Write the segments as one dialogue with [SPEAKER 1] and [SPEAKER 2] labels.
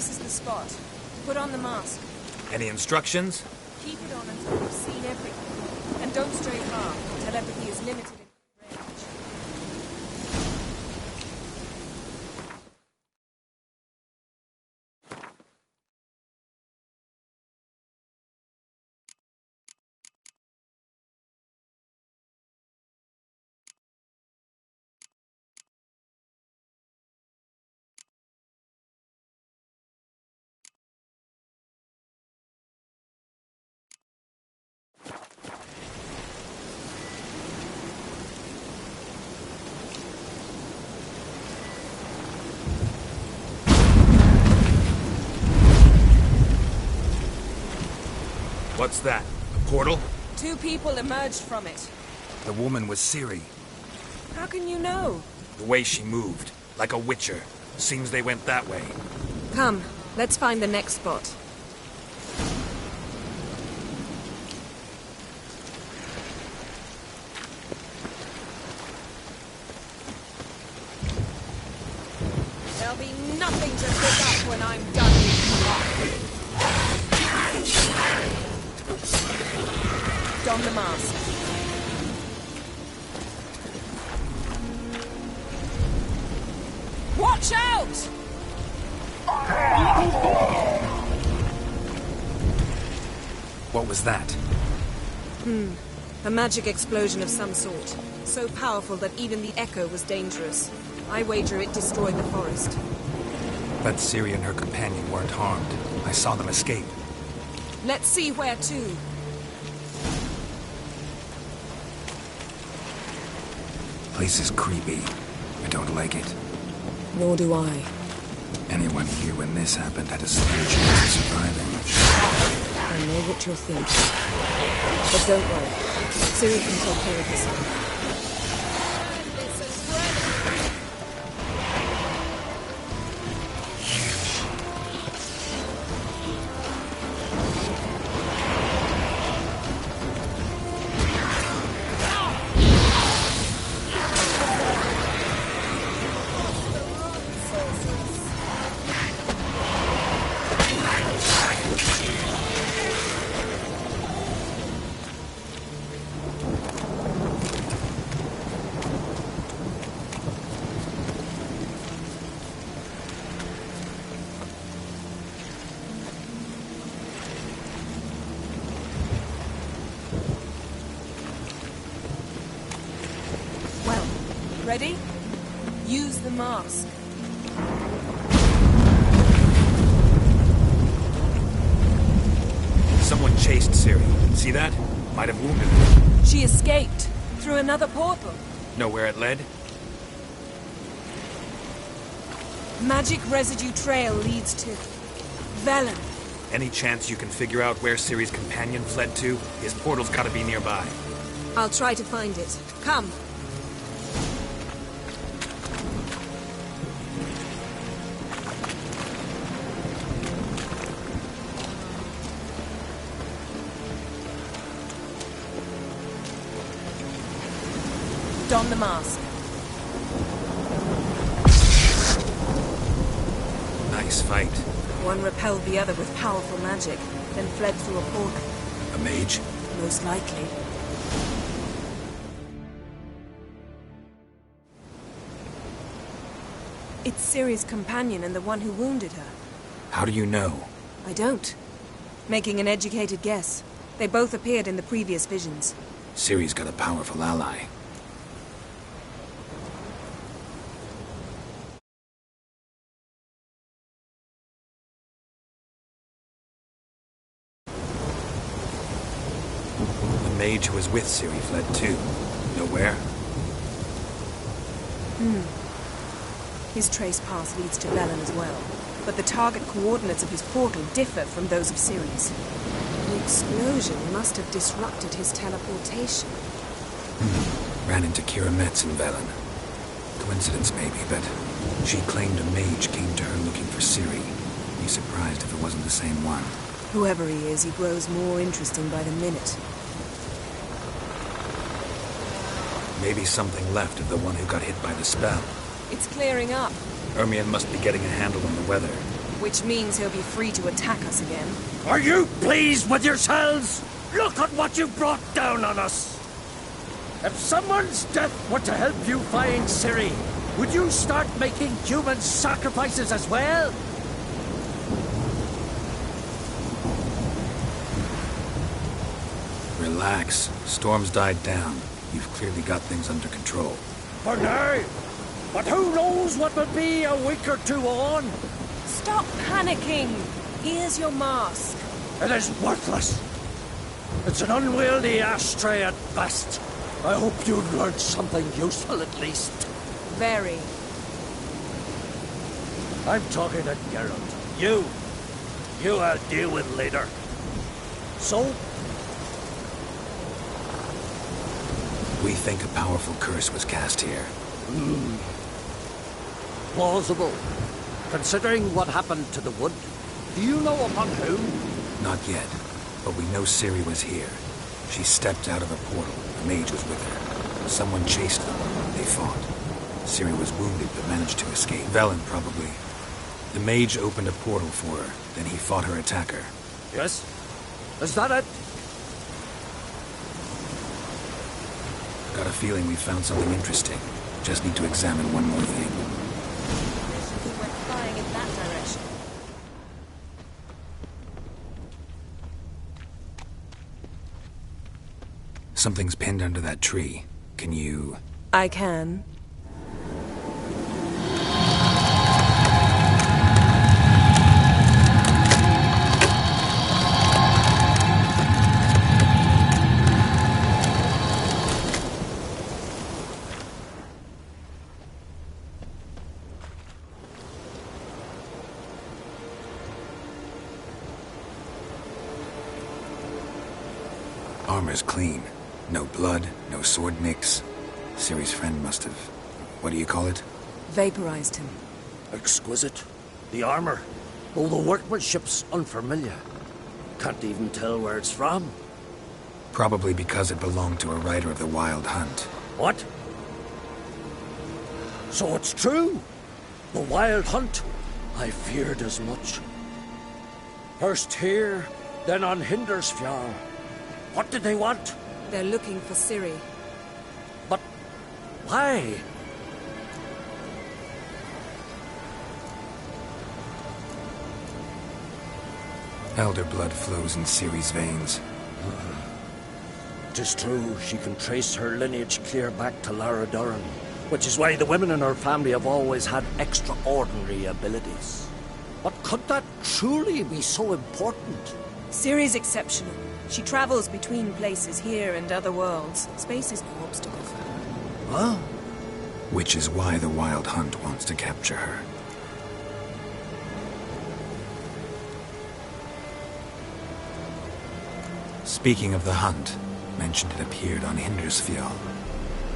[SPEAKER 1] This is the spot. Put on the mask.
[SPEAKER 2] Any instructions?
[SPEAKER 1] Keep it on until you've seen everything. And don't stray far. Telepathy is limited in range.
[SPEAKER 2] What's that? A portal?
[SPEAKER 1] 2 people emerged from it.
[SPEAKER 2] The woman was Ciri.
[SPEAKER 1] How can you know?
[SPEAKER 2] The way she moved. Like a witcher. Seems they went that way.
[SPEAKER 1] Come, let's find the next spot. There'll be nothing to pick up when I'm done with you. Don the mask. Watch out!
[SPEAKER 2] What was that?
[SPEAKER 1] A magic explosion of some sort. So powerful that even the echo was dangerous. I wager it destroyed the forest.
[SPEAKER 2] But Ciri and her companion weren't harmed. I saw them escape.
[SPEAKER 1] Let's see where to.
[SPEAKER 2] Place is creepy. I don't like it.
[SPEAKER 1] Nor do I.
[SPEAKER 2] Anyone here when this happened had a slim chance of surviving.
[SPEAKER 1] I know what you're thinking. But don't worry. Ciri can take care of herself. Ready? Use the mask.
[SPEAKER 2] Someone chased Ciri. See that? Might have wounded her.
[SPEAKER 1] She escaped through another portal.
[SPEAKER 2] Know where it led?
[SPEAKER 1] Magic residue trail leads to Velen.
[SPEAKER 2] Any chance you can figure out where Ciri's companion fled to? His portal's gotta be nearby.
[SPEAKER 1] I'll try to find it. Come. Don the mask.
[SPEAKER 2] Nice fight.
[SPEAKER 1] One repelled the other with powerful magic, then fled through a portal.
[SPEAKER 2] A mage?
[SPEAKER 1] Most likely. It's Ciri's companion and the one who wounded her.
[SPEAKER 2] How do you know?
[SPEAKER 1] I don't. Making an educated guess. They both appeared in the previous visions.
[SPEAKER 2] Ciri's got a powerful ally. The mage who was with Ciri fled too. Nowhere?
[SPEAKER 1] His trace path leads to Velen as well. But the target coordinates of his portal differ from those of Ciri's. The explosion must have disrupted his teleportation.
[SPEAKER 2] Ran into Kira Metz in Velen. Coincidence maybe, but she claimed a mage came to her looking for Ciri. Be surprised if it wasn't the same one.
[SPEAKER 1] Whoever he is, he grows more interesting by the minute.
[SPEAKER 2] Maybe something left of the one who got hit by the spell.
[SPEAKER 1] It's clearing up.
[SPEAKER 2] Ermion must be getting a handle on the weather.
[SPEAKER 1] Which means he'll be free to attack us again.
[SPEAKER 3] Are you pleased with yourselves? Look at what you brought down on us! If someone's death were to help you find Ciri, would you start making human sacrifices as well?
[SPEAKER 2] Relax. Storm's died down. You've clearly got things under control.
[SPEAKER 3] For now. But who knows what will be a week or two on?
[SPEAKER 1] Stop panicking! Here's your mask.
[SPEAKER 3] It is worthless. It's an unwieldy ashtray at best. I hope you've learned something useful at least.
[SPEAKER 1] Very.
[SPEAKER 3] I'm talking to Geralt. You I'll deal with later. So?
[SPEAKER 2] We think a powerful curse was cast here.
[SPEAKER 3] Plausible. Considering what happened to the wood, do you know upon whom?
[SPEAKER 2] Not yet, but we know Ciri was here. She stepped out of a portal. The mage was with her. Someone chased them. They fought. Ciri was wounded but managed to escape. Velen, probably. The mage opened a portal for her, then he fought her attacker.
[SPEAKER 3] Yes? Is that it?
[SPEAKER 2] Got a feeling we found something interesting. Just need to examine one more thing.
[SPEAKER 1] We went flying in that direction.
[SPEAKER 2] Something's pinned under that tree. Can you...
[SPEAKER 1] I can.
[SPEAKER 2] Armor's clean. No blood, no sword nicks. Ciri's friend must have... what do you call it?
[SPEAKER 1] Vaporized him.
[SPEAKER 3] Exquisite. The armor. Oh, the workmanship's unfamiliar. Can't even tell where it's from.
[SPEAKER 2] Probably because it belonged to a rider of the Wild Hunt.
[SPEAKER 3] What? So it's true? The Wild Hunt? I feared as much. First here, then on Hindersfjall. What did they want?
[SPEAKER 1] They're looking for Ciri.
[SPEAKER 3] But why?
[SPEAKER 2] Elder blood flows in Ciri's veins.
[SPEAKER 3] Tis true, she can trace her lineage clear back to Lara Duran, which is why the women in her family have always had extraordinary abilities. But could that truly be so important?
[SPEAKER 1] Ciri's exceptional. She travels between places here and other worlds. Space is no obstacle for her.
[SPEAKER 3] Huh?
[SPEAKER 2] Which is why the Wild Hunt wants to capture her. Speaking of the hunt, mentioned it appeared on Hindersfjall.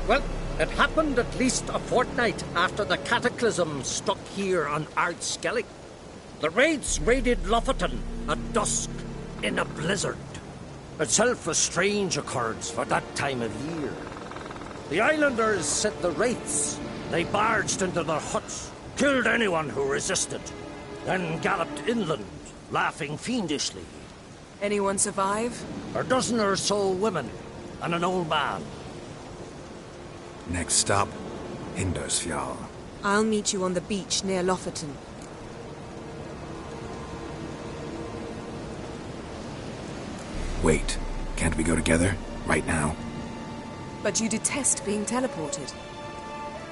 [SPEAKER 3] Well, it happened at least a fortnight after the cataclysm struck here on Ardskellig. The raids raided Lofoten at dusk in a blizzard. Itself a strange occurrence for that time of year. The islanders set the wraiths. They barged into their huts, killed anyone who resisted, then galloped inland, laughing fiendishly.
[SPEAKER 1] Anyone survive?
[SPEAKER 3] A dozen or so women, and an old man.
[SPEAKER 2] Next stop, Hindersfjall.
[SPEAKER 1] I'll meet you on the beach near Lofoten.
[SPEAKER 2] Wait, can't we go together? Right now?
[SPEAKER 1] But you detest being teleported.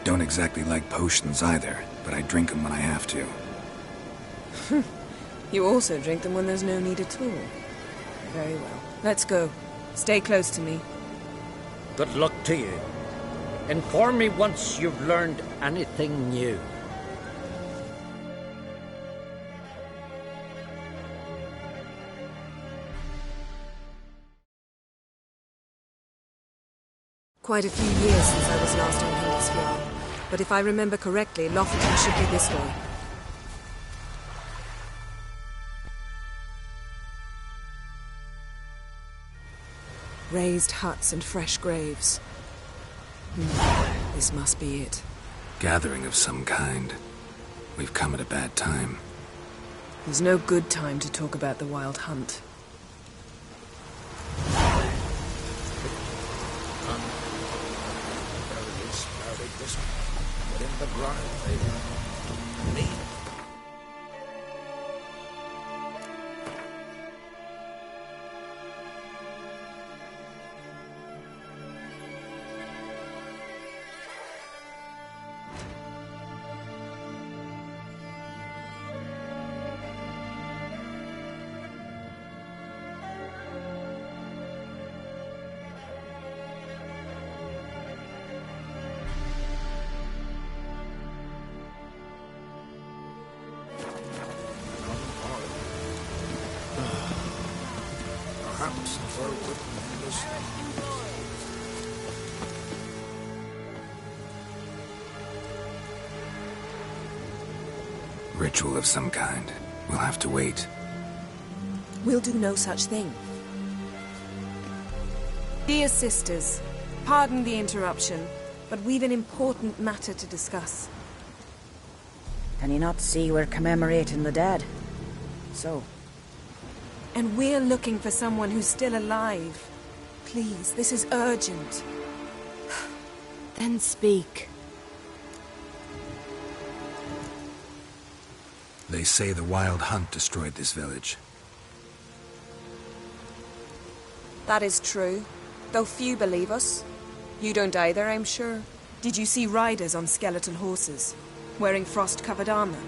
[SPEAKER 2] Don't exactly like potions either, but I drink them when I have to.
[SPEAKER 1] You also drink them when there's no need at all. Very well. Let's go. Stay close to me.
[SPEAKER 3] Good luck to you. Inform me once you've learned anything new.
[SPEAKER 1] Quite a few years since I was last on Hindersfjall. But if I remember correctly, Lofoten should be this way. Raised huts and fresh graves. This must be it.
[SPEAKER 2] Gathering of some kind. We've come at a bad time.
[SPEAKER 1] There's no good time to talk about the Wild Hunt.
[SPEAKER 2] Ritual of some kind. We'll have to wait.
[SPEAKER 1] We'll do no such thing. Dear sisters, pardon the interruption, but we've an important matter to discuss.
[SPEAKER 4] Can you not see we're commemorating the dead? So?
[SPEAKER 1] And we're looking for someone who's still alive. Please, this is urgent.
[SPEAKER 5] Then speak.
[SPEAKER 2] They say the Wild Hunt destroyed this village.
[SPEAKER 1] That is true, though few believe us. You don't either, I'm sure. Did you see riders on skeletal horses, wearing frost-covered armor?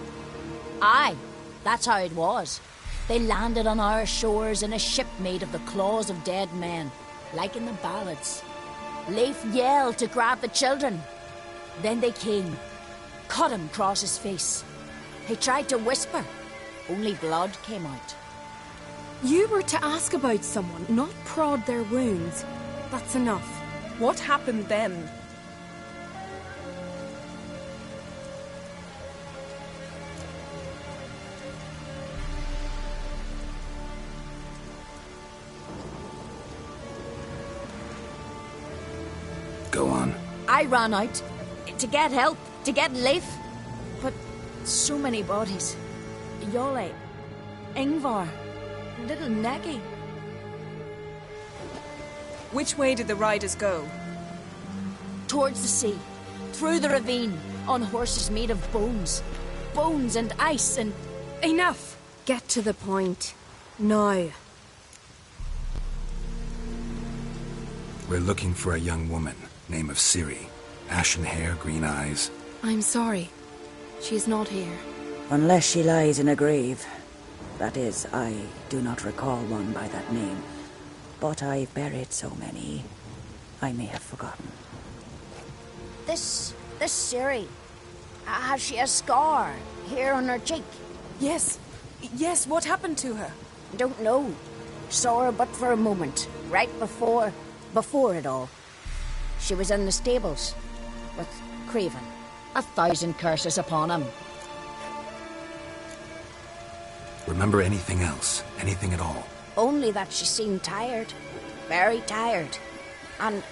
[SPEAKER 6] Aye, that's how it was. They landed on our shores in a ship made of the claws of dead men, like in the ballads. Leif yelled to grab the children. Then they came, cut him across his face. He tried to whisper, only blood came out.
[SPEAKER 5] You were to ask about someone, not prod their wounds. That's enough.
[SPEAKER 1] What happened then?
[SPEAKER 2] Go on.
[SPEAKER 6] I ran out to get help, to get Leif. But so many bodies. Yole, Ingvar, little Necky.
[SPEAKER 1] Which way did the riders go?
[SPEAKER 6] Towards the sea, through the ravine, on horses made of bones. Bones and ice and...
[SPEAKER 5] Enough! Get to the point. Now.
[SPEAKER 2] We're looking for a young woman, name of Ciri. Ashen hair, green eyes.
[SPEAKER 5] I'm sorry. She's not here.
[SPEAKER 4] Unless she lies in a grave. That is, I do not recall one by that name. But I've buried so many, I may have forgotten.
[SPEAKER 6] This Ciri, has she a scar here on her cheek?
[SPEAKER 1] Yes, what happened to her?
[SPEAKER 6] Don't know. Saw her but for a moment, right before it all. She was in the stables with Craven. 1,000 curses upon him.
[SPEAKER 2] Remember anything else? Anything at all?
[SPEAKER 6] Only that she seemed tired. Very tired. And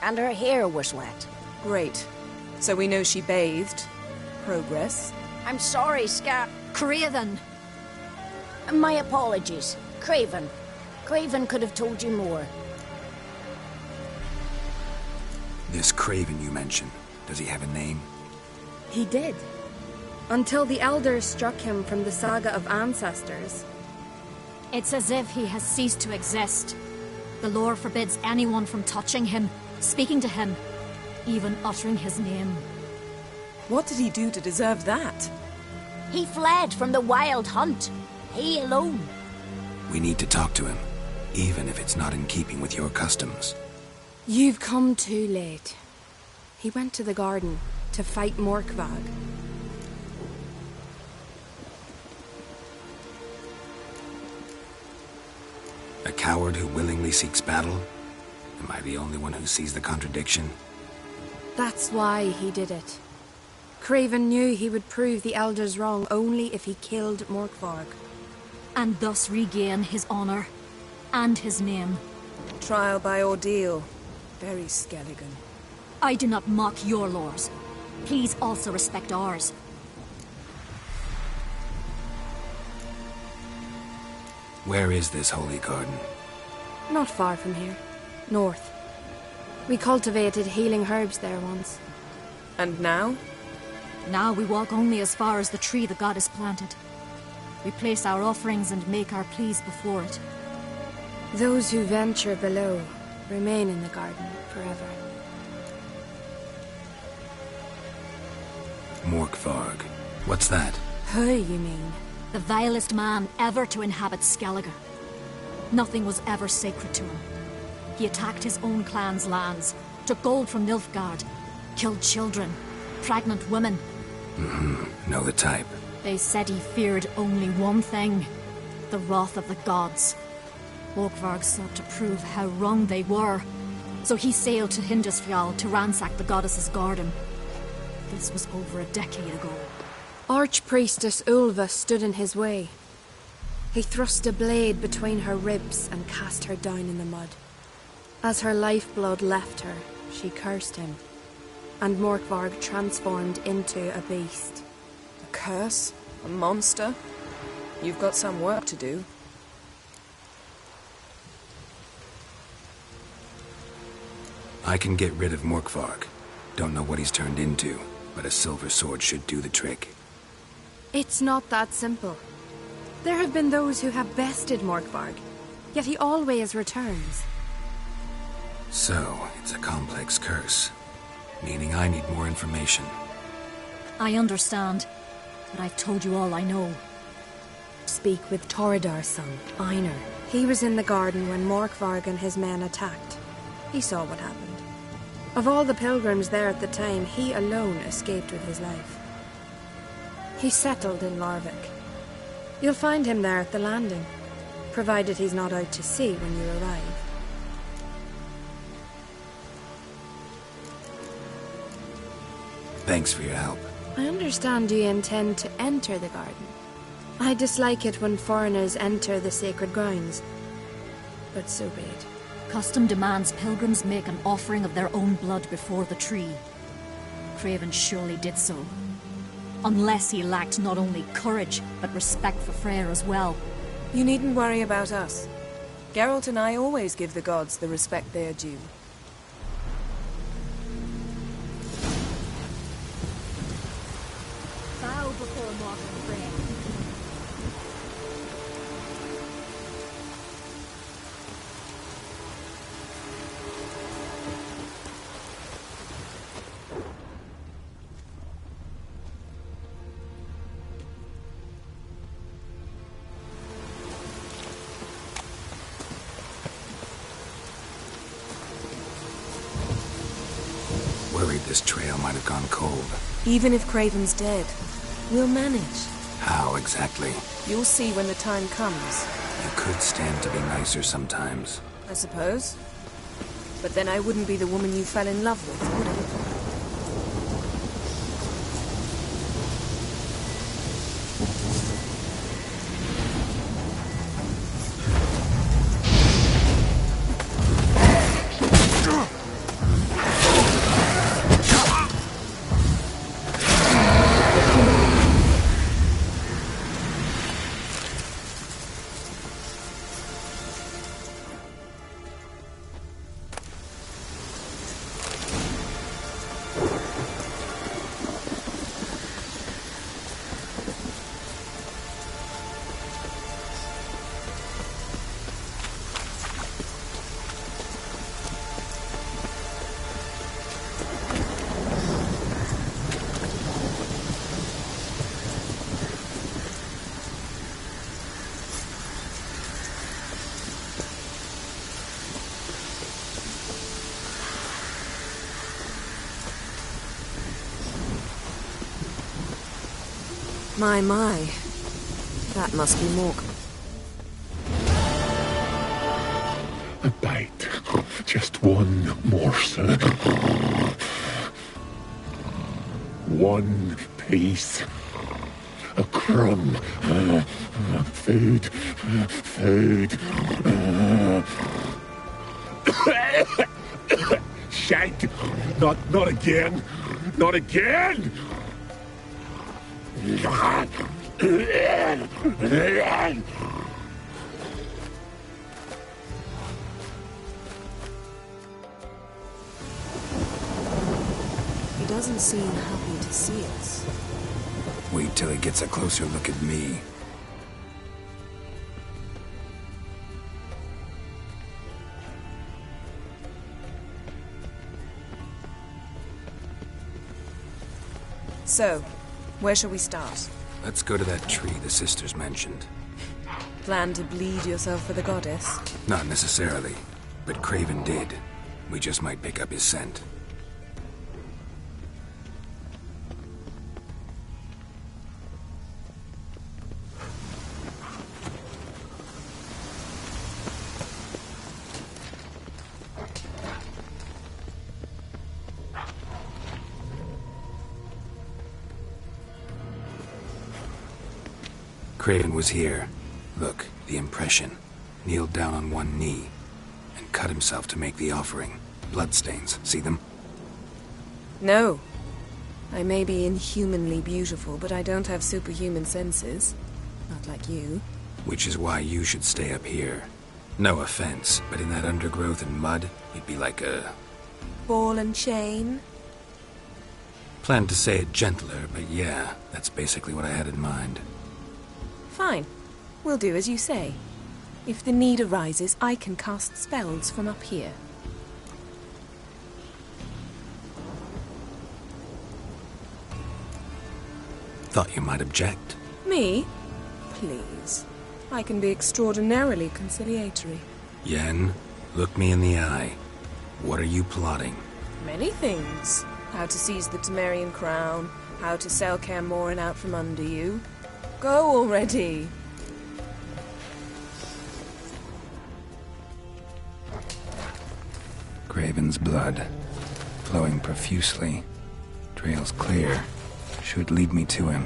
[SPEAKER 6] her hair was wet.
[SPEAKER 1] Great. So we know she bathed. Progress.
[SPEAKER 6] I'm sorry, Scar.
[SPEAKER 5] Craven!
[SPEAKER 6] My apologies. Craven. Craven could have told you more.
[SPEAKER 2] This Craven you mentioned, does he have a name?
[SPEAKER 5] He did. Until the elders struck him from the saga of ancestors.
[SPEAKER 7] It's as if he has ceased to exist. The lore forbids anyone from touching him, speaking to him, even uttering his name.
[SPEAKER 1] What did he do to deserve that?
[SPEAKER 6] He fled from the Wild Hunt. He alone.
[SPEAKER 2] We need to talk to him, even if it's not in keeping with your customs.
[SPEAKER 5] You've come too late. He went to the garden to fight Morkvag.
[SPEAKER 2] A coward who willingly seeks battle? Am I the only one who sees the contradiction?
[SPEAKER 5] That's why he did it. Craven knew he would prove the elders wrong only if he killed Morkvarg.
[SPEAKER 7] And thus regain his honor and his name.
[SPEAKER 1] Trial by ordeal. Very Skelligan.
[SPEAKER 7] I do not mock your laws. Please also respect ours.
[SPEAKER 2] Where is this holy garden?
[SPEAKER 5] Not far from here. North. We cultivated healing herbs there once.
[SPEAKER 1] And now?
[SPEAKER 7] Now we walk only as far as the tree the goddess planted. We place our offerings and make our pleas before it.
[SPEAKER 5] Those who venture below remain in the garden forever.
[SPEAKER 2] Morkvarg. What's that?
[SPEAKER 5] Who, you mean?
[SPEAKER 7] The vilest man ever to inhabit Skellige. Nothing was ever sacred to him. He attacked his own clan's lands, took gold from Nilfgaard, killed children, pregnant women.
[SPEAKER 2] Know the type.
[SPEAKER 7] They said he feared only one thing, the wrath of the gods. Morkvarg sought to prove how wrong they were, so he sailed to Hindisfjall to ransack the goddess's garden. This was over a decade ago.
[SPEAKER 5] Archpriestess Ulva stood in his way. He thrust a blade between her ribs and cast her down in the mud. As her lifeblood left her, she cursed him, and Morkvarg transformed into a beast.
[SPEAKER 1] A curse? A monster? You've got some work to do.
[SPEAKER 2] I can get rid of Morkvarg. Don't know what he's turned into, but a silver sword should do the trick.
[SPEAKER 5] It's not that simple. There have been those who have bested Morkvarg, yet he always returns.
[SPEAKER 2] So, it's a complex curse, meaning I need more information.
[SPEAKER 7] I understand, but I've told you all I know.
[SPEAKER 5] Speak with Torridar's son, Einar. He was in the garden when Morkvarg and his men attacked. He saw what happened. Of all the pilgrims there at the time, he alone escaped with his life. He settled in Larvik. You'll find him there at the landing, provided he's not out to sea when you arrive.
[SPEAKER 2] Thanks for your help.
[SPEAKER 5] I understand you intend to enter the garden. I dislike it when foreigners enter the sacred grounds, but so be it.
[SPEAKER 7] Custom demands pilgrims make an offering of their own blood before the tree. Craven surely did so. Unless he lacked not only courage, but respect for Freyr as well.
[SPEAKER 1] You needn't worry about us. Geralt and I always give the gods the respect they are due.
[SPEAKER 7] Bow before Morgan Freyr.
[SPEAKER 2] Worried this trail might have gone cold.
[SPEAKER 1] Even if Craven's dead, we'll manage.
[SPEAKER 2] How exactly?
[SPEAKER 1] You'll see when the time comes.
[SPEAKER 2] You could stand to be nicer sometimes.
[SPEAKER 1] I suppose. But then I wouldn't be the woman you fell in love with, would I? My. That must be Mork.
[SPEAKER 8] A bite. Just one morsel. One piece. A crumb. Food. Food. Shank. Not again. Not again!
[SPEAKER 1] doesn't seem happy to see us.
[SPEAKER 2] Wait till he gets a closer look at me.
[SPEAKER 1] So, where shall we start?
[SPEAKER 2] Let's go to that tree the sisters mentioned.
[SPEAKER 1] Plan to bleed yourself for the goddess?
[SPEAKER 2] Not necessarily, but Craven did. We just might pick up his scent. Craven was here. Look, the impression. Kneeled down on one knee and cut himself to make the offering. Bloodstains. See them?
[SPEAKER 1] No. I may be inhumanly beautiful, but I don't have superhuman senses. Not like you.
[SPEAKER 2] Which is why you should stay up here. No offense, but in that undergrowth and mud, you'd be like a...
[SPEAKER 1] Ball and chain?
[SPEAKER 2] Planned to say it gentler, but yeah, that's basically what I had in mind.
[SPEAKER 1] Fine. We'll do as you say. If the need arises, I can cast spells from up here.
[SPEAKER 2] Thought you might object.
[SPEAKER 1] Me? Please. I can be extraordinarily conciliatory.
[SPEAKER 2] Yen, look me in the eye. What are you plotting?
[SPEAKER 1] Many things. How to seize the Temerian crown, how to sell Kaer Morhen out from under you. Go already!
[SPEAKER 2] Craven's blood, flowing profusely. Trail's clear. Should lead me to him.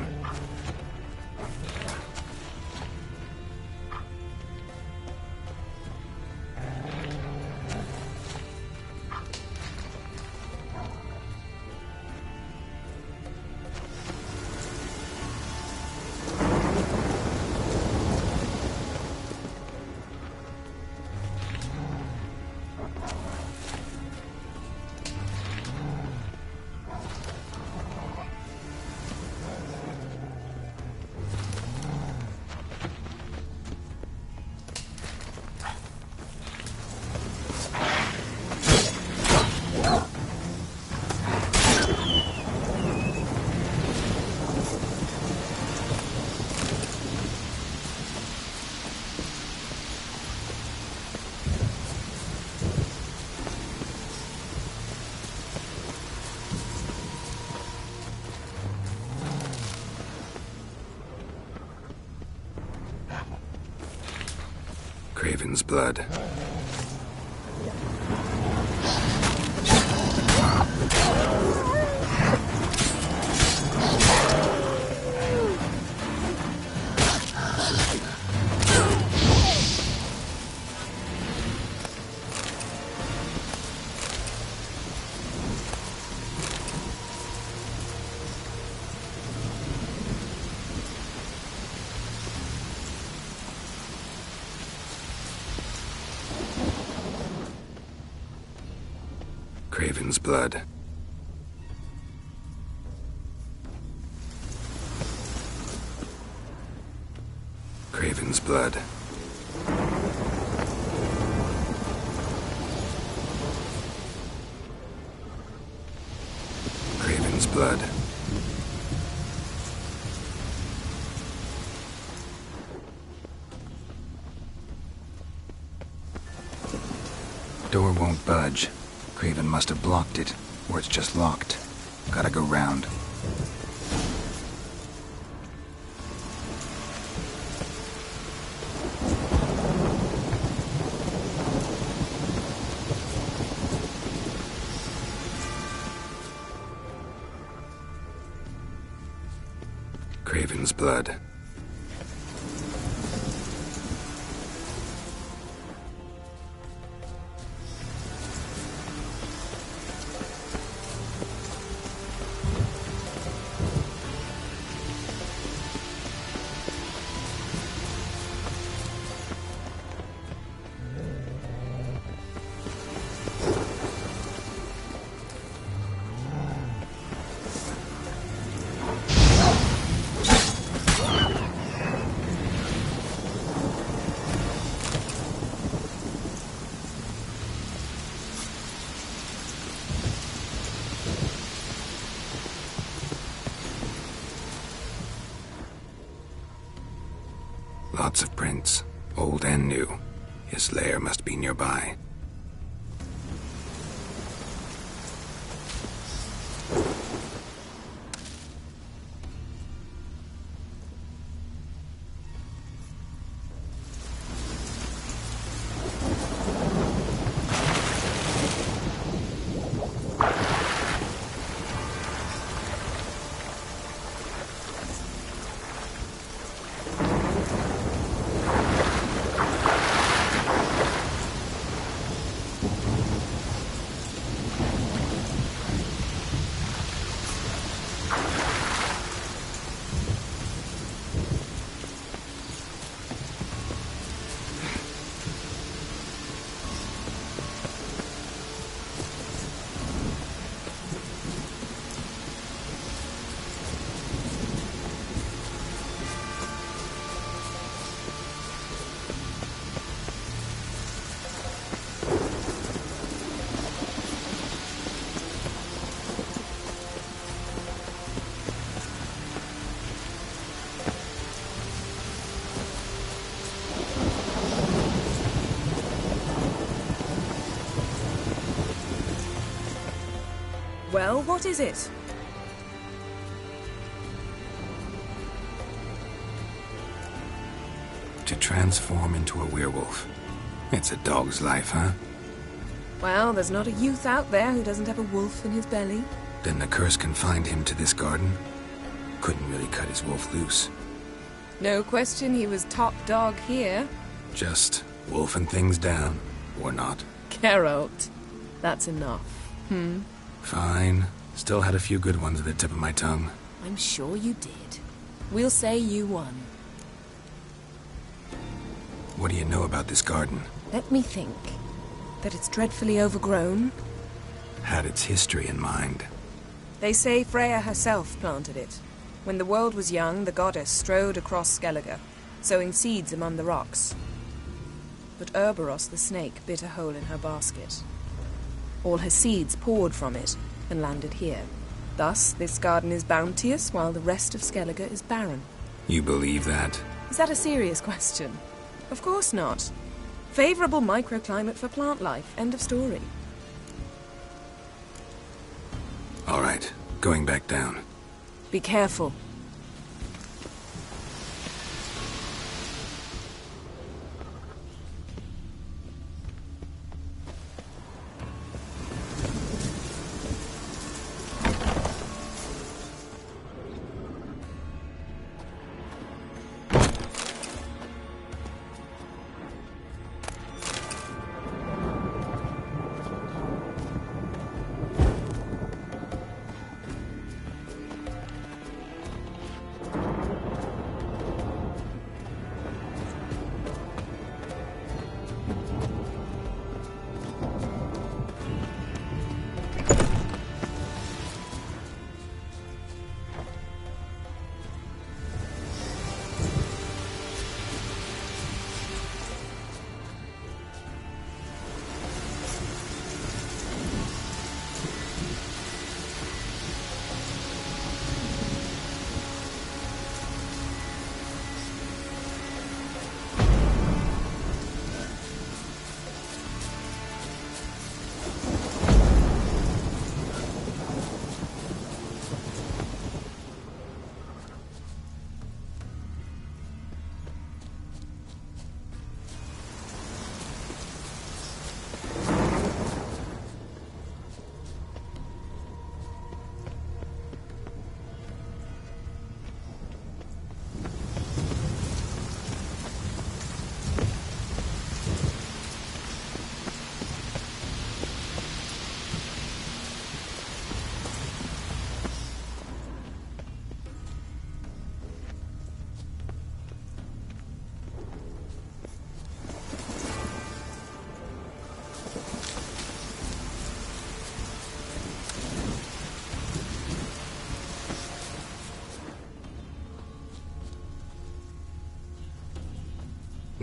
[SPEAKER 2] Craven's blood. Craven's blood. Craven's blood. Craven's blood. Door won't budge. Craven must have blocked it, or it's just locked. Gotta go round. Craven's blood. Lots of prints, old and new. His lair must be nearby.
[SPEAKER 1] Well, what is it?
[SPEAKER 2] To transform into a werewolf. It's a dog's life, huh?
[SPEAKER 1] Well, there's not a youth out there who doesn't have a wolf in his belly.
[SPEAKER 2] Then the curse confined him to this garden? Couldn't really cut his wolf loose.
[SPEAKER 1] No question he was top dog here.
[SPEAKER 2] Just wolfing things down, or not.
[SPEAKER 1] Geralt, that's enough.
[SPEAKER 2] Fine. Still had a few good ones at the tip of my tongue.
[SPEAKER 1] I'm sure you did. We'll say you won.
[SPEAKER 2] What do you know about this garden?
[SPEAKER 1] Let me think. That it's dreadfully overgrown.
[SPEAKER 2] Had its history in mind.
[SPEAKER 1] They say Freya herself planted it. When the world was young, the goddess strode across Skellige, sowing seeds among the rocks. But Cerberus the snake bit a hole in her basket. All her seeds poured from it and landed here. Thus, this garden is bounteous while the rest of Skellige is barren.
[SPEAKER 2] You believe that?
[SPEAKER 1] Is that a serious question? Of course not. Favorable microclimate for plant life. End of story.
[SPEAKER 2] All right, going back down.
[SPEAKER 1] Be careful.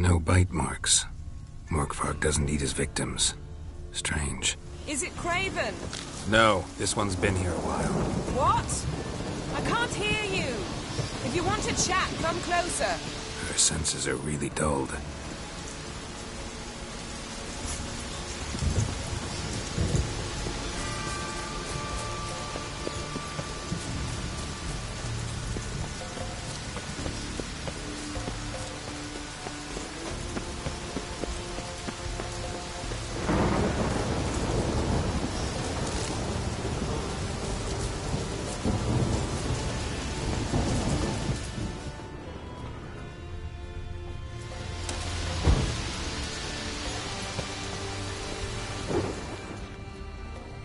[SPEAKER 2] No bite marks. Morkvarg doesn't eat his victims. Strange.
[SPEAKER 1] Is it Craven?
[SPEAKER 2] No, this one's been here a while.
[SPEAKER 1] What? I can't hear you. If you want to chat, come closer.
[SPEAKER 2] Her senses are really dulled.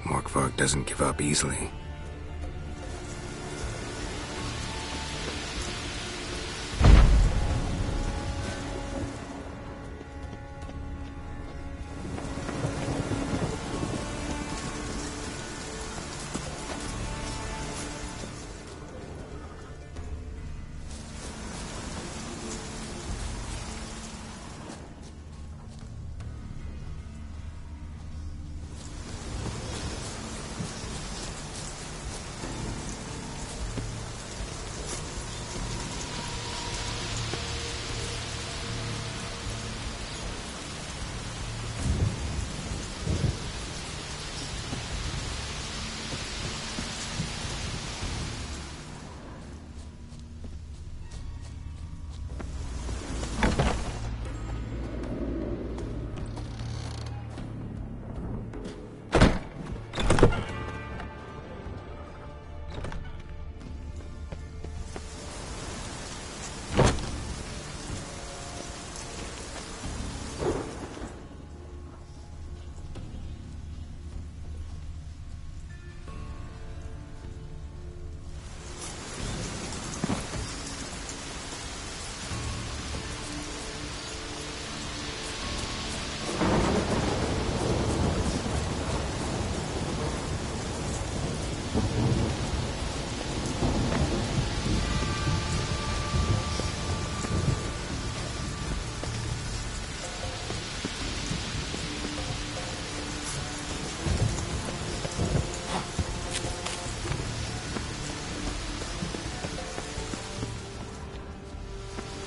[SPEAKER 2] Morkvarg doesn't give up easily.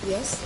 [SPEAKER 1] Yes?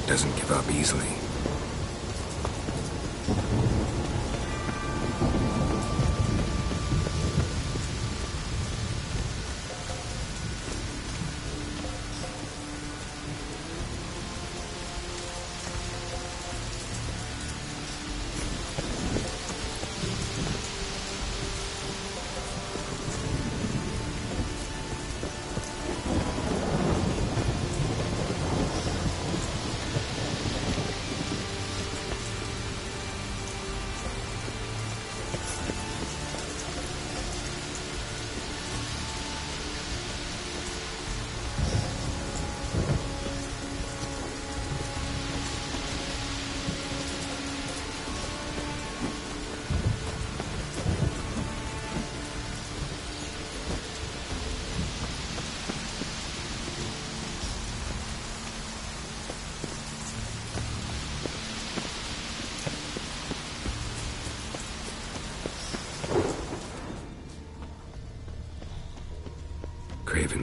[SPEAKER 2] Doesn't give up easily.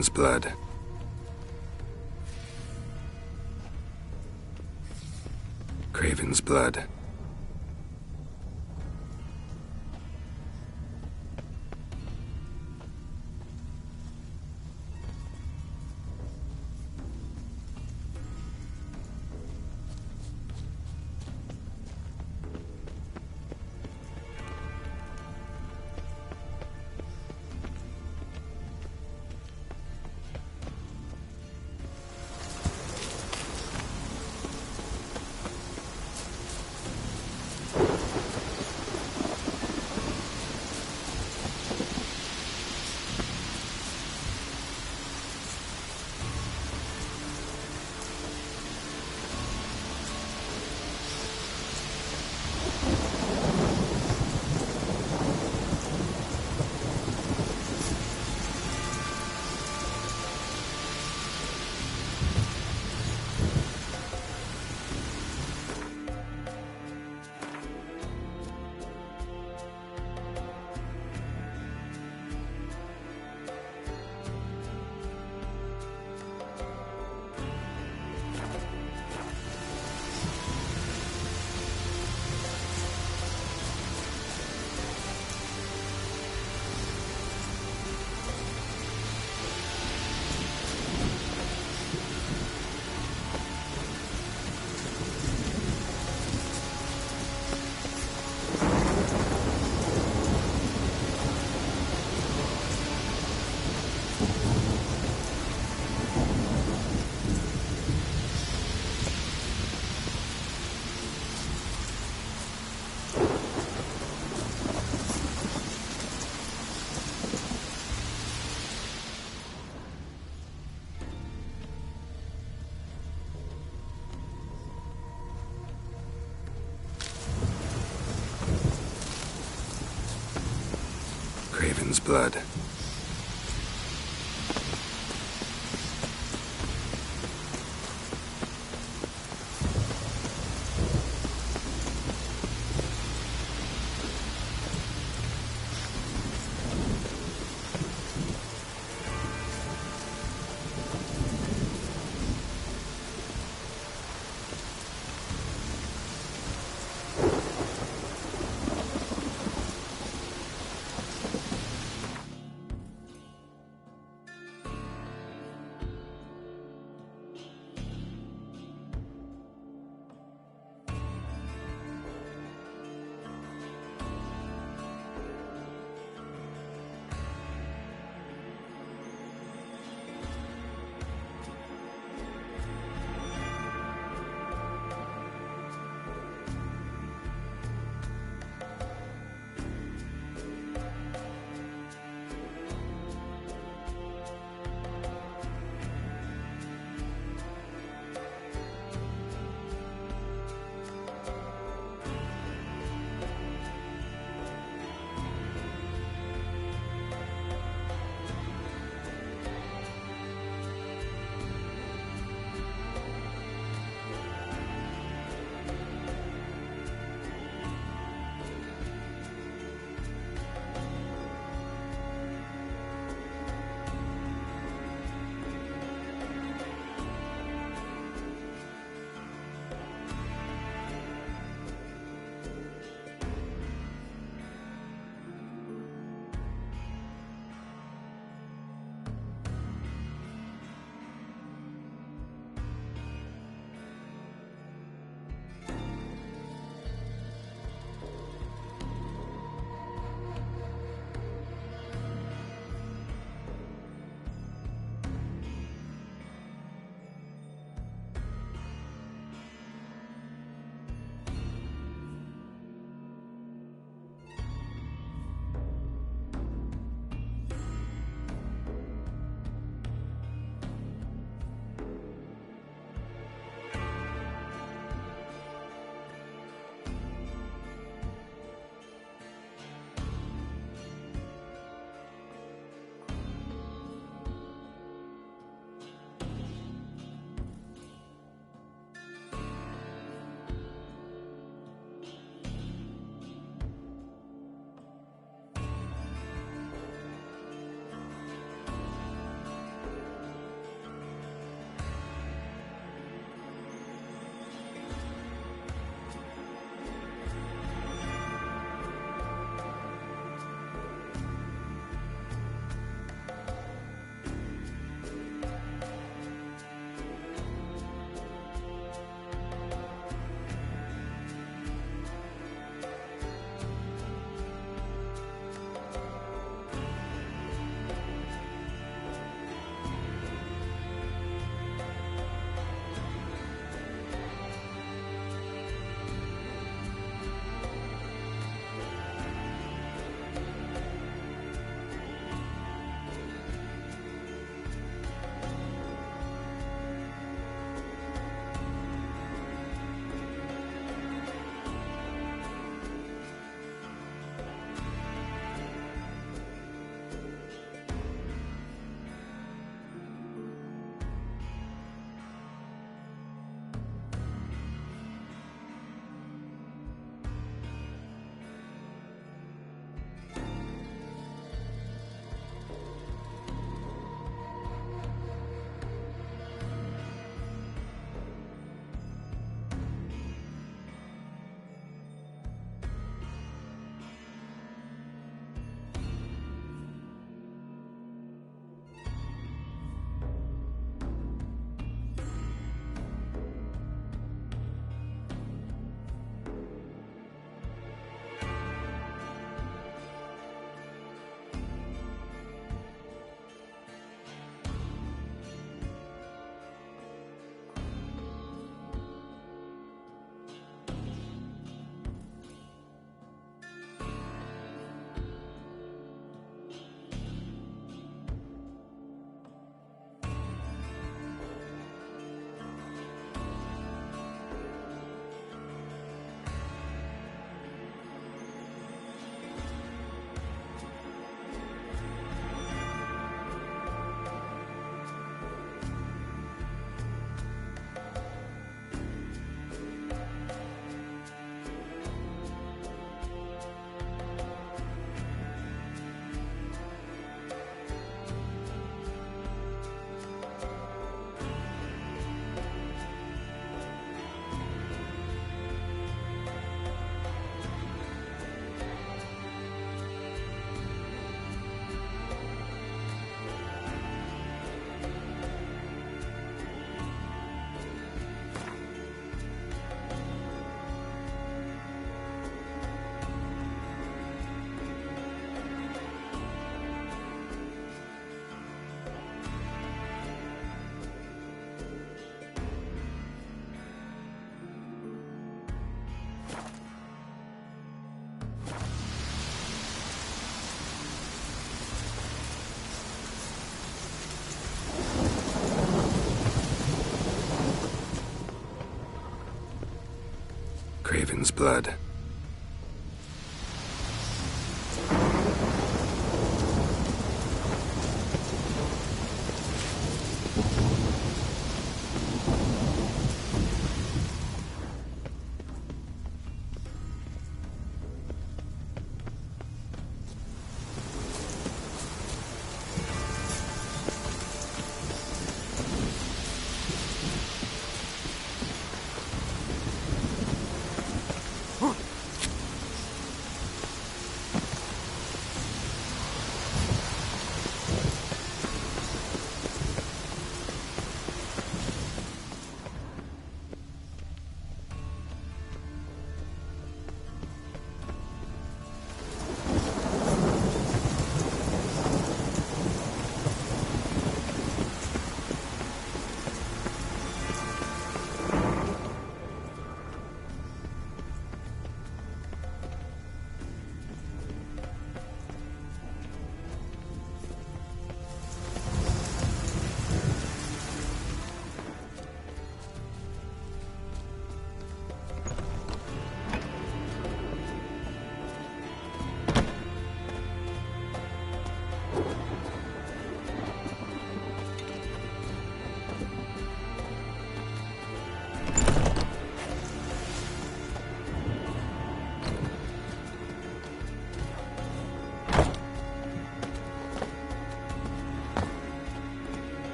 [SPEAKER 2] Craven's blood. Craven's blood. Craven's blood. Craven's blood.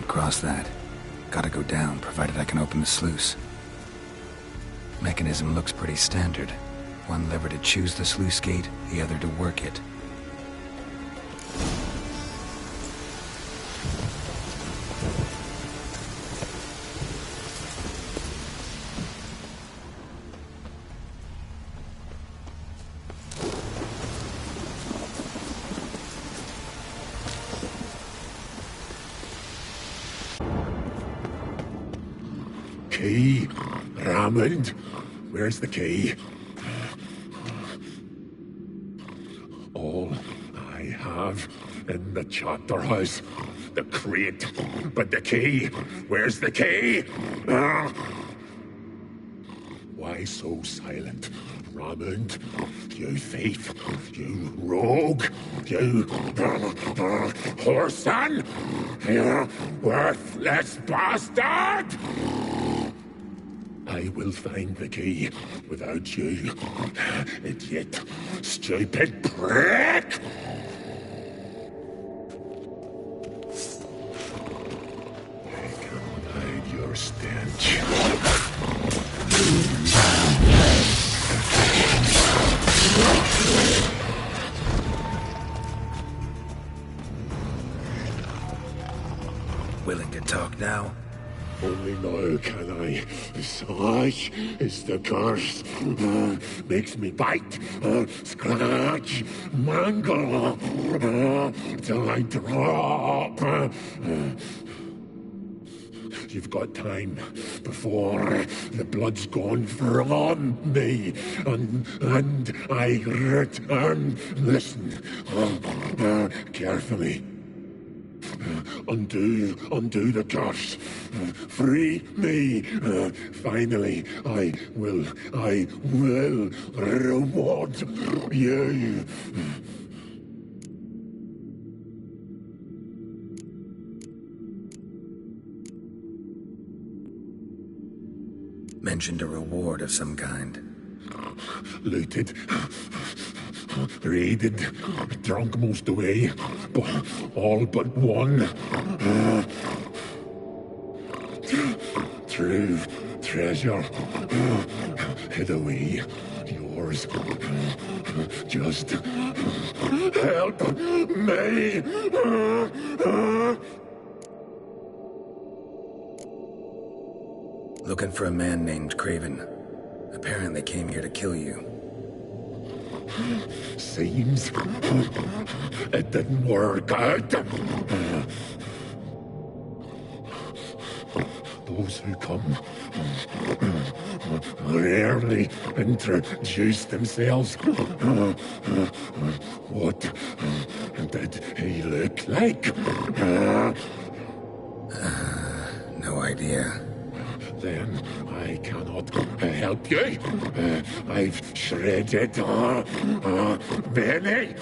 [SPEAKER 2] across that. Gotta go down, provided I can open the sluice. Mechanism looks pretty standard. One lever to choose the sluice gate, the other to work it.
[SPEAKER 8] Key, Raymond, where's the key? All I have in the chapter house, the crate, but the key, where's the key? Why so silent, Raymond? You thief, you rogue, you whoreson, you worthless bastard! I will find the key without you, idiot, stupid prick! I cannot hide your stench.
[SPEAKER 2] Willing to talk now?
[SPEAKER 8] Only now can I. Such is the curse. Makes me bite, scratch, mangle, till I drop. You've got time before the blood's gone from me, and I return. Listen, carefully. Undo the curse. Free me. Finally, I will reward you.
[SPEAKER 2] Mentioned a reward of some kind.
[SPEAKER 8] Looted, raided, drunk most away, but all but one. True treasure hid away. Yours. Just help me.
[SPEAKER 2] Looking for a man named Craven. Apparently came here to kill you.
[SPEAKER 8] Seems it didn't work out. Those who come rarely introduce themselves. What did he look like?
[SPEAKER 2] No idea.
[SPEAKER 8] Then I cannot help you. I've shredded many.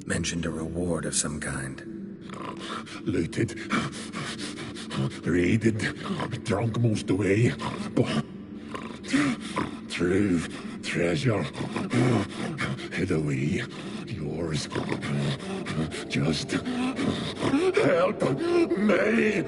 [SPEAKER 2] Mentioned a reward of some kind.
[SPEAKER 8] Looted, raided, drunk most away, but true treasure hid away. Yours. Just help me.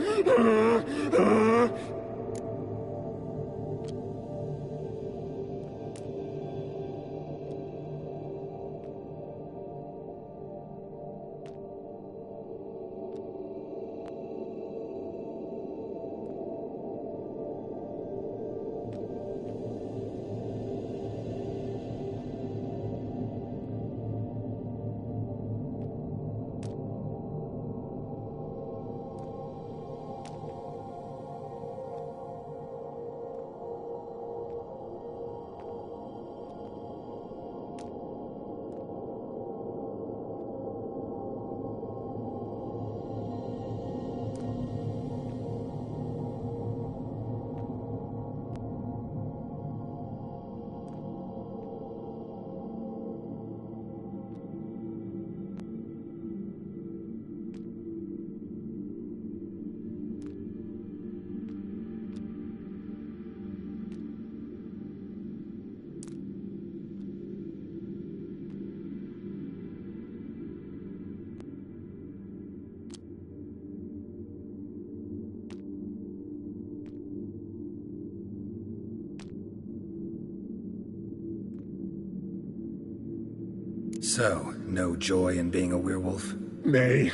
[SPEAKER 2] So, no joy in being a werewolf?
[SPEAKER 8] Nay.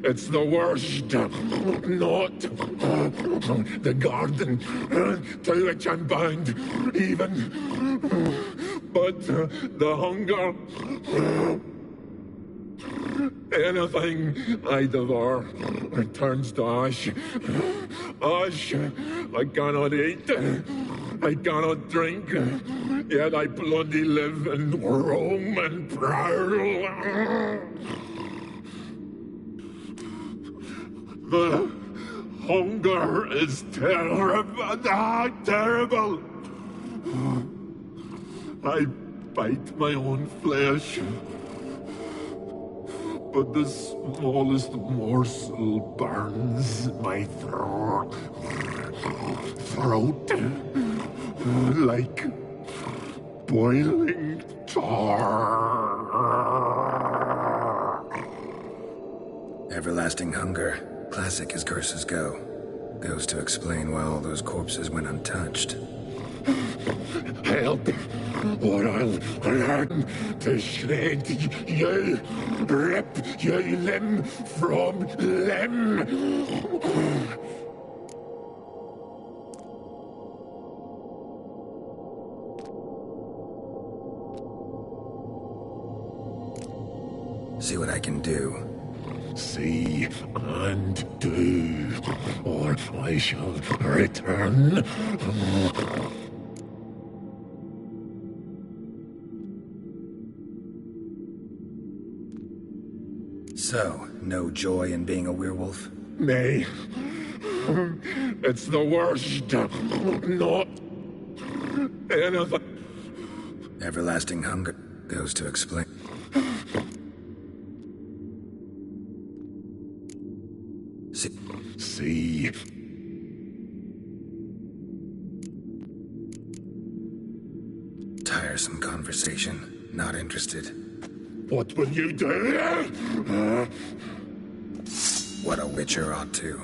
[SPEAKER 8] It's the worst. Not the garden to which I'm bound, even. But the hunger. Anything I devour turns to ash. Ash I cannot eat. I cannot drink. Yet I bloody live and roam and prowl. The hunger is terrible. Terrible. I bite my own flesh. But the smallest morsel burns my throat. Like boiling tar.
[SPEAKER 2] Everlasting hunger. Classic as curses go. Goes to explain why all those corpses went untouched.
[SPEAKER 8] Help, or I'll learn to shred you, rip you limb from limb.
[SPEAKER 2] See what I can do.
[SPEAKER 8] See and do, or I shall return.
[SPEAKER 2] So, no joy in being a werewolf?
[SPEAKER 8] Nay. It's the worst. Not anything.
[SPEAKER 2] Everlasting hunger goes to explain.
[SPEAKER 8] See.
[SPEAKER 2] Tiresome conversation. Not interested.
[SPEAKER 8] What will you do?
[SPEAKER 2] What a witcher ought to.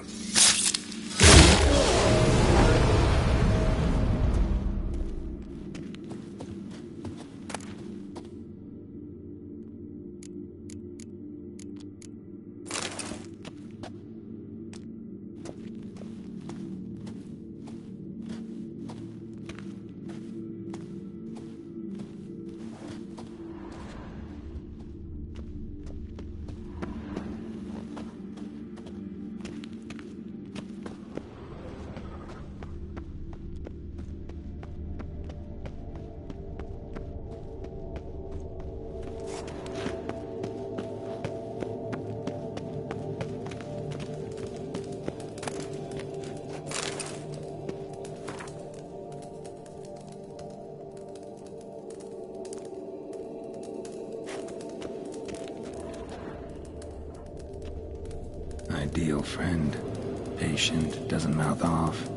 [SPEAKER 2] ideal friend. Patient, doesn't mouth off.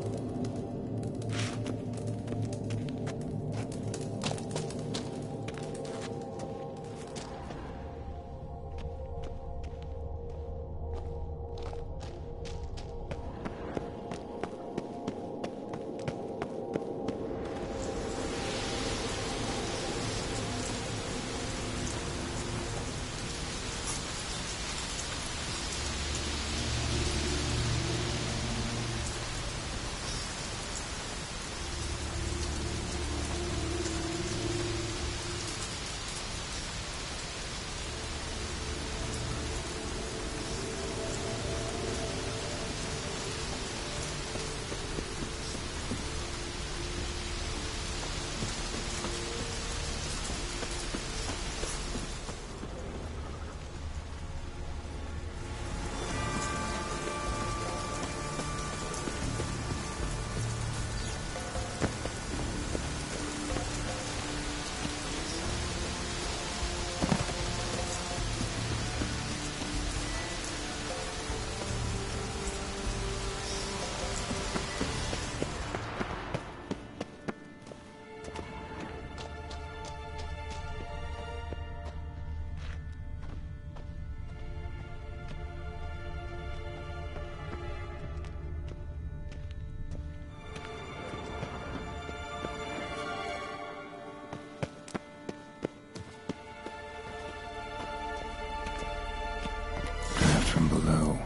[SPEAKER 2] From below.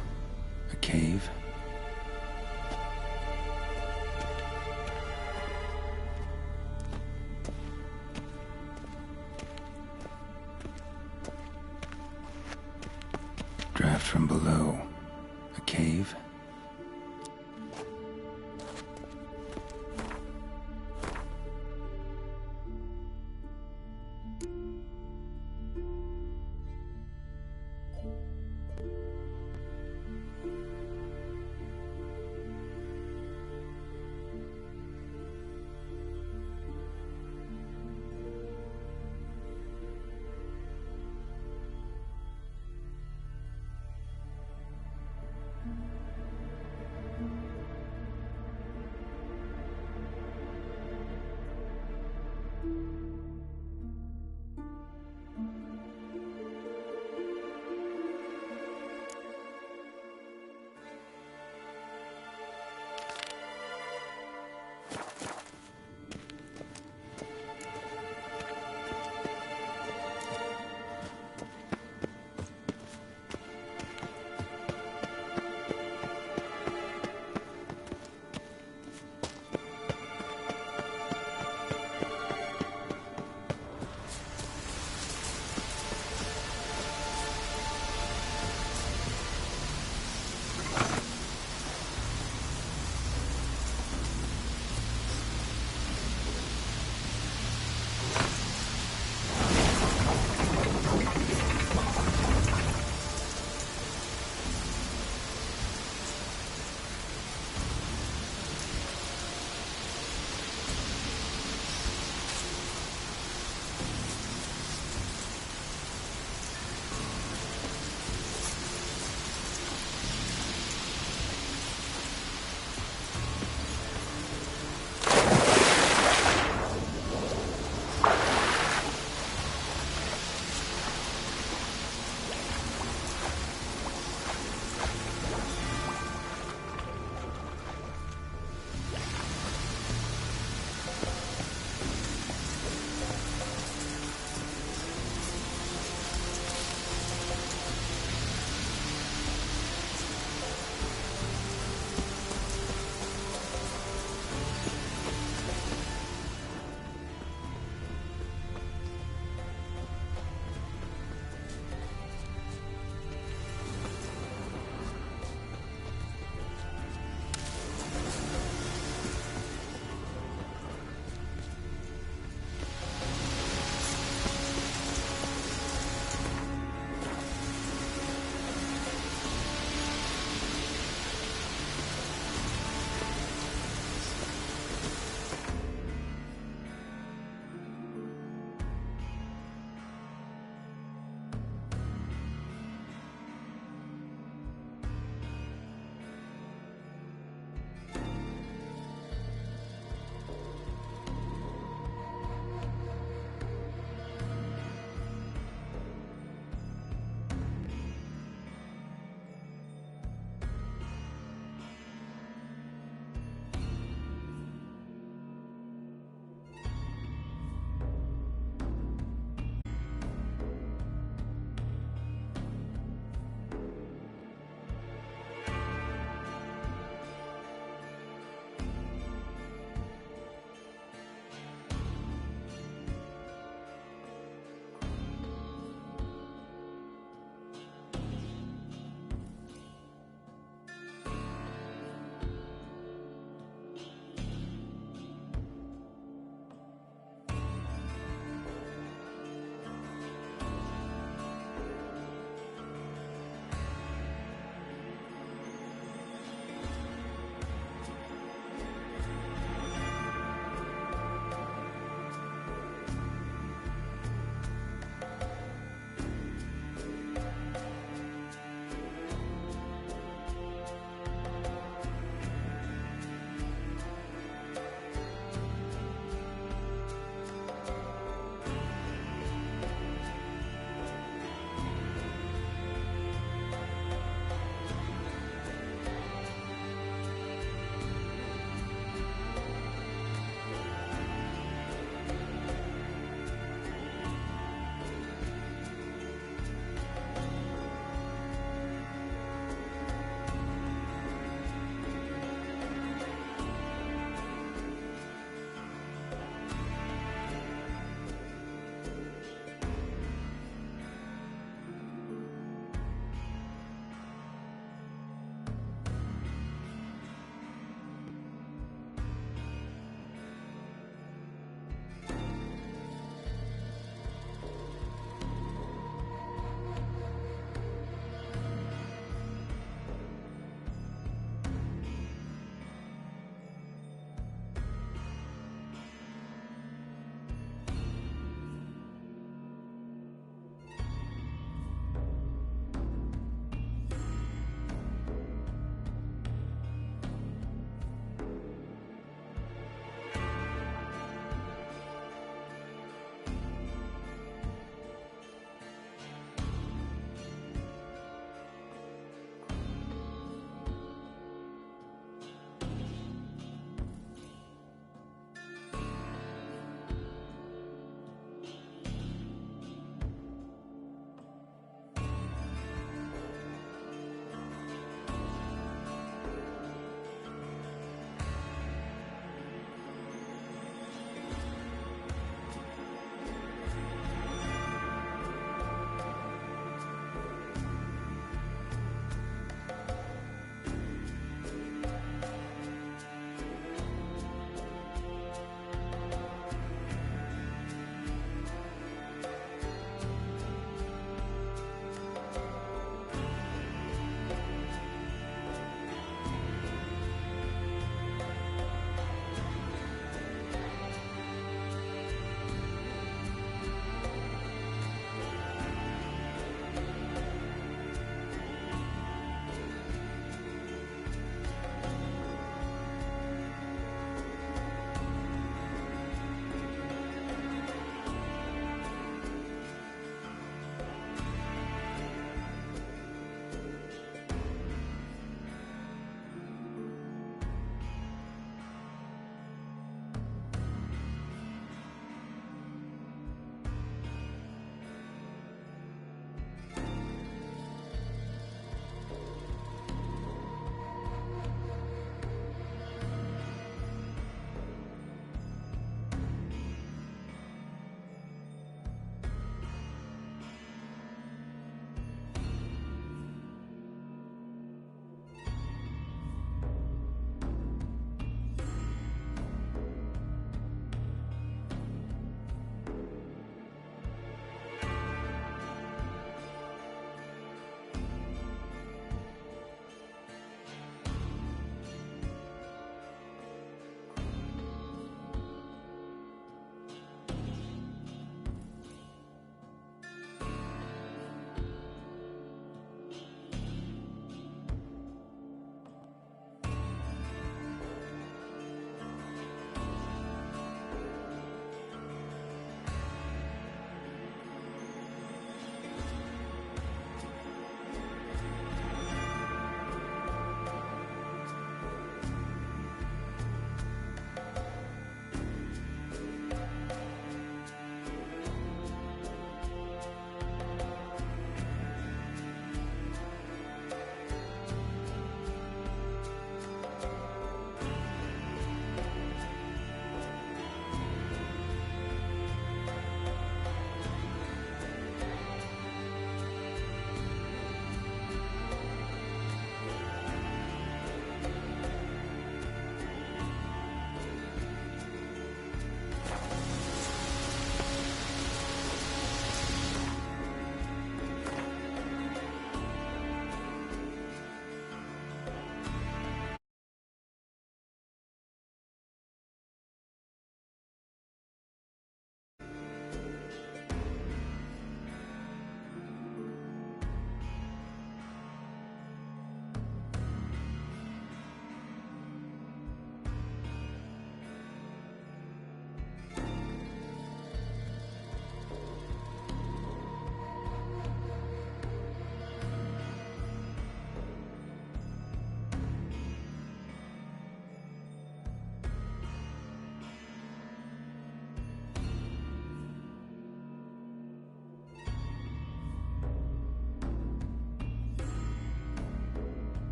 [SPEAKER 2] A cave? Draft from below. A cave?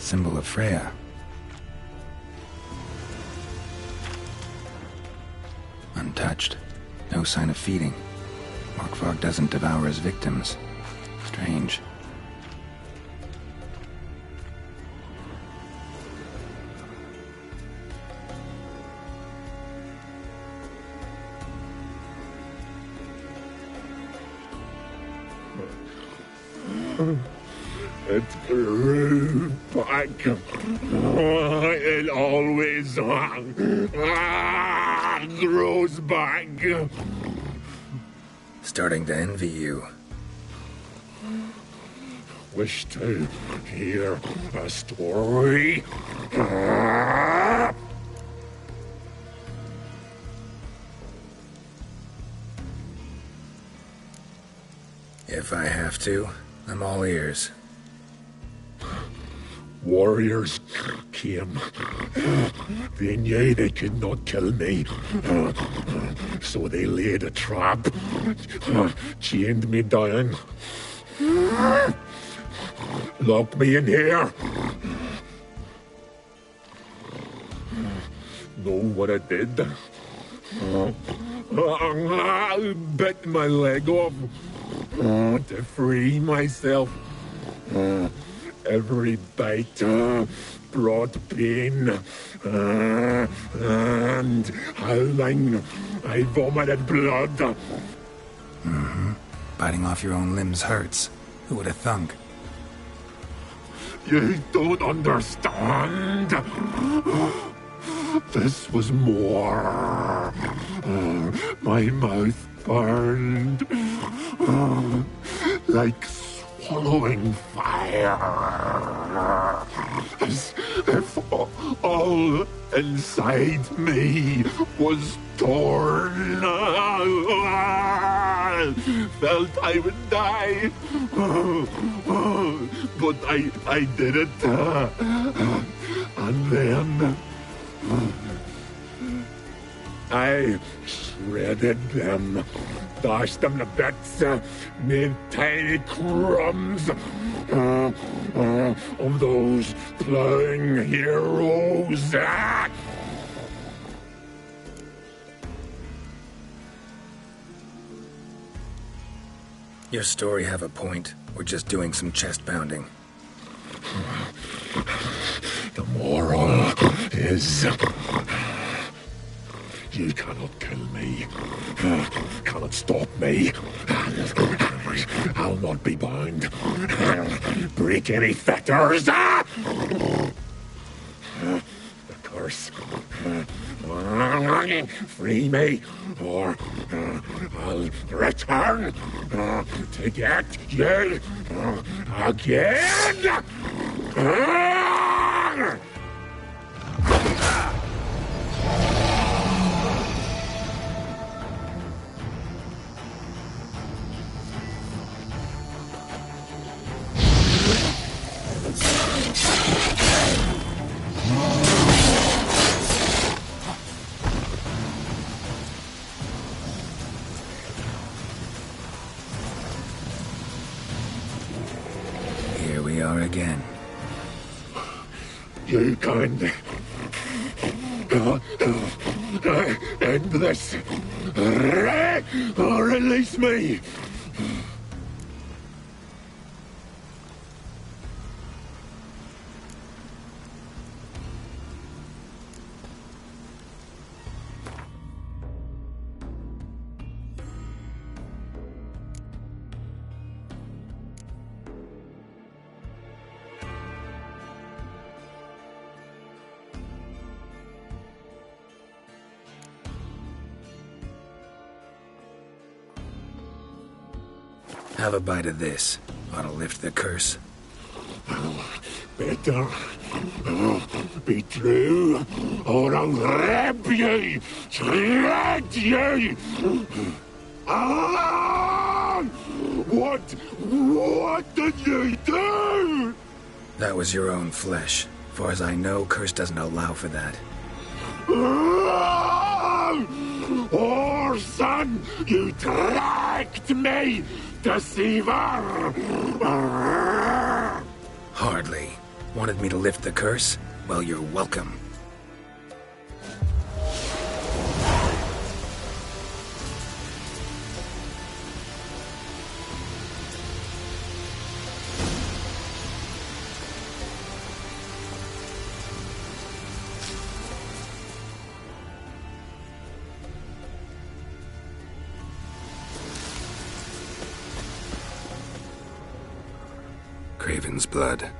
[SPEAKER 2] Symbol of Freya. Untouched. No sign of feeding. Morkvarg doesn't devour his victims. Strange.
[SPEAKER 8] It grew back. It always grows back.
[SPEAKER 2] Starting to envy you.
[SPEAKER 8] Wish to hear a story.
[SPEAKER 2] If I have to, I'm all ears.
[SPEAKER 8] Warriors came. They knew they could not kill me. So they laid a trap. Chained me down. Locked me in here. Know what I did? Bit my leg off to free myself. Every bite brought pain, and howling, I vomited blood.
[SPEAKER 2] Mm-hmm. Biting off your own limbs hurts. Who would have thunk?
[SPEAKER 8] You don't understand. This was more. My mouth burned like swallowing fire, as if all inside me was torn. Felt I would die, but I did it, and then I shredded them, dashed them to bits, made tiny crumbs of those plowing heroes.
[SPEAKER 2] Your story have a point. We're just doing some chest pounding.
[SPEAKER 8] The moral is... You cannot kill me. Cannot stop me. I'll not be bound. Break any fetters. The curse. Free me, or I'll return to get you again.
[SPEAKER 2] Here we are again.
[SPEAKER 8] You can end this. Release me.
[SPEAKER 2] Have a bite of this. Ought to lift the curse.
[SPEAKER 8] Better be true, or I'll rip you, shred you. Ah! What did you do?
[SPEAKER 2] That was your own flesh. Far as I know, curse doesn't allow for that.
[SPEAKER 8] Orson, you tracked me, deceiver!
[SPEAKER 2] Hardly. Wanted me to lift the curse? Well, you're welcome. Craven's blood.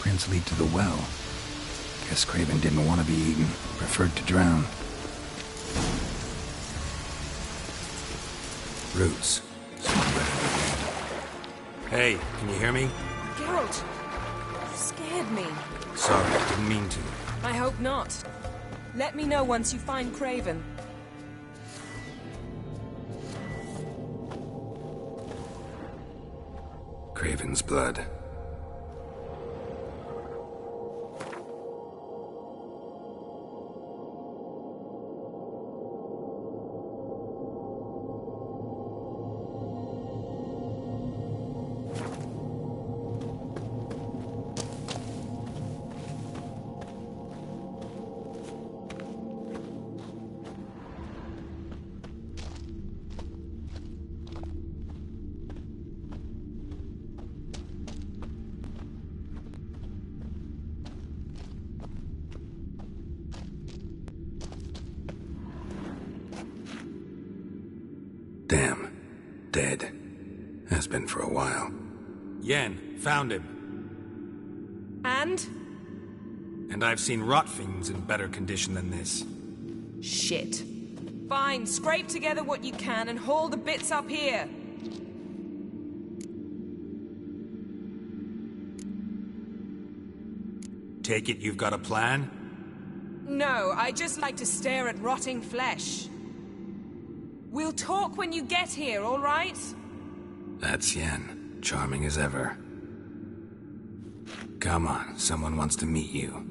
[SPEAKER 2] Prints lead to the well. Guess Craven didn't want to be eaten, preferred to drown. Roots. Hey, can you hear me?
[SPEAKER 1] Geralt! You scared me.
[SPEAKER 2] Sorry, didn't mean to.
[SPEAKER 1] I hope not. Let me know once you find Craven.
[SPEAKER 2] Craven's blood. Damn. Dead. Has been for a while. Yen, found him.
[SPEAKER 1] And?
[SPEAKER 2] And I've seen rot fiends in better condition than this.
[SPEAKER 1] Shit. Fine, scrape together what you can and haul the bits up here.
[SPEAKER 2] Take it you've got a plan?
[SPEAKER 1] No, I just like to stare at rotting flesh. We'll talk when you get here, all right?
[SPEAKER 2] That's Yen. Charming as ever. Come on, someone wants to meet you.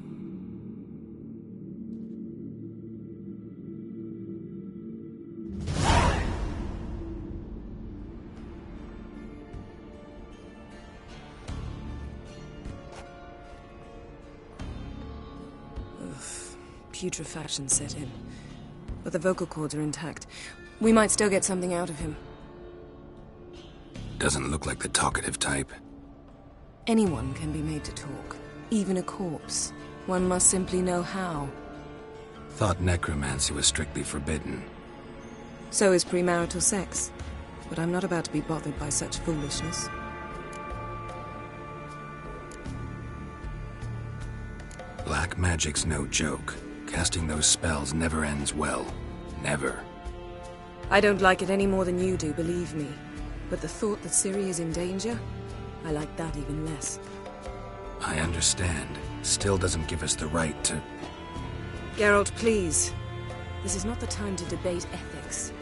[SPEAKER 1] Putrefaction set in. But the vocal cords are intact. We might still get something out of him.
[SPEAKER 2] Doesn't look like the talkative type.
[SPEAKER 1] Anyone can be made to talk. Even a corpse. One must simply know how.
[SPEAKER 2] Thought necromancy was strictly forbidden.
[SPEAKER 1] So is premarital sex. But I'm not about to be bothered by such foolishness.
[SPEAKER 2] Black magic's no joke. Casting those spells never ends well. Never.
[SPEAKER 1] I don't like it any more than you do, believe me. But the thought that Ciri is in danger? I like that even less.
[SPEAKER 2] I understand. Still doesn't give us the right to...
[SPEAKER 1] Geralt, please. This is not the time to debate ethics.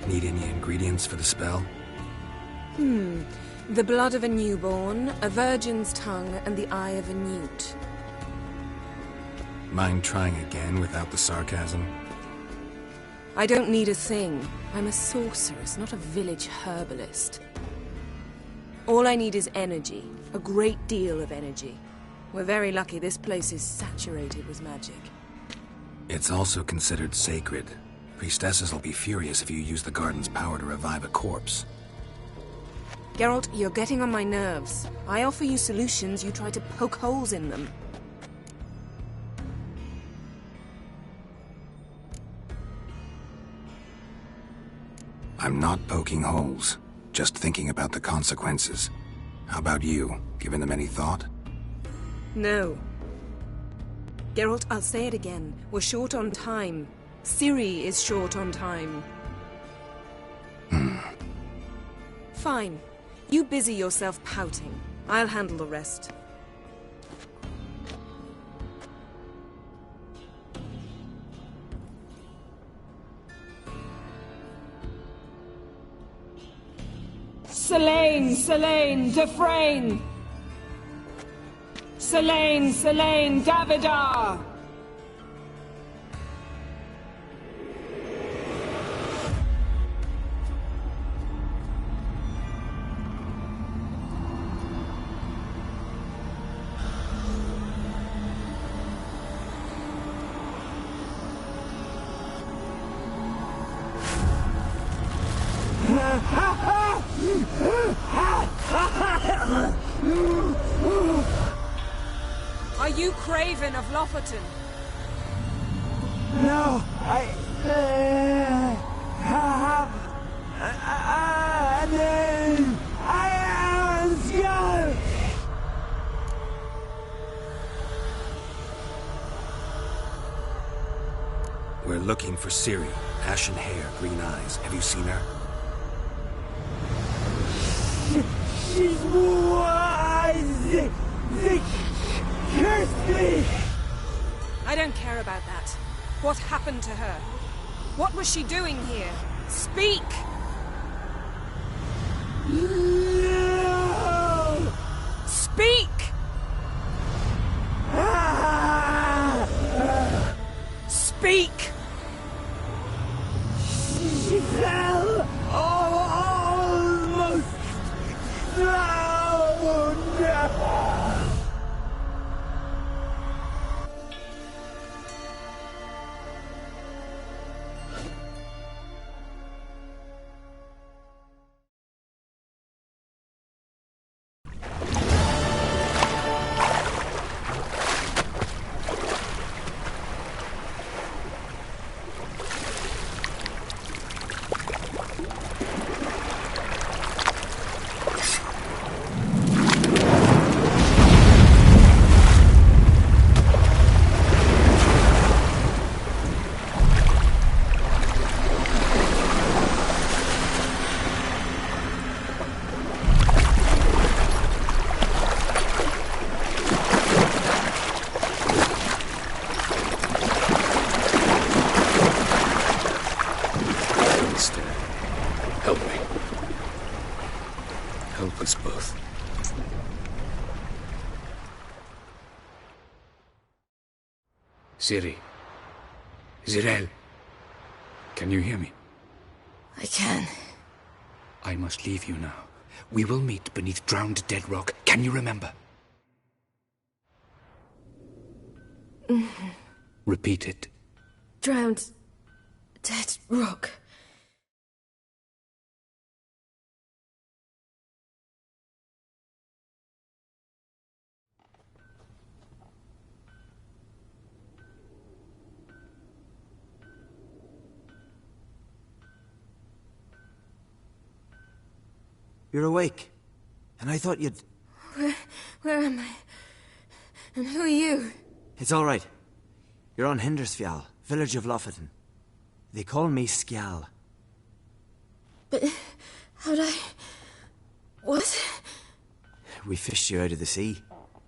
[SPEAKER 2] Need any ingredients for the spell?
[SPEAKER 1] The blood of a newborn, a virgin's tongue, and the eye of a newt.
[SPEAKER 2] Mind trying again without the sarcasm?
[SPEAKER 1] I don't need a thing. I'm a sorceress, not a village herbalist. All I need is energy. A great deal of energy. We're very lucky this place is saturated with magic.
[SPEAKER 2] It's also considered sacred. Priestesses will be furious if you use the garden's power to revive a corpse.
[SPEAKER 1] Geralt, you're getting on my nerves. I offer you solutions, you try to poke holes in them.
[SPEAKER 2] I'm not poking holes, just thinking about the consequences. How about you? Given them any thought?
[SPEAKER 1] No. Geralt, I'll say it again. We're short on time. Ciri is short on time. Fine. You busy yourself pouting. I'll handle the rest.
[SPEAKER 9] Selene, Selene, Dufresne! Selene, Selene, Davidar!
[SPEAKER 1] Are you Craven of Lofoten?
[SPEAKER 9] No, I have a name. I am Skull.
[SPEAKER 2] We're looking for Ciri. Ashen hair, green eyes. Have you seen her?
[SPEAKER 9] She's wise. Curse me!
[SPEAKER 1] I don't care about that. What happened to her? What was she doing here? Speak!
[SPEAKER 9] No!
[SPEAKER 1] Speak! Speak!
[SPEAKER 9] She fell almost drowned!
[SPEAKER 2] Help me. Help us both. Ciri. Zirel. Can you hear me?
[SPEAKER 6] I can.
[SPEAKER 2] I must leave you now. We will meet beneath drowned dead rock. Can you remember? Repeat it.
[SPEAKER 5] Drowned. Dead rock.
[SPEAKER 10] You're awake. And I thought you'd...
[SPEAKER 5] Where am I? And who are you?
[SPEAKER 10] It's all right. You're on Hindersfjall, village of Lofoten. They call me Skjal.
[SPEAKER 5] But how'd I... What?
[SPEAKER 10] We fished you out of the sea.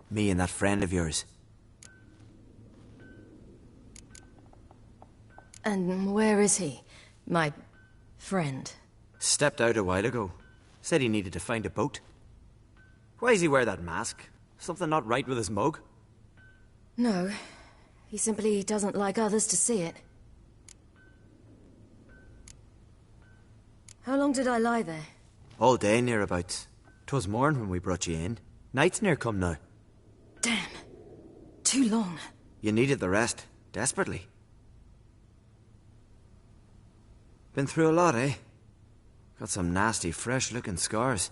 [SPEAKER 10] Me and that friend of yours.
[SPEAKER 5] And where is he? My friend.
[SPEAKER 10] Stepped out a while ago. Said he needed to find a boat. Why does he wear that mask? Something not right with his mug?
[SPEAKER 5] No. He simply doesn't like others to see it. How long did I lie there?
[SPEAKER 10] All day, nearabouts. 'Twas morn when we brought you in. Night's near come now.
[SPEAKER 7] Damn. Too long.
[SPEAKER 10] You needed the rest, desperately. Been through a lot, eh? Got some nasty, fresh-looking scars.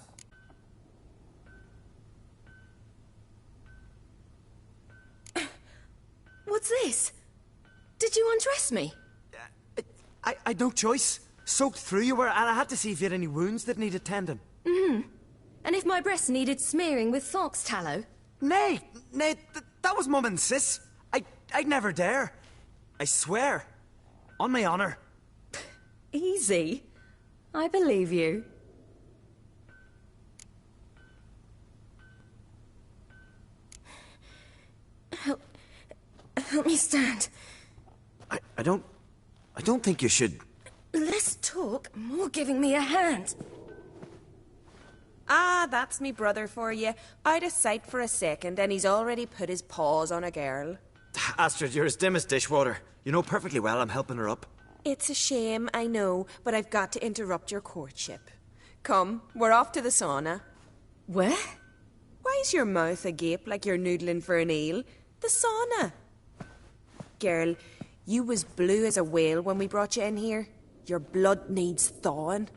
[SPEAKER 11] What's this? Did you undress me?
[SPEAKER 10] I'd no choice. Soaked through you were, and I had to see if you had any wounds that needed tending.
[SPEAKER 11] And if my breasts needed smearing with fox tallow?
[SPEAKER 10] Nay, that was Mum and Sis. I'd never dare. I swear. On my honor.
[SPEAKER 11] Easy. I believe you. Help me stand.
[SPEAKER 10] I don't think you should...
[SPEAKER 11] Less talk, more giving me a hand.
[SPEAKER 1] Ah, that's me brother for you. Out of sight for a second, and he's already put his paws on a girl.
[SPEAKER 10] Astrid, you're as dim as dishwater. You know perfectly well I'm helping her up.
[SPEAKER 1] It's a shame, I know, but I've got to interrupt your courtship. Come, we're off to the sauna.
[SPEAKER 11] Where?
[SPEAKER 1] Why's your mouth agape like you're noodling for an eel? The sauna. Girl, you was blue as a whale when we brought you in here. Your blood needs thawing.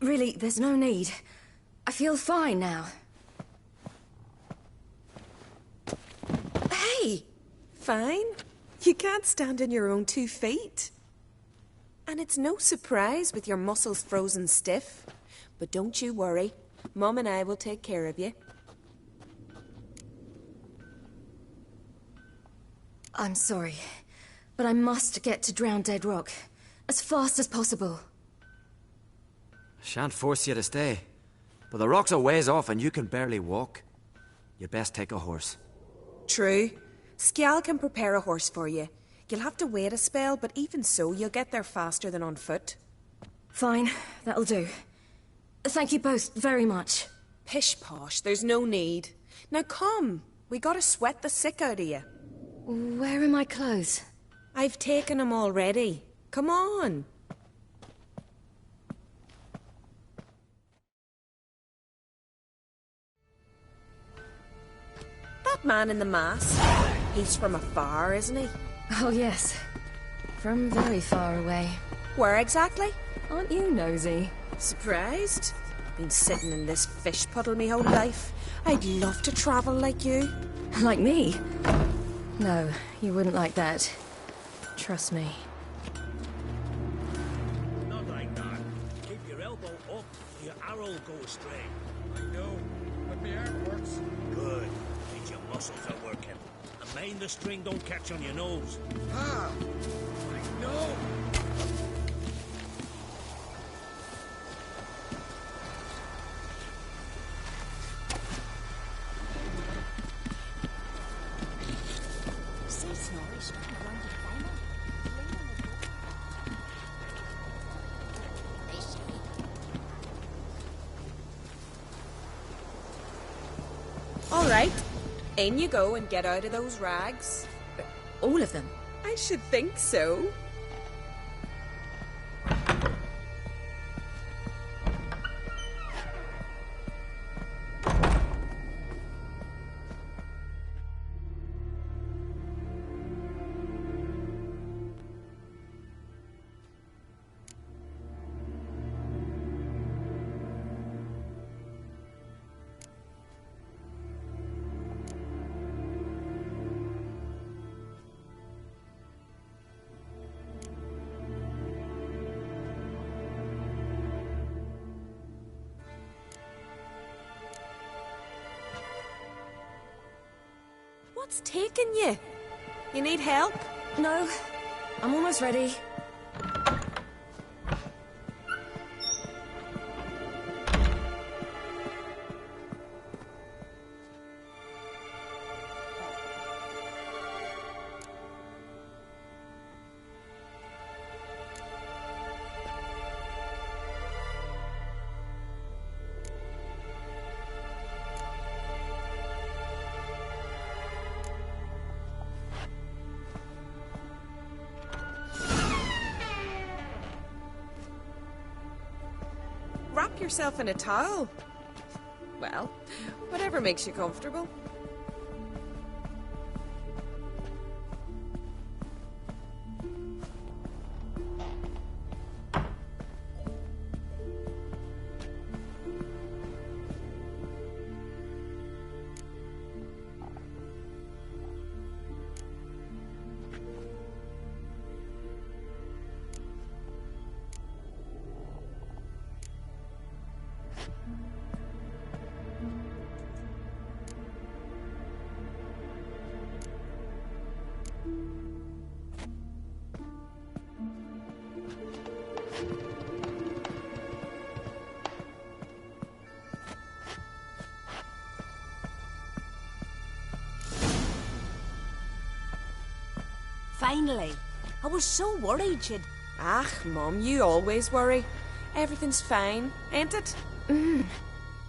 [SPEAKER 11] Really, there's no need. I feel fine now.
[SPEAKER 1] Hey! Fine? You can't stand on your own 2 feet. And it's no surprise with your muscles frozen stiff. But don't you worry. Mum and I will take care of you.
[SPEAKER 11] I'm sorry, but I must get to Drowned Dead Rock as fast as possible.
[SPEAKER 10] Shan't force you to stay. But the rock's a ways off and you can barely walk. You'd best take a horse.
[SPEAKER 1] True. Skjal can prepare a horse for you. You'll have to wait a spell, but even so, you'll get there faster than on foot.
[SPEAKER 11] Fine, that'll do. Thank you both very much.
[SPEAKER 1] Pish posh, there's no need. Now come, we gotta sweat the sick out of you.
[SPEAKER 11] Where are my clothes?
[SPEAKER 1] I've taken them already. Come on. That man in the mask, he's from afar, isn't he?
[SPEAKER 11] Oh yes, from very far away.
[SPEAKER 1] Where exactly?
[SPEAKER 11] Aren't you nosy?
[SPEAKER 1] Surprised? Been sitting in this fish puddle me whole life. I'd love to travel like you.
[SPEAKER 11] Like me? No, you wouldn't like that. Trust me.
[SPEAKER 3] Not like that. Keep your elbow up, or your arrow will go astray. I know, but my arm works. Good. Means your muscles are working. And mind the string don't catch on your nose. Ah! I know!
[SPEAKER 1] All right. In you go and get out of those rags.
[SPEAKER 11] All of them?
[SPEAKER 1] I should think so. What's taking you? You need help?
[SPEAKER 11] No, I'm almost ready.
[SPEAKER 1] Wrap yourself in a towel. Well, whatever makes you comfortable.
[SPEAKER 6] Finally. I was so worried she'd...
[SPEAKER 1] Ah, Mum, you always worry. Everything's fine, ain't it?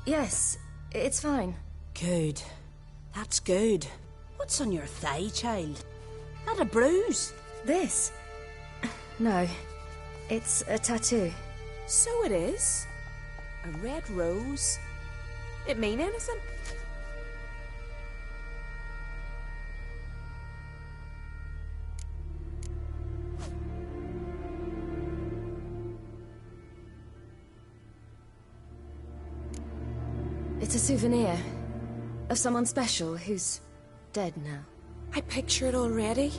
[SPEAKER 11] Yes, it's fine.
[SPEAKER 6] Good. That's good. What's on your thigh, child? That a bruise?
[SPEAKER 11] This? No. It's a tattoo.
[SPEAKER 1] So it is. A red rose. It mean anything?
[SPEAKER 11] It's a souvenir of someone special who's dead now.
[SPEAKER 1] I picture it already.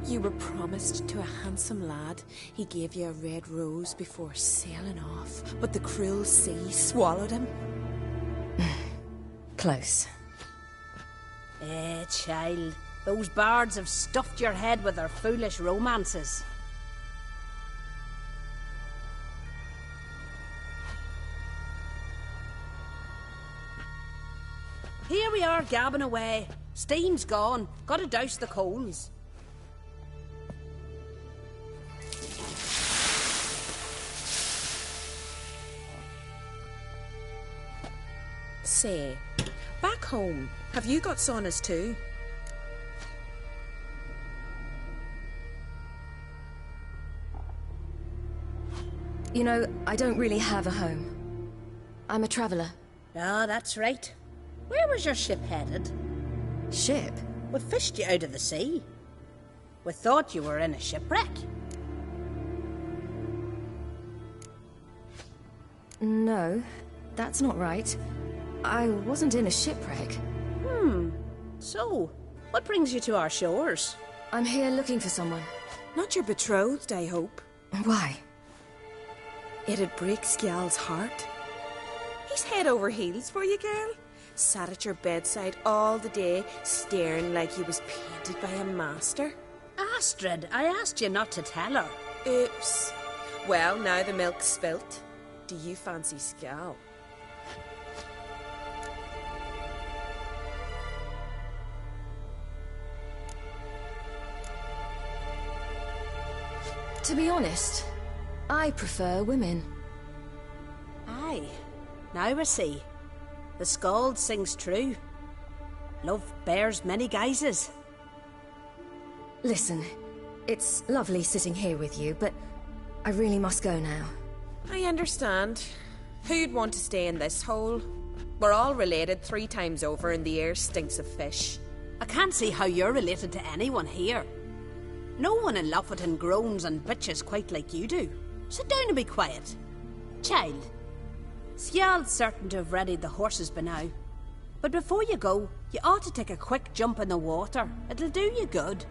[SPEAKER 1] You were promised to a handsome lad. He gave you a red rose before sailing off, but the cruel sea swallowed him.
[SPEAKER 11] Close.
[SPEAKER 6] Child. Those bards have stuffed your head with their foolish romances. Here we are, gabbing away. Steam's gone. Gotta douse the coals.
[SPEAKER 1] Say, back home, have you got saunas too?
[SPEAKER 11] You know, I don't really have a home. I'm a traveller.
[SPEAKER 6] Ah, that's right. Where was your ship headed?
[SPEAKER 11] Ship?
[SPEAKER 6] We fished you out of the sea. We thought you were in a shipwreck.
[SPEAKER 11] No, that's not right. I wasn't in a shipwreck.
[SPEAKER 6] So, what brings you to our shores?
[SPEAKER 11] I'm here looking for someone.
[SPEAKER 1] Not your betrothed, I hope.
[SPEAKER 11] Why?
[SPEAKER 1] It'd break Skjal's heart. He's head over heels for you, girl. Sat at your bedside all the day, staring like he was painted by a master.
[SPEAKER 6] Astrid, I asked you not to tell her.
[SPEAKER 1] Oops. Well, now the milk's spilt. Do you fancy Skjal?
[SPEAKER 11] To be honest, I prefer women.
[SPEAKER 6] Aye. Now I see. The skald sings true. Love bears many guises.
[SPEAKER 11] Listen, it's lovely sitting here with you, but I really must go now.
[SPEAKER 1] I understand. Who'd want to stay in this hole? We're all related 3 times over and the air stinks of fish.
[SPEAKER 6] I can't see how you're related to anyone here. No one in Lofoten groans and bitches quite like you do. Sit down and be quiet. Child, Skjal's certain to have readied the horses by now. But before you go, you ought to take a quick jump in the water. It'll do you good.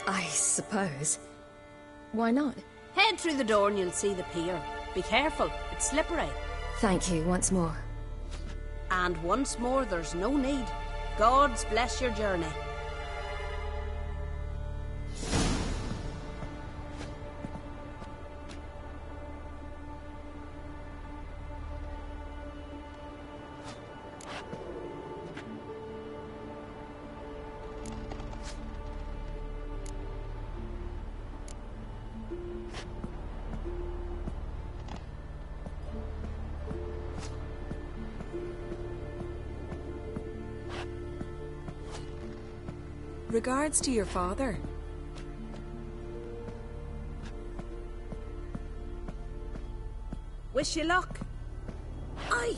[SPEAKER 11] I suppose. Why not?
[SPEAKER 6] Head through the door and you'll see the pier. Be careful, it's slippery.
[SPEAKER 11] Thank you once more.
[SPEAKER 6] And once more, there's no need. God's bless your journey.
[SPEAKER 1] Regards to your father. Wish you luck. Aye.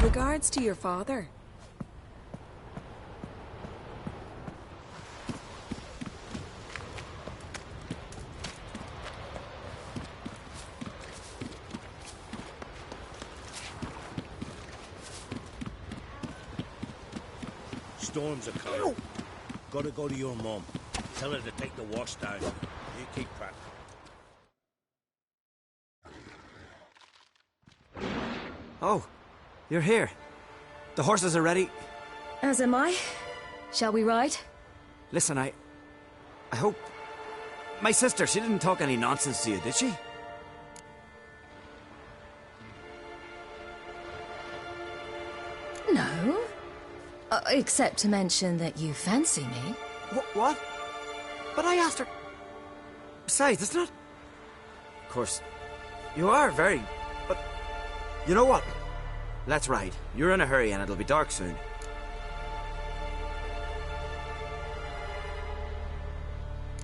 [SPEAKER 1] Regards to your father.
[SPEAKER 3] Storms are coming. Gotta go to your mum. Tell her to take the wash down. You keep track.
[SPEAKER 10] Oh, you're here. The horses are ready.
[SPEAKER 11] As am I. Shall we ride?
[SPEAKER 10] Listen, I hope... My sister, she didn't talk any nonsense to you, did she?
[SPEAKER 11] No. Except to mention that you fancy me.
[SPEAKER 10] What? But I asked her... Besides, it's not... Of course, you are very... But... You know what? Let's ride. You're in a hurry and it'll be dark soon.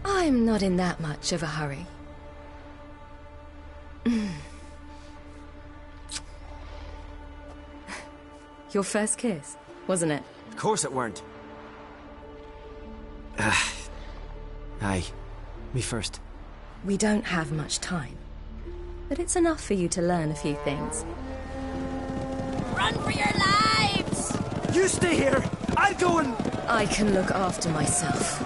[SPEAKER 11] I'm not in that much of a hurry. Your first kiss, wasn't it?
[SPEAKER 10] Of course it weren't. Aye. Me first.
[SPEAKER 11] We don't have much time. But it's enough for you to learn a few things.
[SPEAKER 6] Run for your lives!
[SPEAKER 10] You stay here! I'll go and...
[SPEAKER 11] I can look after myself.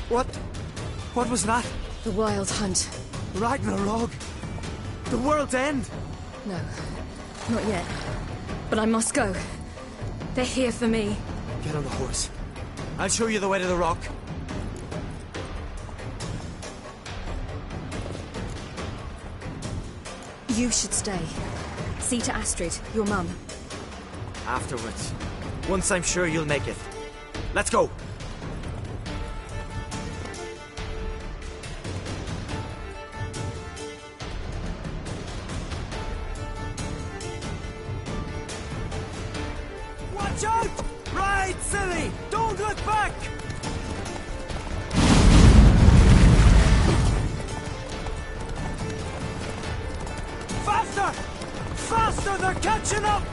[SPEAKER 10] What was that?
[SPEAKER 11] The Wild Hunt.
[SPEAKER 10] Ragnarok? The world's end?
[SPEAKER 11] No, not yet. But I must go. They're here for me.
[SPEAKER 10] Get on the horse. I'll show you the way to the rock.
[SPEAKER 11] You should stay. See to Astrid, your mum.
[SPEAKER 10] Afterwards. Once I'm sure you'll make it. Let's go! Watch out! Ride, silly! Don't look back! Faster! Faster! They're catching up!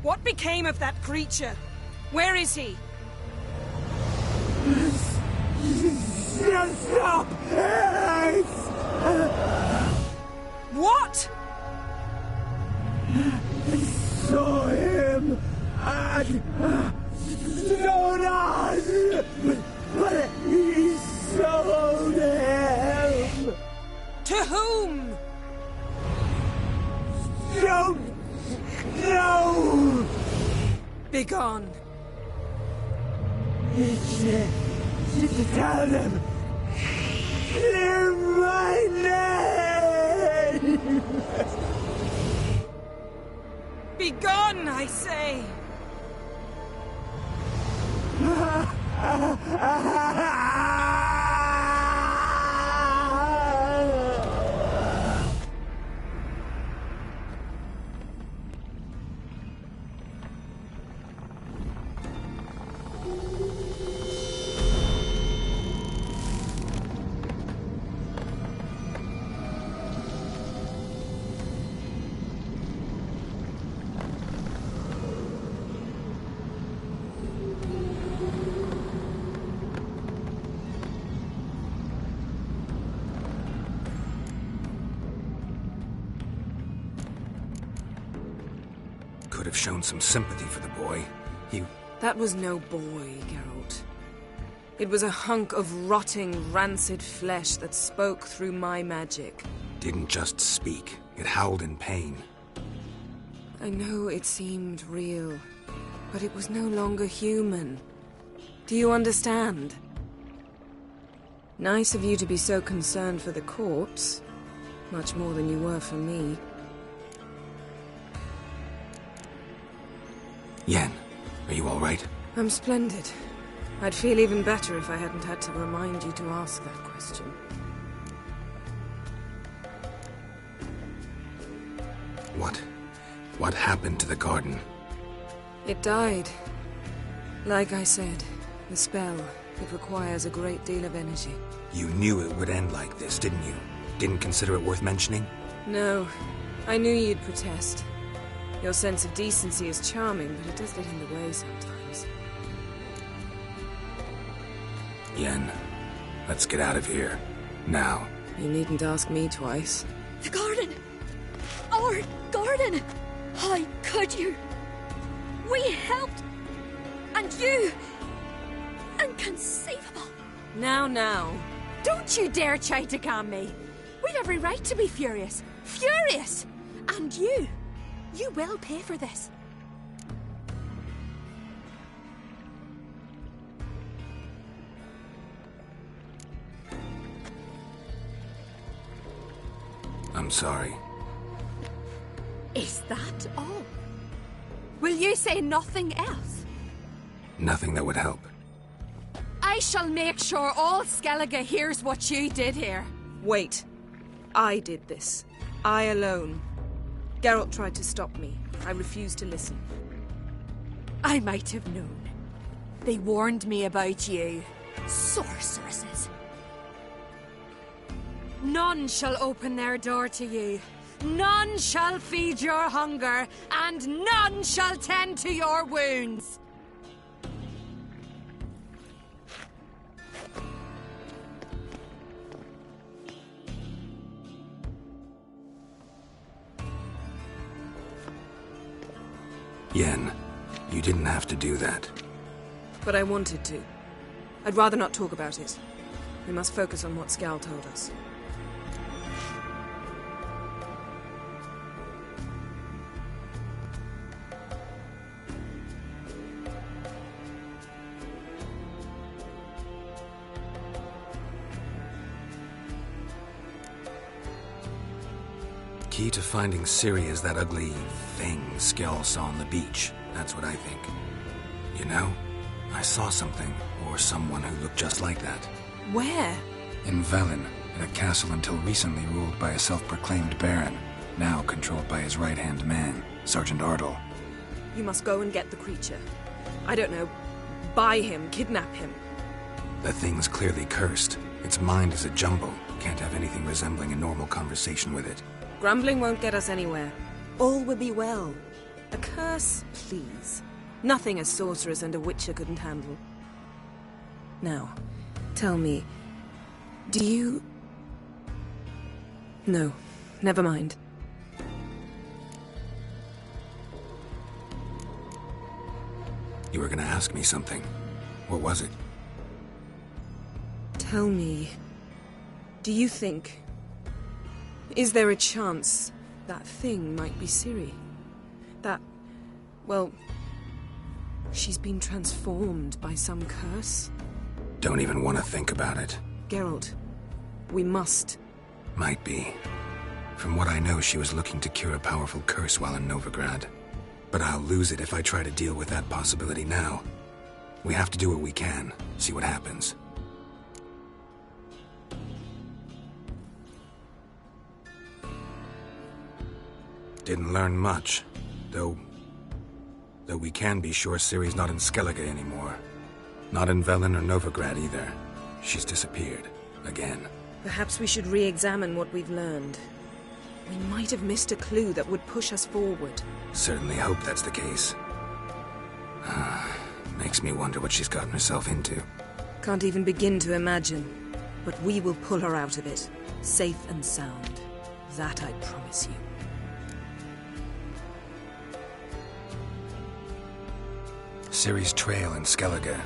[SPEAKER 1] What became of that creature? Where is he?
[SPEAKER 9] Stop!
[SPEAKER 1] What?
[SPEAKER 9] I saw him at Stonas, but he sold him.
[SPEAKER 1] To whom?
[SPEAKER 9] Don't know.
[SPEAKER 1] Begone.
[SPEAKER 9] Just tell them. Clear my name.
[SPEAKER 1] Begone, I say.
[SPEAKER 2] Could have shown some sympathy for the boy.
[SPEAKER 1] That was no boy, Geralt. It was a hunk of rotting, rancid flesh that spoke through my magic.
[SPEAKER 2] Didn't just speak. It howled in pain.
[SPEAKER 1] I know it seemed real, but it was no longer human. Do you understand? Nice of you to be so concerned for the corpse. Much more than you were for me.
[SPEAKER 2] Yen, are you all right?
[SPEAKER 1] I'm splendid. I'd feel even better if I hadn't had to remind you to ask that question.
[SPEAKER 2] What happened to the garden?
[SPEAKER 1] It died. Like I said, the spell, it requires a great deal of energy.
[SPEAKER 2] You knew it would end like this, didn't you? Didn't consider it worth mentioning?
[SPEAKER 1] No. I knew you'd protest. Your sense of decency is charming, but it does get in the way sometimes.
[SPEAKER 2] Yen, let's get out of here. Now.
[SPEAKER 1] You needn't ask me twice.
[SPEAKER 7] The garden! Our garden! How could you? We helped! And you! Inconceivable!
[SPEAKER 1] Now.
[SPEAKER 12] Don't you dare try to calm me. We'd every right to be furious. Furious! And you will pay for this.
[SPEAKER 2] I'm sorry.
[SPEAKER 12] Is that all? Will you say nothing else?
[SPEAKER 2] Nothing that would help.
[SPEAKER 12] I shall make sure all Skellige hears what you did here.
[SPEAKER 1] Wait. I did this. I alone. Geralt tried to stop me. I refused to listen.
[SPEAKER 12] I might have known. They warned me about you. Sorceresses. None shall open their door to you. None shall feed your hunger, and none shall tend to your wounds.
[SPEAKER 2] Yen, you didn't have to do that.
[SPEAKER 1] But I wanted to. I'd rather not talk about it. We must focus on what Scal told us.
[SPEAKER 2] Key to finding Ciri is that ugly thing Skell saw on the beach. That's what I think. You know, I saw something, or someone who looked just like that.
[SPEAKER 1] Where?
[SPEAKER 2] In Velen, in a castle until recently ruled by a self-proclaimed baron, now controlled by his right-hand man, Sergeant Ardle.
[SPEAKER 1] You must go and get the creature. I don't know, buy him, kidnap him.
[SPEAKER 2] The thing's clearly cursed. Its mind is a jumble. Can't have anything resembling a normal conversation with it.
[SPEAKER 1] Grumbling won't get us anywhere. All will be well. A curse, please. Nothing a sorceress and a witcher couldn't handle. Now, tell me, do you... No, never mind.
[SPEAKER 2] You were gonna ask me something. What was it?
[SPEAKER 1] Tell me, do you think... Is there a chance that thing might be Ciri? That, well, she's been transformed by some curse?
[SPEAKER 2] Don't even want to think about it.
[SPEAKER 1] Geralt, we must.
[SPEAKER 2] Might be. From what I know, she was looking to cure a powerful curse while in Novigrad. But I'll lose it if I try to deal with that possibility now. We have to do what we can, see what happens. Didn't learn much, though we can be sure Ciri's not in Skellige anymore. Not in Velen or Novigrad either. She's disappeared. Again.
[SPEAKER 1] Perhaps we should re-examine what we've learned. We might have missed a clue that would push us forward.
[SPEAKER 2] Certainly hope that's the case. Makes me wonder what she's gotten herself into.
[SPEAKER 1] Can't even begin to imagine. But we will pull her out of it. Safe and sound. That I promise you.
[SPEAKER 2] Ciri's trail in Skellige.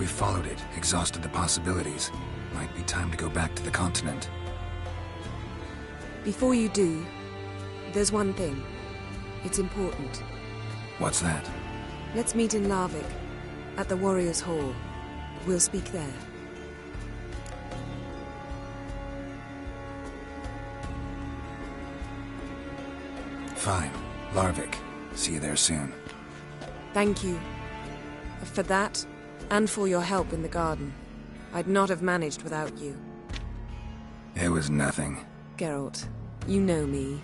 [SPEAKER 2] We followed it, exhausted the possibilities. Might be time to go back to the continent.
[SPEAKER 1] Before you do, there's one thing. It's important.
[SPEAKER 2] What's that?
[SPEAKER 1] Let's meet in Larvik, at the Warriors' Hall. We'll speak there.
[SPEAKER 2] Fine. Larvik. See you there soon.
[SPEAKER 1] Thank you. For that, and for your help in the garden. I'd not have managed without you.
[SPEAKER 2] It was nothing.
[SPEAKER 1] Geralt, you know me.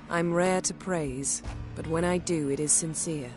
[SPEAKER 1] I'm rare to praise, but when I do, it is sincere.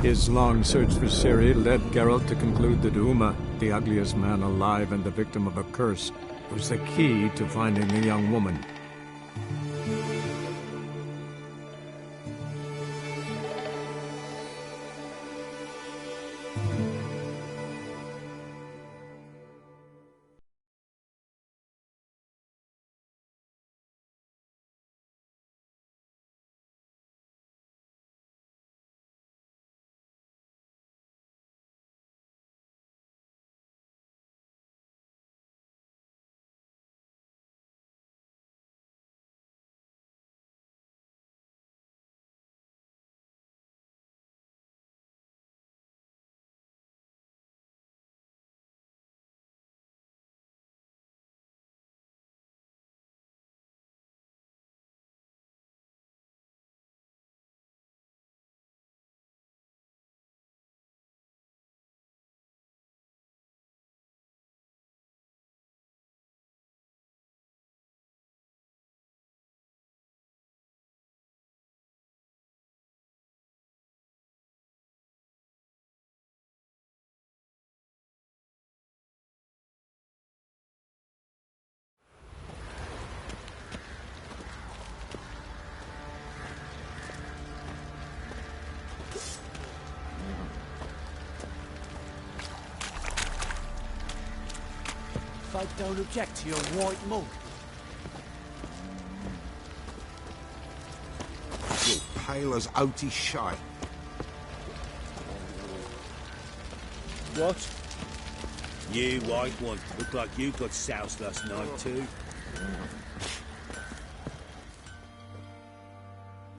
[SPEAKER 13] His long search for Ciri led Geralt to conclude that Uma, the ugliest man alive and the victim of a curse, was the key to finding the young woman.
[SPEAKER 14] Folk don't object to your white mug.
[SPEAKER 15] You're pale as oaty shite.
[SPEAKER 14] What? You white one. Look like you got soused last night too.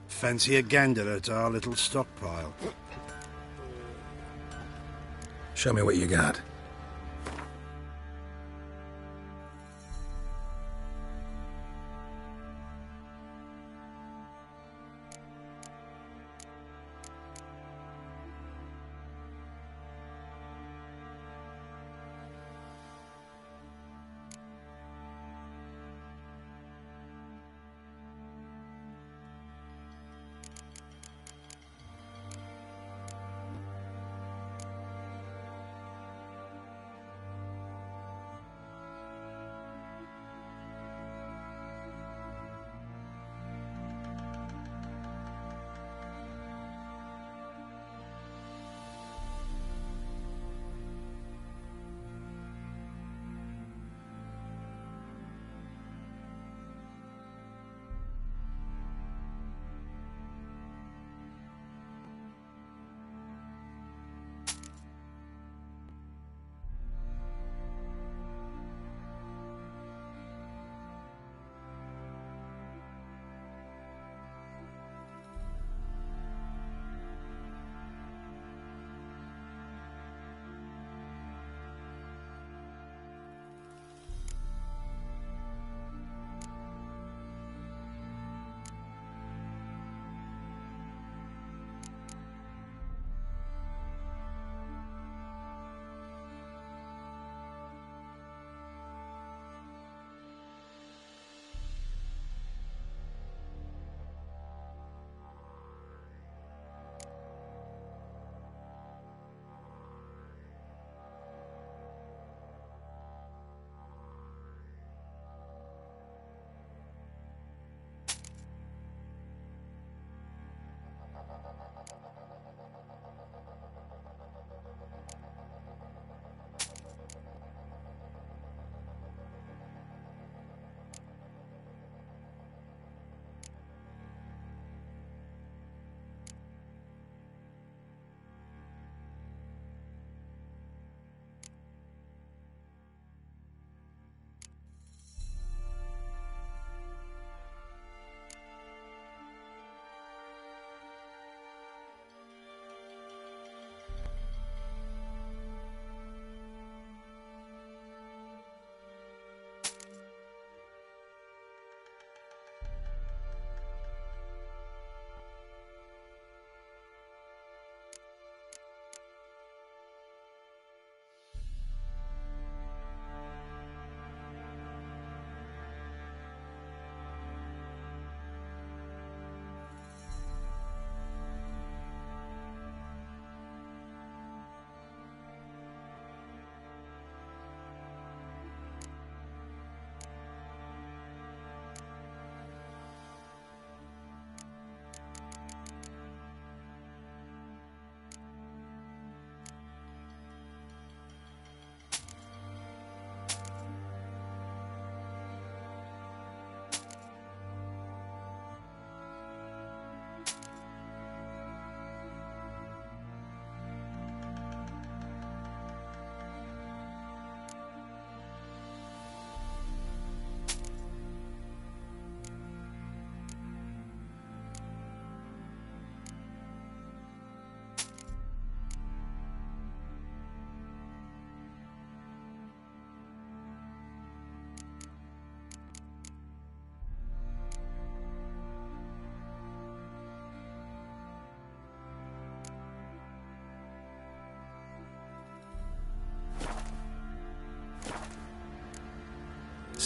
[SPEAKER 16] Fancy a gander at our little stockpile?
[SPEAKER 2] Show me what you got.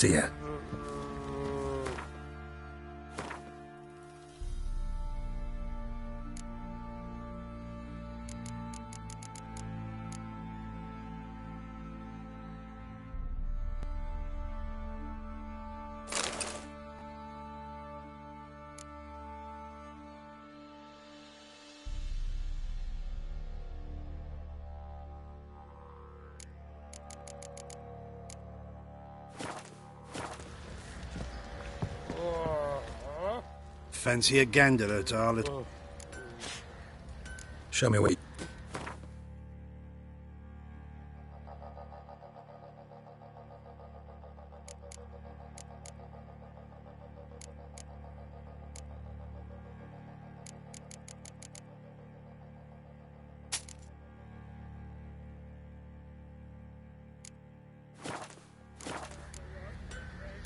[SPEAKER 2] See ya.
[SPEAKER 16] Fancy a gander at our little...
[SPEAKER 2] Show me what you...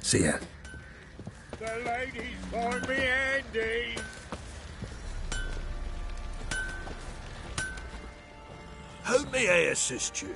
[SPEAKER 2] See ya.
[SPEAKER 14] The ladies for me, Andy. How may I assist you?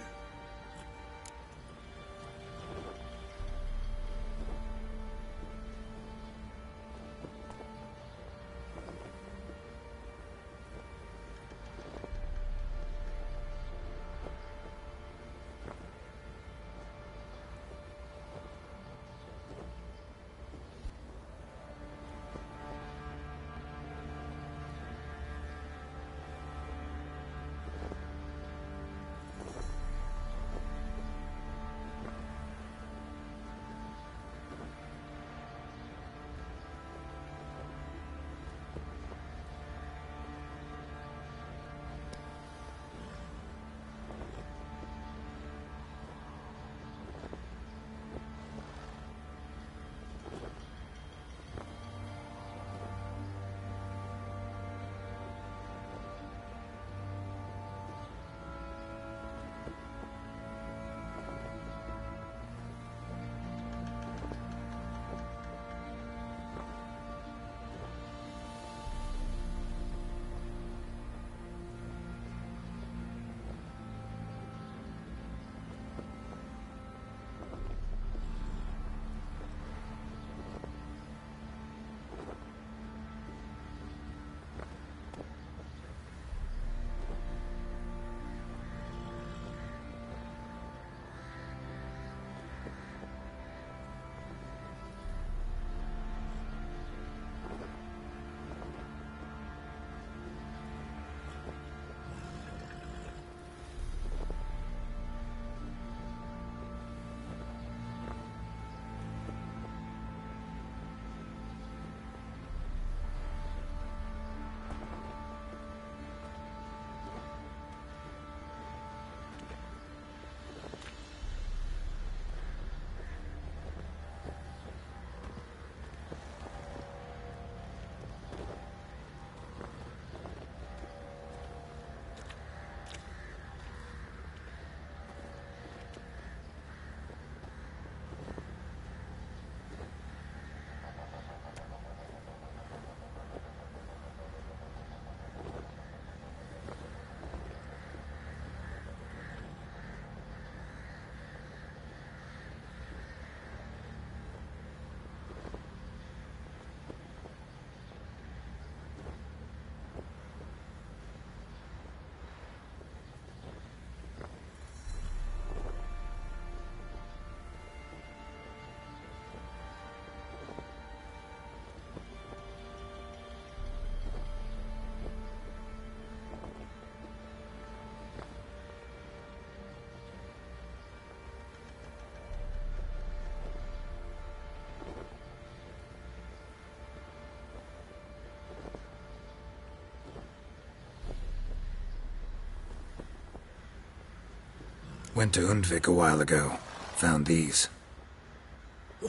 [SPEAKER 2] Went to Undvik a while ago. Found these.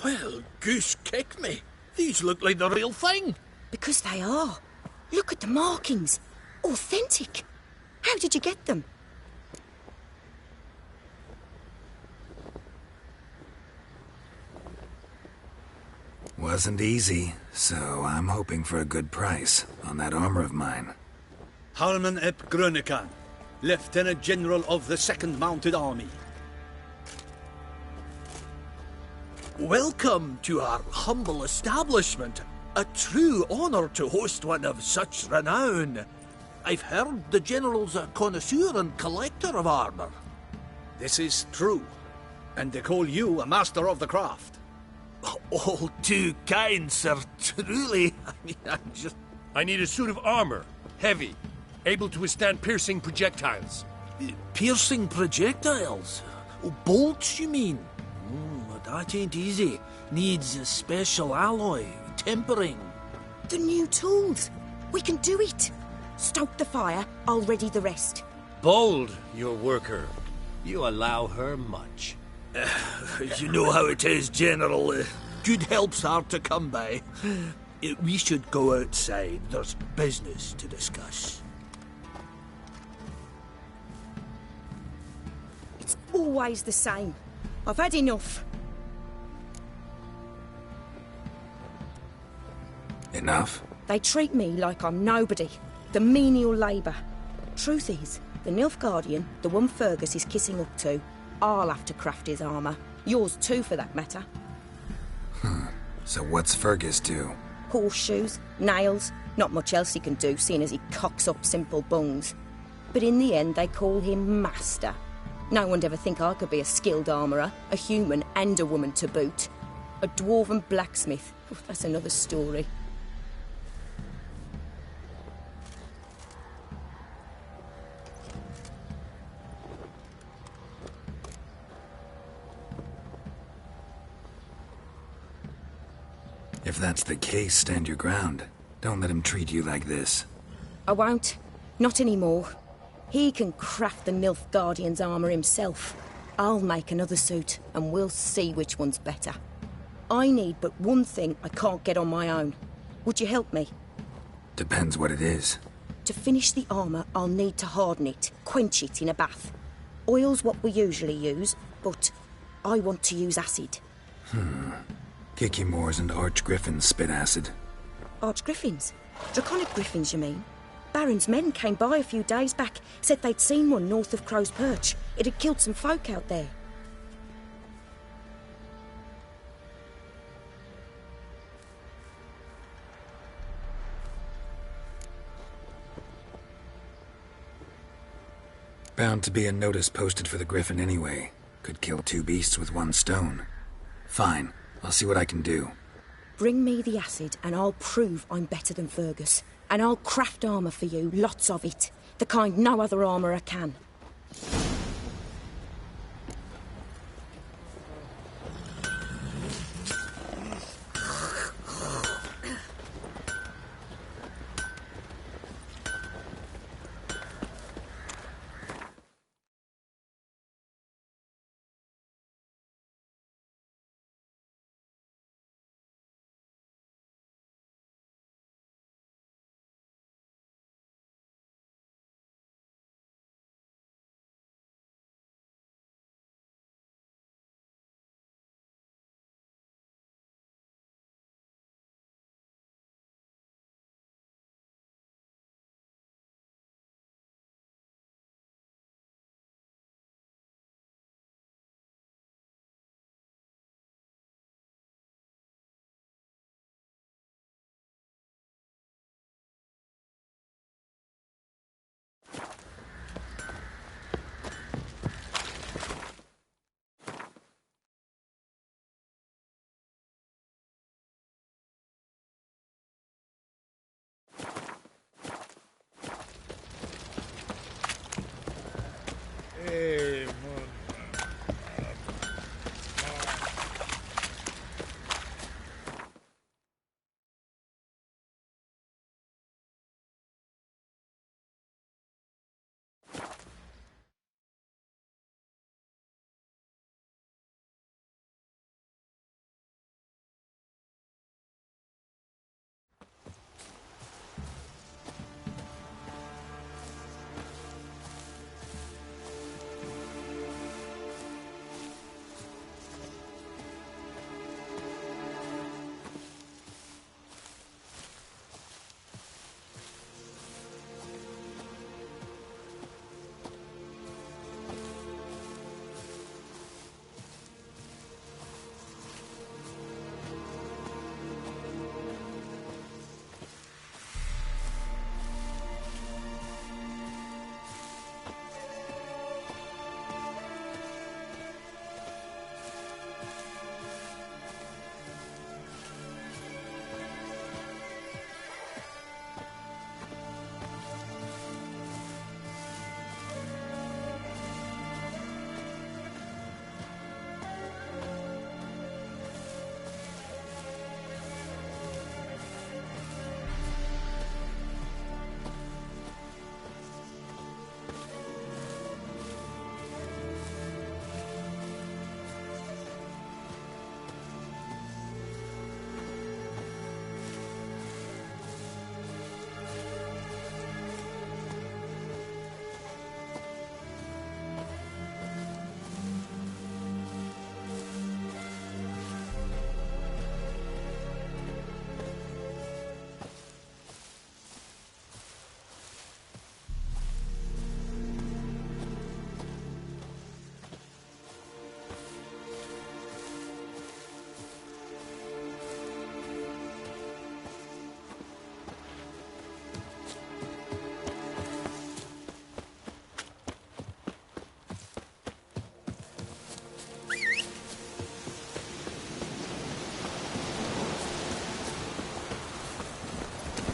[SPEAKER 3] Well, goose kick me. These look like the real thing.
[SPEAKER 11] Because they are. Look at the markings. Authentic. How did you get them?
[SPEAKER 2] Wasn't easy, so I'm hoping for a good price on that armor of mine.
[SPEAKER 14] Harman ep Grönekan, Lieutenant General of the 2nd Mounted Army.
[SPEAKER 17] Welcome to our humble establishment. A true honor to host one of such renown. I've heard the General's a connoisseur and collector of armor.
[SPEAKER 3] This is true, and they call you a master of the craft.
[SPEAKER 17] All too kind, sir, truly. I mean,
[SPEAKER 18] I need a suit of armor, heavy, able to withstand piercing projectiles.
[SPEAKER 17] Piercing projectiles? Oh, bolts, you mean? That ain't easy. Needs a special alloy, tempering.
[SPEAKER 19] The new tools. We can do it. Stoke the fire, I'll ready the rest.
[SPEAKER 18] Bold, your worker. You allow her much.
[SPEAKER 17] You know how it is, General. Good help's hard to come by. We should go outside. There's business to discuss.
[SPEAKER 19] It's always the same. I've had enough.
[SPEAKER 2] Enough?
[SPEAKER 19] They treat me like I'm nobody. The menial labour. Truth is, the Nilfgaardian, the one Fergus is kissing up to, I'll have to craft his armour. Yours too, for that matter.
[SPEAKER 2] So what's Fergus do?
[SPEAKER 19] Horseshoes, nails, not much else he can do, seeing as he cocks up simple bungs. But in the end, they call him Master. No one'd ever think I could be a skilled armourer, a human and a woman to boot. A dwarven blacksmith. That's another story.
[SPEAKER 2] If that's the case, stand your ground. Don't let him treat you like this.
[SPEAKER 19] I won't. Not anymore. He can craft the Nilfgaardian's armour himself. I'll make another suit, and we'll see which one's better. I need but one thing I can't get on my own. Would you help me?
[SPEAKER 2] Depends what it is.
[SPEAKER 19] To finish the armour, I'll need to harden it, quench it in a bath. Oil's what we usually use, but I want to use acid.
[SPEAKER 2] Kicky-Moors and Archgriffins spit acid.
[SPEAKER 19] Archgriffins? Draconic griffins, you mean? Baron's men came by a few days back, said they'd seen one north of Crow's Perch. It had killed some folk out there.
[SPEAKER 2] Bound to be a notice posted for the Griffin anyway. Could kill two beasts with one stone. Fine, I'll see what I can do.
[SPEAKER 19] Bring me the acid and I'll prove I'm better than Fergus. And I'll craft armour for you, lots of it. The kind no other armourer can.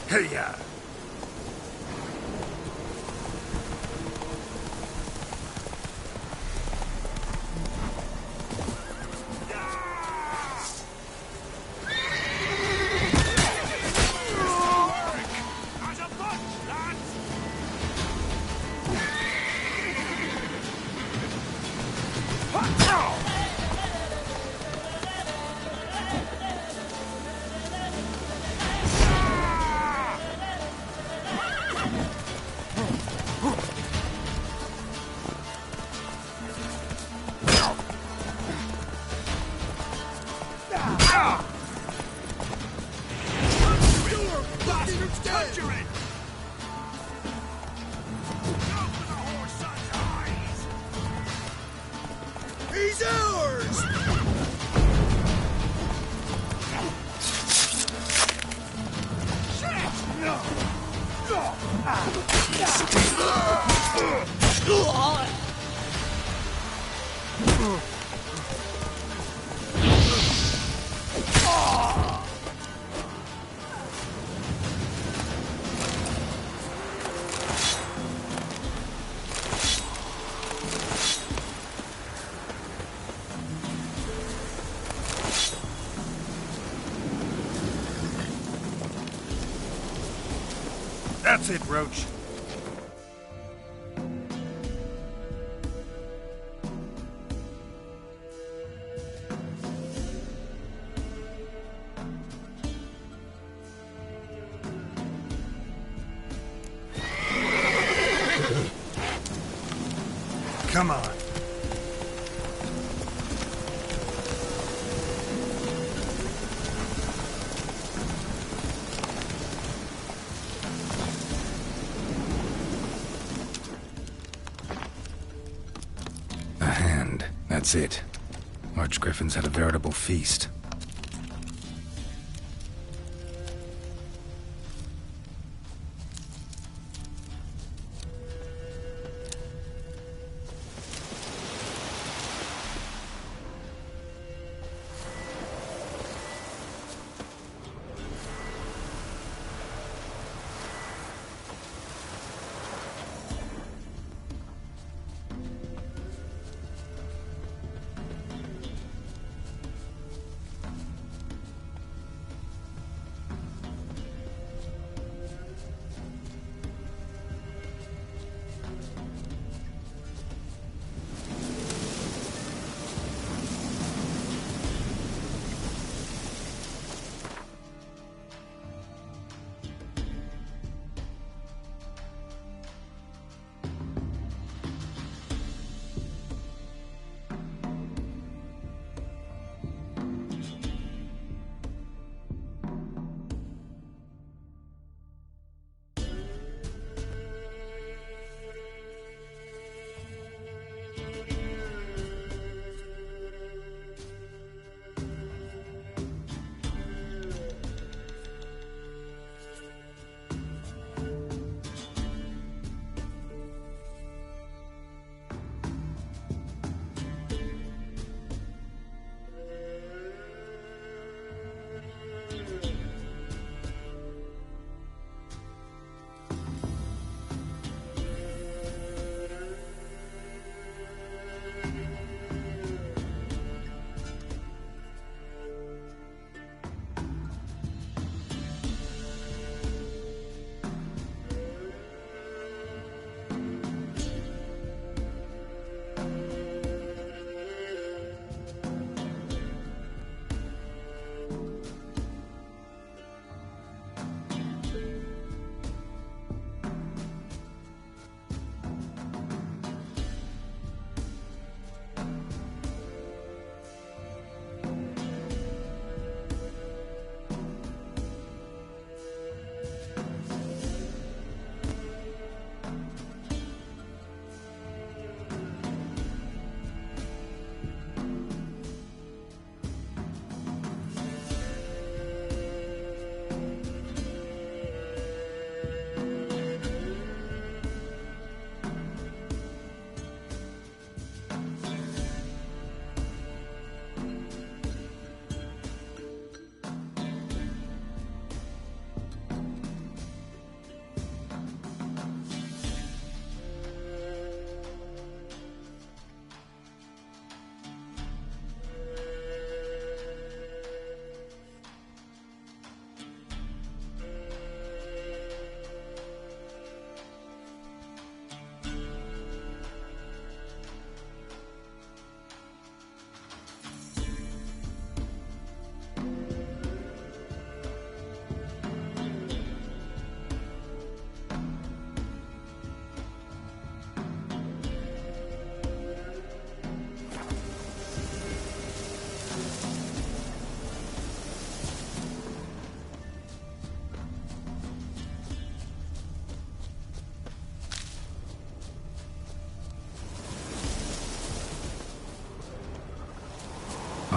[SPEAKER 2] Hey-ya!
[SPEAKER 9] He's ours!
[SPEAKER 2] That's it, Roach. Come on. A hand. That's it. Archgriffins had a veritable feast.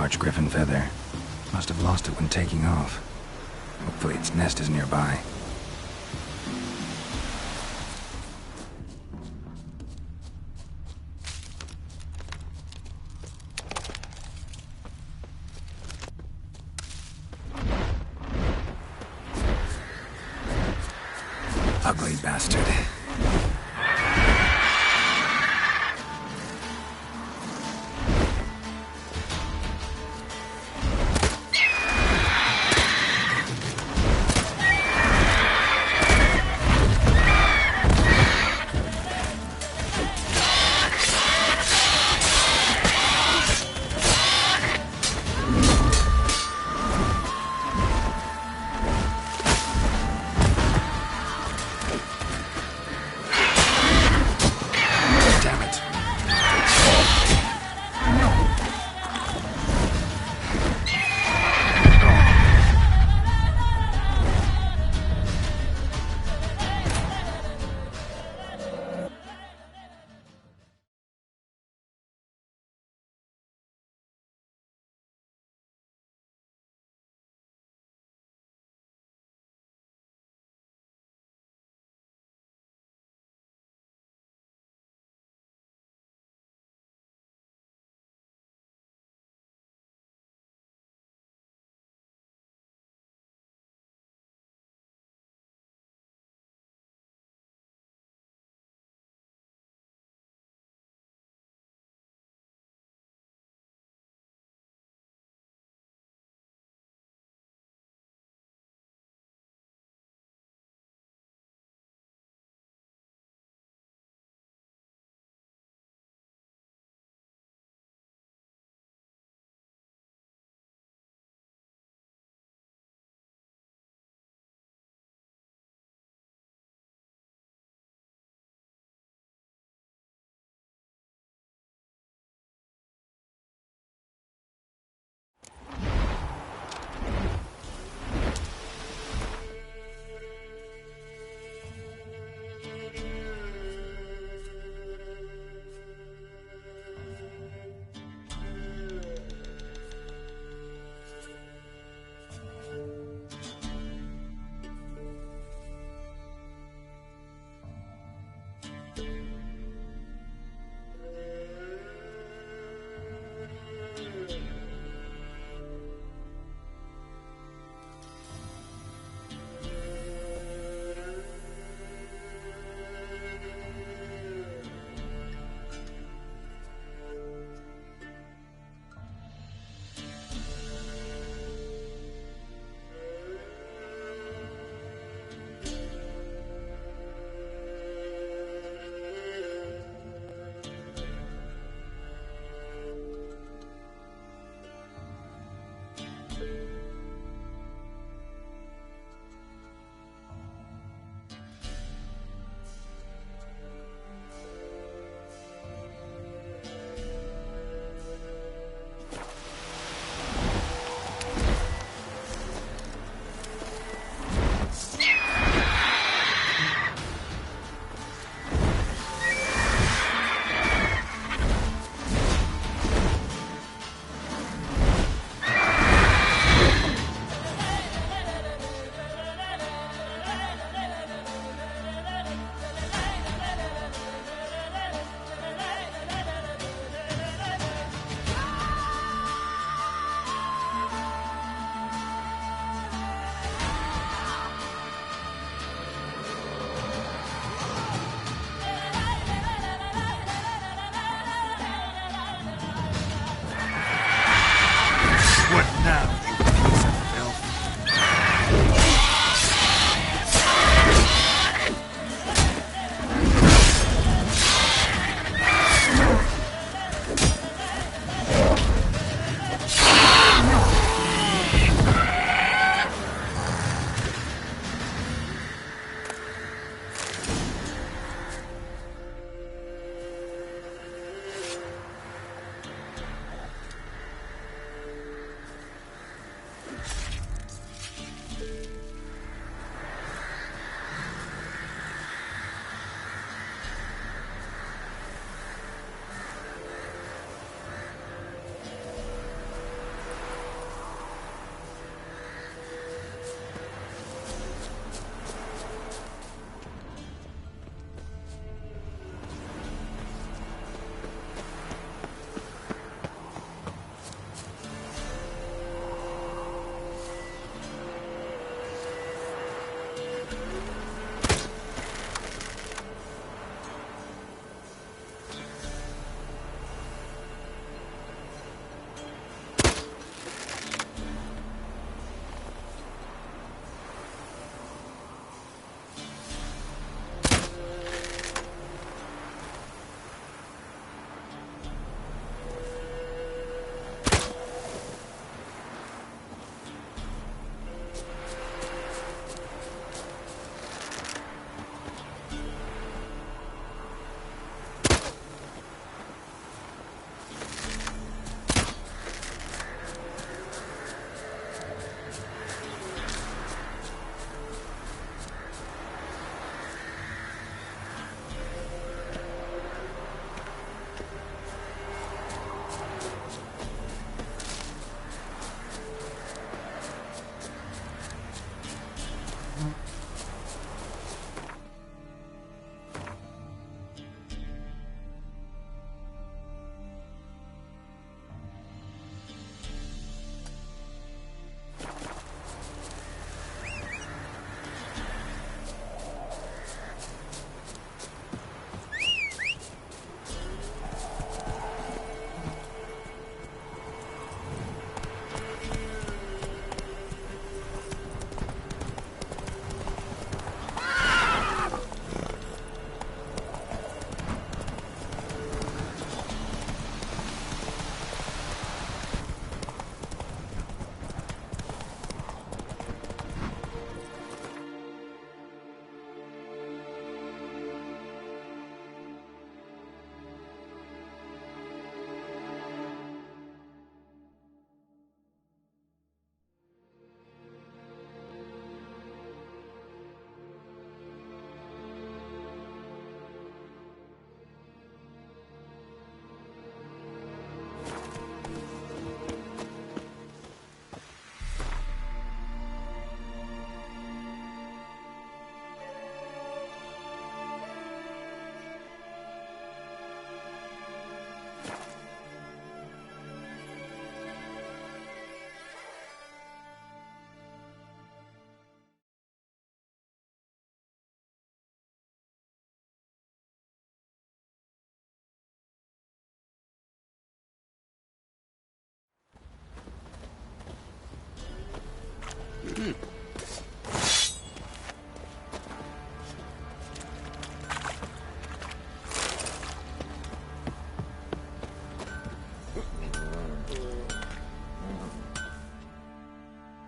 [SPEAKER 2] large griffin feather. Must have lost it when taking off. Hopefully its nest is nearby. Ugly bastard.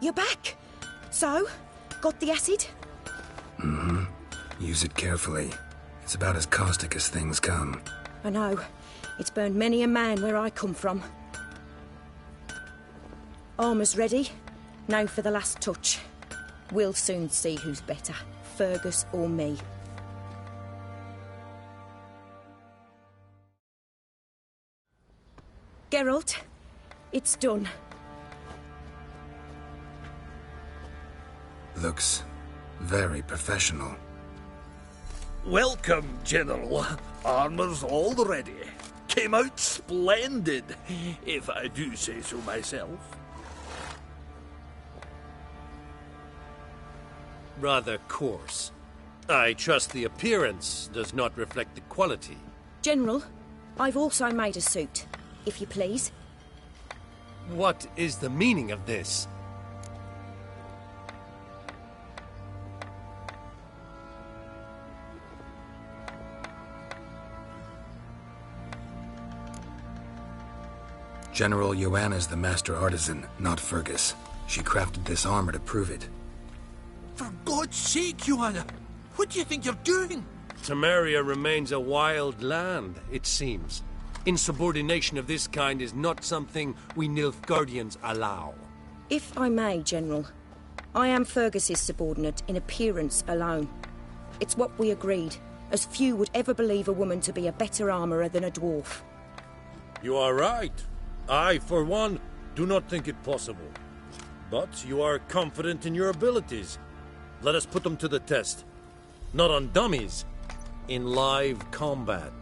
[SPEAKER 19] You're back. So, got the acid?
[SPEAKER 2] Mm-hmm. Use it carefully. It's about as caustic as things come.
[SPEAKER 19] I know. It's burned many a man where I come from. Armour's ready. Now for the last touch. We'll soon see who's better, Fergus or me. Geralt, it's done.
[SPEAKER 2] Looks very professional.
[SPEAKER 17] Welcome, General. Armour's all ready. Came out splendid, if I do say so myself.
[SPEAKER 18] Rather coarse. I trust the appearance does not reflect the quality.
[SPEAKER 19] General, I've also made a suit, if you please.
[SPEAKER 18] What is the meaning of this?
[SPEAKER 2] General Joanna's the master artisan, not Fergus. She crafted this armor to prove it.
[SPEAKER 17] For God's sake, Joanna! What do you think you're doing?
[SPEAKER 18] Temeria remains a wild land, it seems. Insubordination of this kind is not something we Nilfgaardians allow.
[SPEAKER 19] If I may, General, I am Fergus's subordinate in appearance alone. It's what we agreed, as few would ever believe a woman to be a better armourer than a dwarf.
[SPEAKER 18] You are right. I, for one, do not think it possible. But you are confident in your abilities. Let us put them to the test. Not on dummies, in live combat.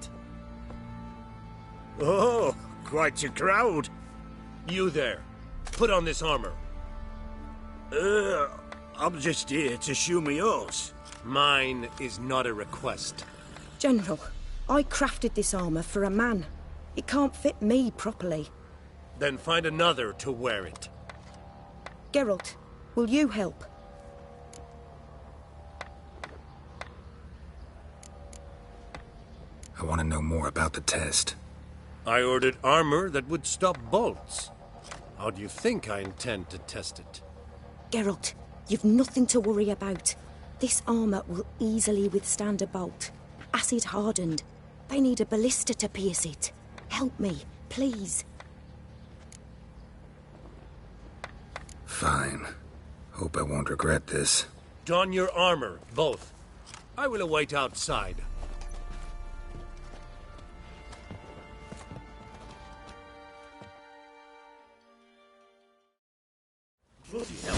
[SPEAKER 14] Oh, quite a crowd.
[SPEAKER 18] You there, put on this armor.
[SPEAKER 14] I'm just here to show me yours.
[SPEAKER 18] Mine is not a request.
[SPEAKER 19] General, I crafted this armour for a man. It can't fit me properly.
[SPEAKER 18] Then find another to wear it.
[SPEAKER 19] Geralt, will you help?
[SPEAKER 2] I want to know more about the test.
[SPEAKER 18] I ordered armor that would stop bolts. How do you think I intend to test it?
[SPEAKER 19] Geralt, you've nothing to worry about. This armour will easily withstand a bolt. Acid hardened. They need a ballista to pierce it. Help me, please.
[SPEAKER 2] Fine. Hope I won't regret this.
[SPEAKER 18] Don your armor, both. I will await outside.
[SPEAKER 14] Bloody hell.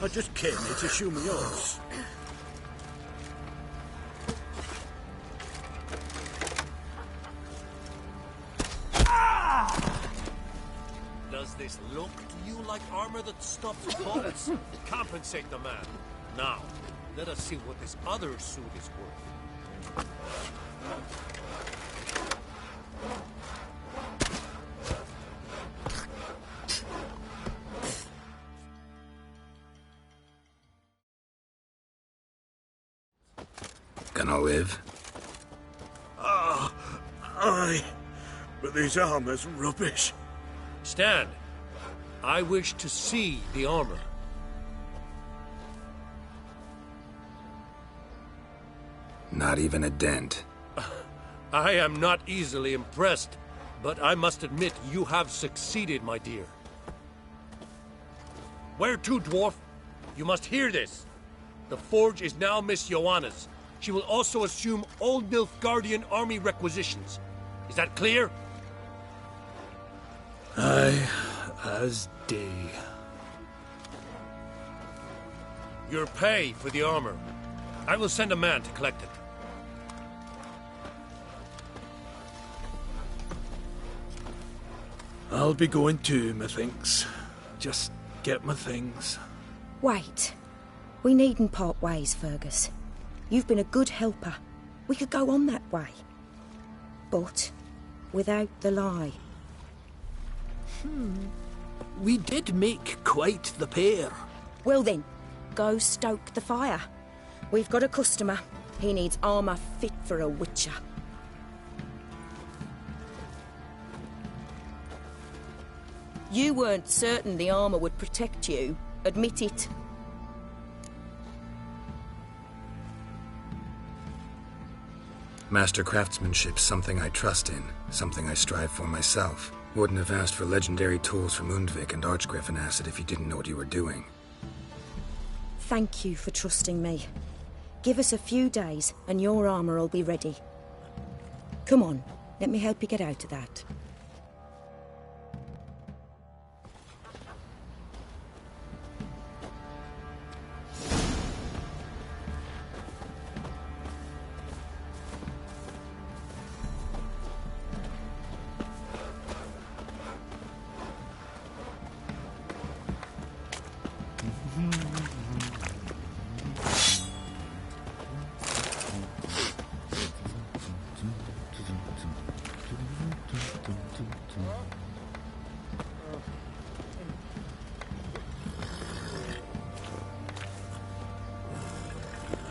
[SPEAKER 14] I just came here to show me yours.
[SPEAKER 18] Does this look to you like armor that stops bullets? Compensate the man. Now, let us see what this other suit is worth.
[SPEAKER 2] Gonna live?
[SPEAKER 14] Aye. But this armor's rubbish.
[SPEAKER 18] Stand. I wish to see the armor.
[SPEAKER 2] Not even a dent.
[SPEAKER 18] I am not easily impressed, but I must admit you have succeeded, my dear. Where to, dwarf? You must hear this. The forge is now Miss Joanna's. She will also assume all Nilfgaardian army requisitions. Is that clear?
[SPEAKER 17] Aye, as day.
[SPEAKER 18] Your pay for the armor. I will send a man to collect it.
[SPEAKER 17] I'll be going too, methinks. Just get my things.
[SPEAKER 19] Wait. We needn't part ways, Fergus. You've been a good helper. We could go on that way. But without the lie.
[SPEAKER 17] We did make quite the pair.
[SPEAKER 19] Well then, go stoke the fire. We've got a customer. He needs armour fit for a witcher. You weren't certain the armour would protect you. Admit it.
[SPEAKER 2] Master craftsmanship's something I trust in, something I strive for myself. Wouldn't have asked for legendary tools from Undvik and Archgriffin Acid if you didn't know what you were doing.
[SPEAKER 19] Thank you for trusting me. Give us a few days and your armour will be ready. Come on, let me help you get out of that.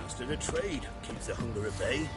[SPEAKER 14] Master of trade keeps the hunger at bay.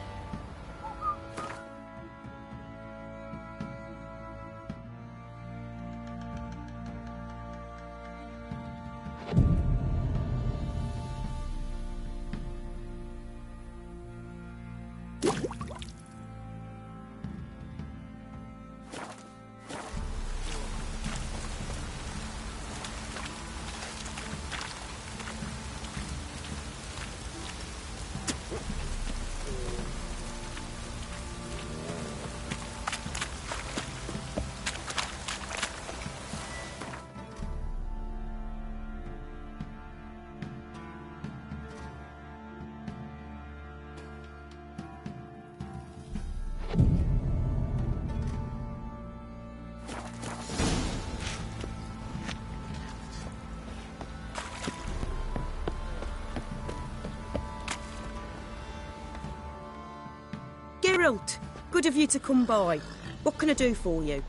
[SPEAKER 19] Geralt, good of you to come by. What can I do for you?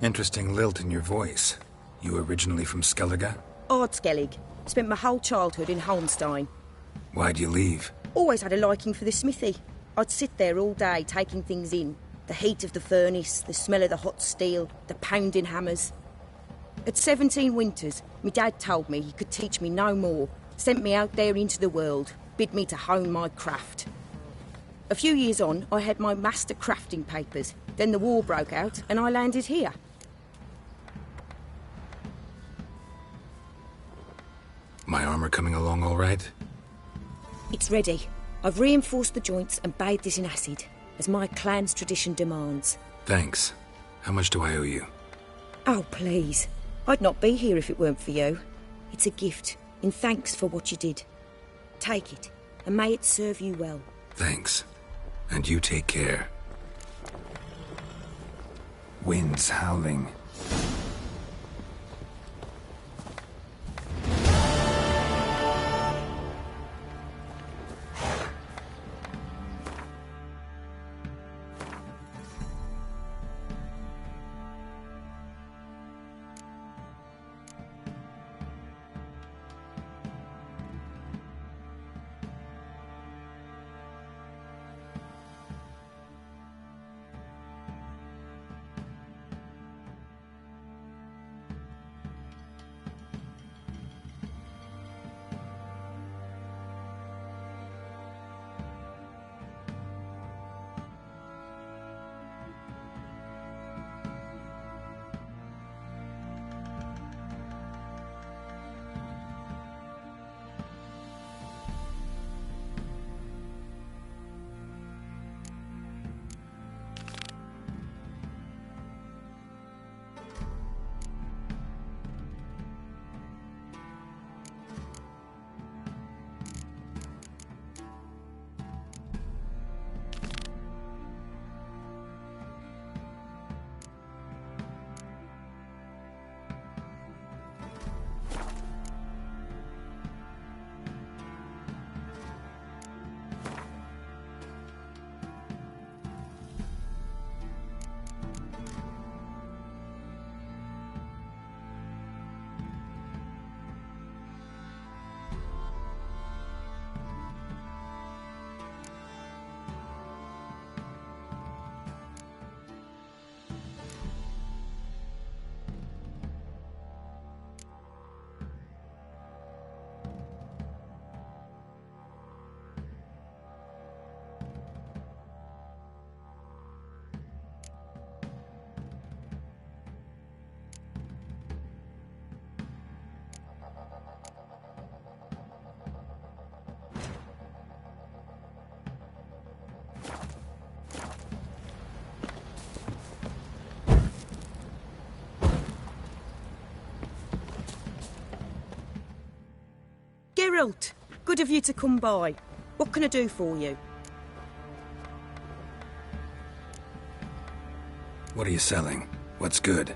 [SPEAKER 2] Interesting lilt in your voice. You originally from Skellige?
[SPEAKER 19] Ardskellig. Spent my whole childhood in Holmstein.
[SPEAKER 2] Why'd you leave?
[SPEAKER 19] Always had a liking for the smithy. I'd sit there all day taking things in. The heat of the furnace, the smell of the hot steel, the pounding hammers. At 17 winters, my dad told me he could teach me no more. Sent me out there into the world, bid me to hone my craft. A few years on, I had my master crafting papers. Then the war broke out and I landed here.
[SPEAKER 2] My armor coming along all right?
[SPEAKER 19] It's ready. I've reinforced the joints and bathed it in acid, as my clan's tradition demands.
[SPEAKER 2] Thanks. How much do I owe you?
[SPEAKER 19] Oh, please. I'd not be here if it weren't for you. It's a gift, in thanks for what you did. Take it, and may it serve you well.
[SPEAKER 2] Thanks. And you take care. Wind's howling.
[SPEAKER 19] Geralt, good of you to come by. What can I do for you?
[SPEAKER 2] What are you selling? What's good?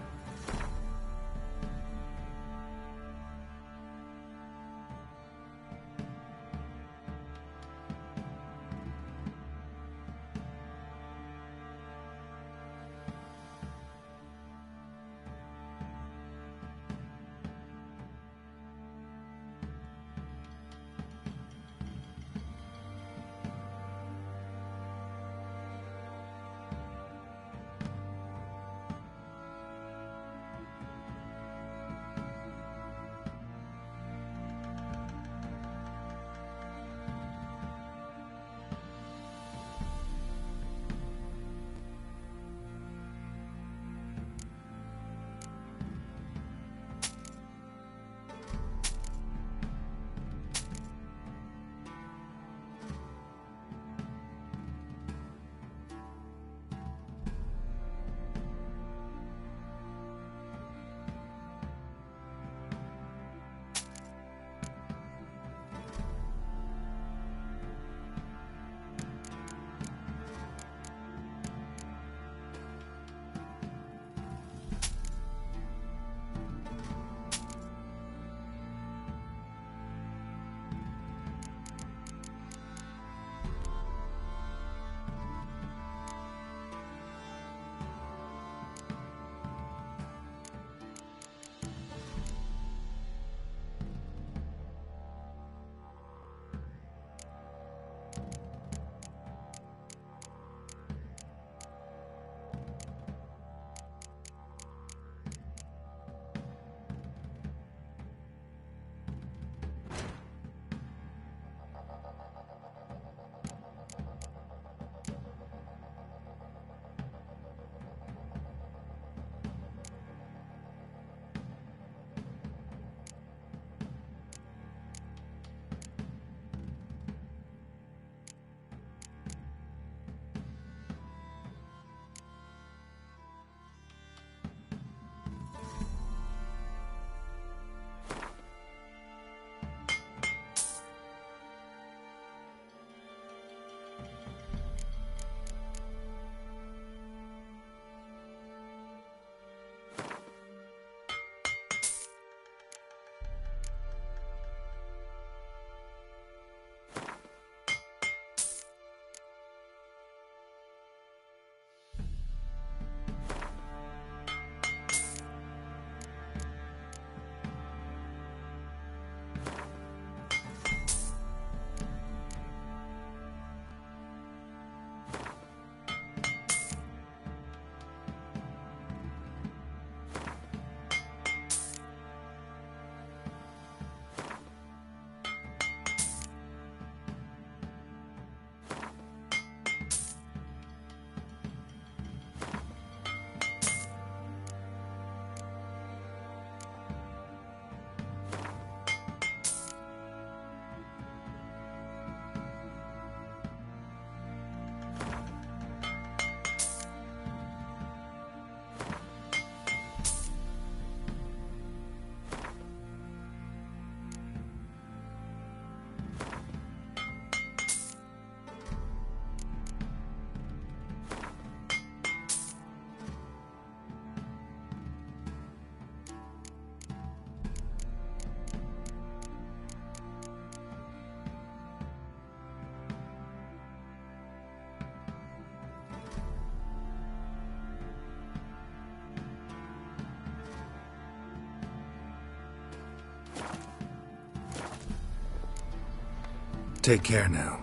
[SPEAKER 2] Take care now.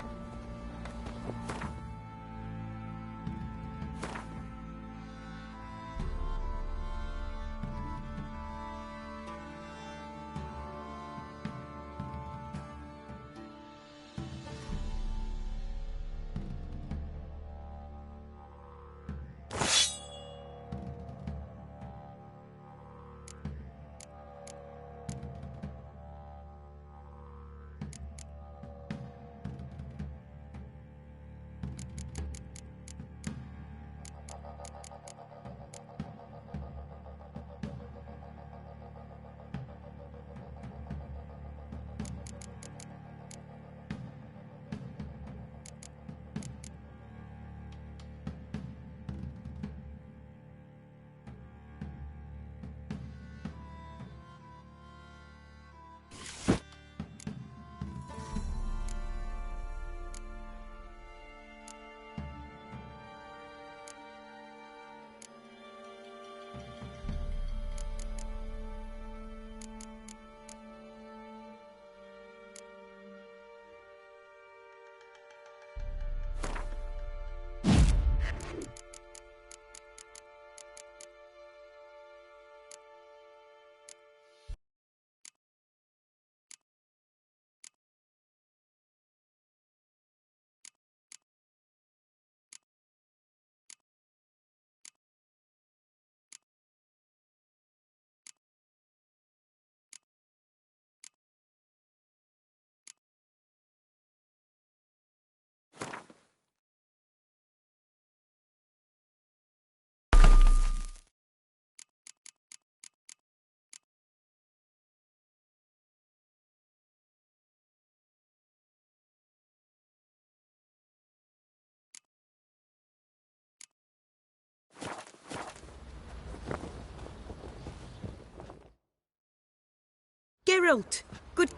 [SPEAKER 1] Geralt! Good...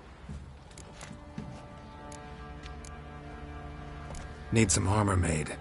[SPEAKER 2] Need some armor made.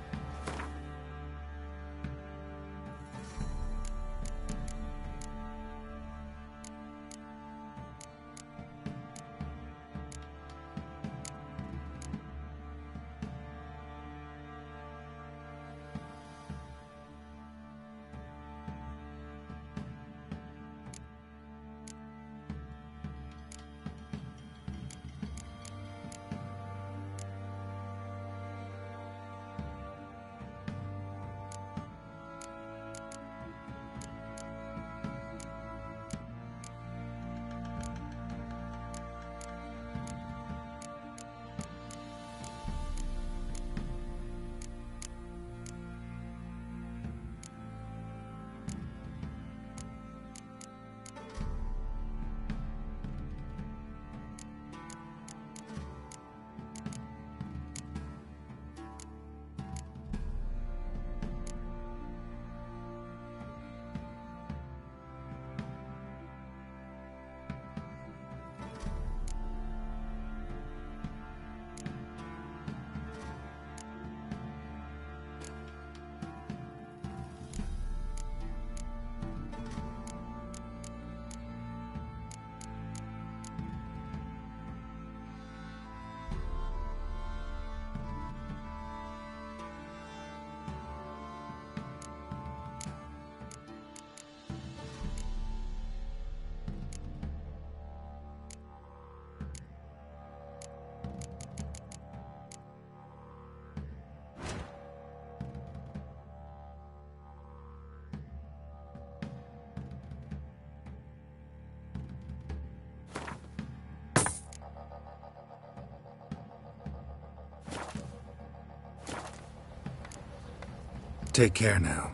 [SPEAKER 2] Take care now.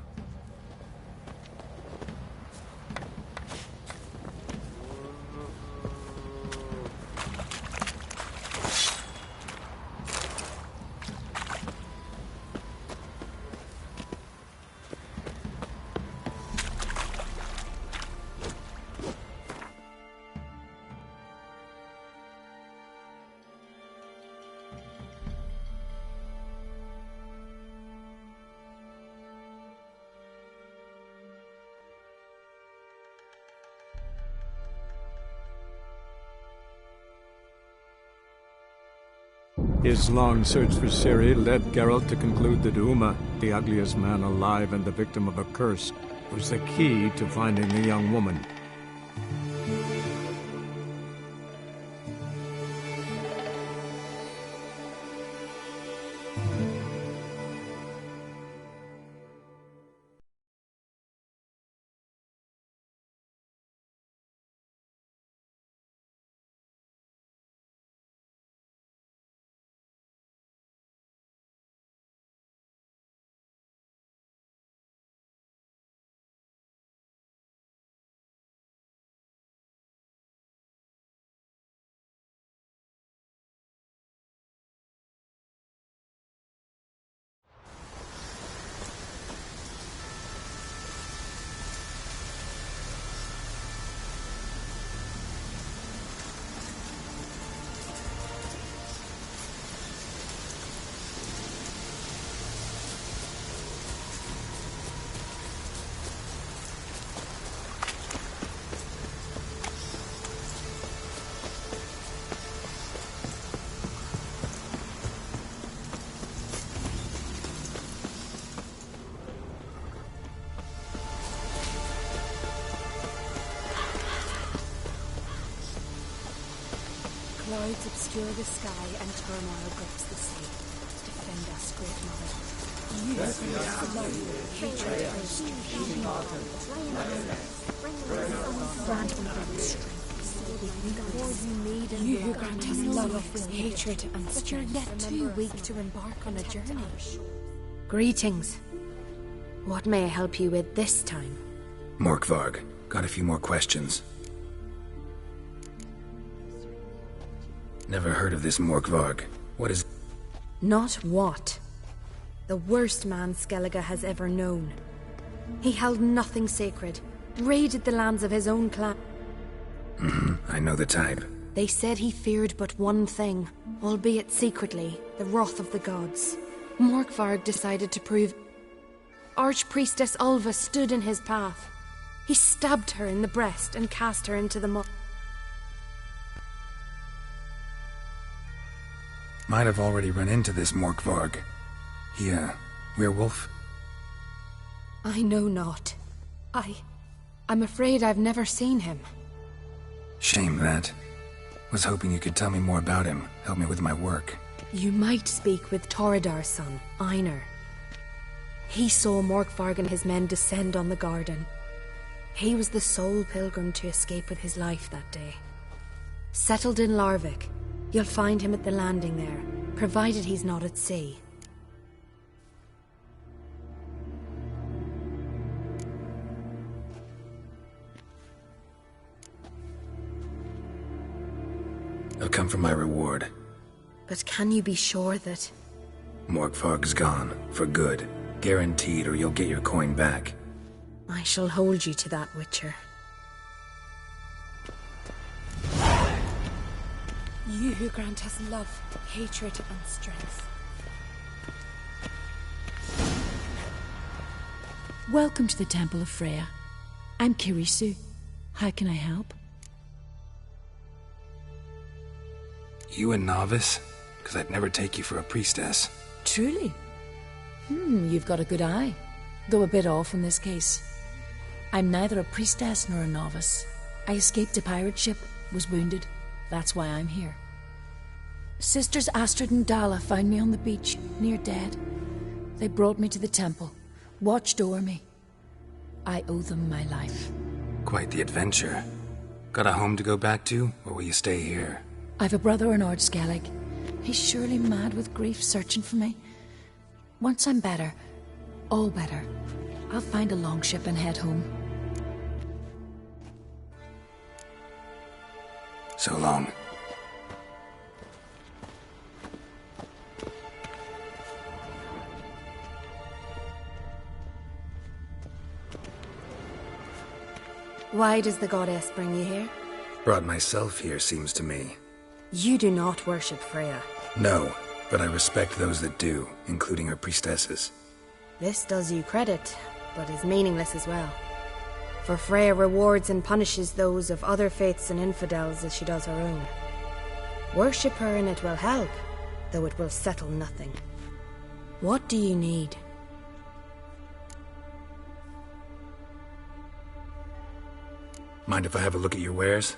[SPEAKER 13] His long search for Ciri led Geralt to conclude that Uma, the ugliest man alive and the victim of a curse, was the key to finding the young woman.
[SPEAKER 5] Clouds obscure the sky and turmoil grips the sea. Defend us, great mother. You hatred and strength. You who grant us love, hatred and strength. But you're yet too weak to embark on a journey. Greetings. What may I help you with this time?
[SPEAKER 2] Morkvarg, got a few more questions. Never heard of this Morkvarg. What is...
[SPEAKER 5] Not what. The worst man Skellige has ever known. He held nothing sacred, raided the lands of his own clan.
[SPEAKER 2] I know the type.
[SPEAKER 5] They said he feared but one thing, albeit secretly, the wrath of the gods. Morkvarg decided to prove... Archpriestess Ulva stood in his path. He stabbed her in the breast and cast her into the mud.
[SPEAKER 2] Might have already run into this Morkvarg. He, werewolf?
[SPEAKER 5] I know not. I'm afraid I've never seen him.
[SPEAKER 2] Shame that. Was hoping you could tell me more about him, help me with my work.
[SPEAKER 5] You might speak with Toridar's son, Einar. He saw Morkvarg and his men descend on the garden. He was the sole pilgrim to escape with his life that day. Settled in Larvik, you'll find him at the landing there, provided he's not at sea.
[SPEAKER 2] I've come for my reward.
[SPEAKER 5] But can you be sure that...
[SPEAKER 2] Morkvarg's gone, for good. Guaranteed, or you'll get your coin back.
[SPEAKER 5] I shall hold you to that, Witcher. You who grant us love, hatred, and strength.
[SPEAKER 6] Welcome to the Temple of Freya. I'm Kirisu. How can I help?
[SPEAKER 2] You a novice? Because I'd never take you for a priestess.
[SPEAKER 6] Truly? You've got a good eye. Though a bit off in this case. I'm neither a priestess nor a novice. I escaped a pirate ship, was wounded. That's why I'm here. Sisters Astrid and Dala found me on the beach, near dead. They brought me to the temple, watched o'er me. I owe them my life.
[SPEAKER 2] Quite the adventure. Got a home to go back to, or will you stay here?
[SPEAKER 6] I've a brother in Ardskellig. He's surely mad with grief searching for me. Once I'm better, all better, I'll find a longship and head home.
[SPEAKER 2] So long.
[SPEAKER 5] Why does the goddess bring you here?
[SPEAKER 2] Brought myself here, seems to me.
[SPEAKER 5] You do not worship Freya.
[SPEAKER 2] No, but I respect those that do, including her priestesses.
[SPEAKER 5] This does you credit, but is meaningless as well. For Freya rewards and punishes those of other faiths and infidels as she does her own. Worship her and it will help,
[SPEAKER 11] though it will settle nothing.
[SPEAKER 5] What do you need?
[SPEAKER 2] Mind if I have a look at your wares?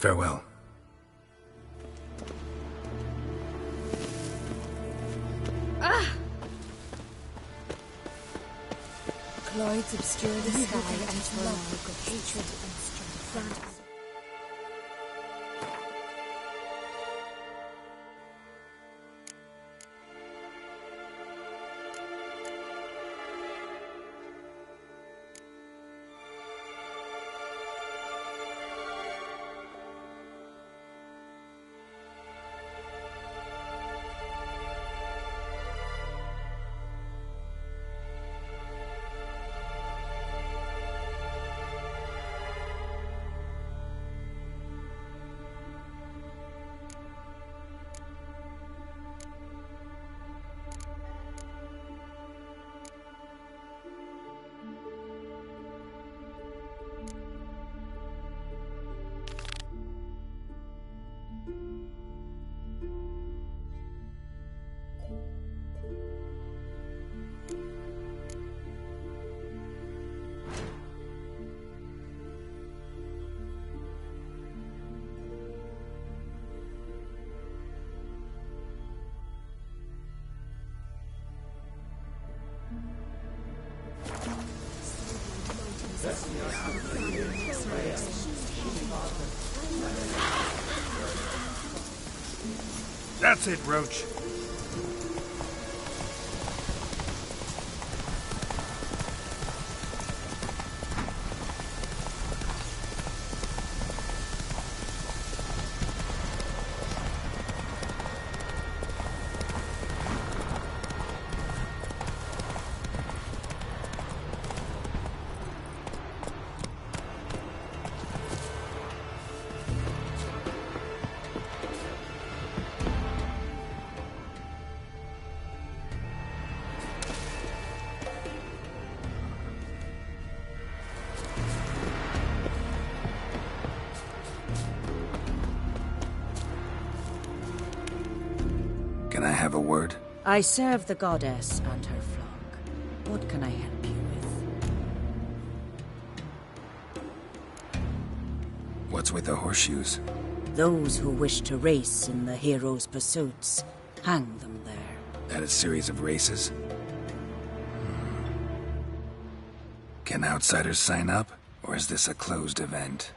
[SPEAKER 2] Farewell.
[SPEAKER 5] Clouds obscure the sky and turmoil of hatred and strife.
[SPEAKER 2] That's it, Roach. Can I have a word?
[SPEAKER 4] I serve the goddess and her flock. What can I help you with?
[SPEAKER 2] What's with the horseshoes?
[SPEAKER 4] Those who wish to race in the hero's pursuits, hang them there.
[SPEAKER 2] At a series of races? Can outsiders sign up? Or is this a closed event?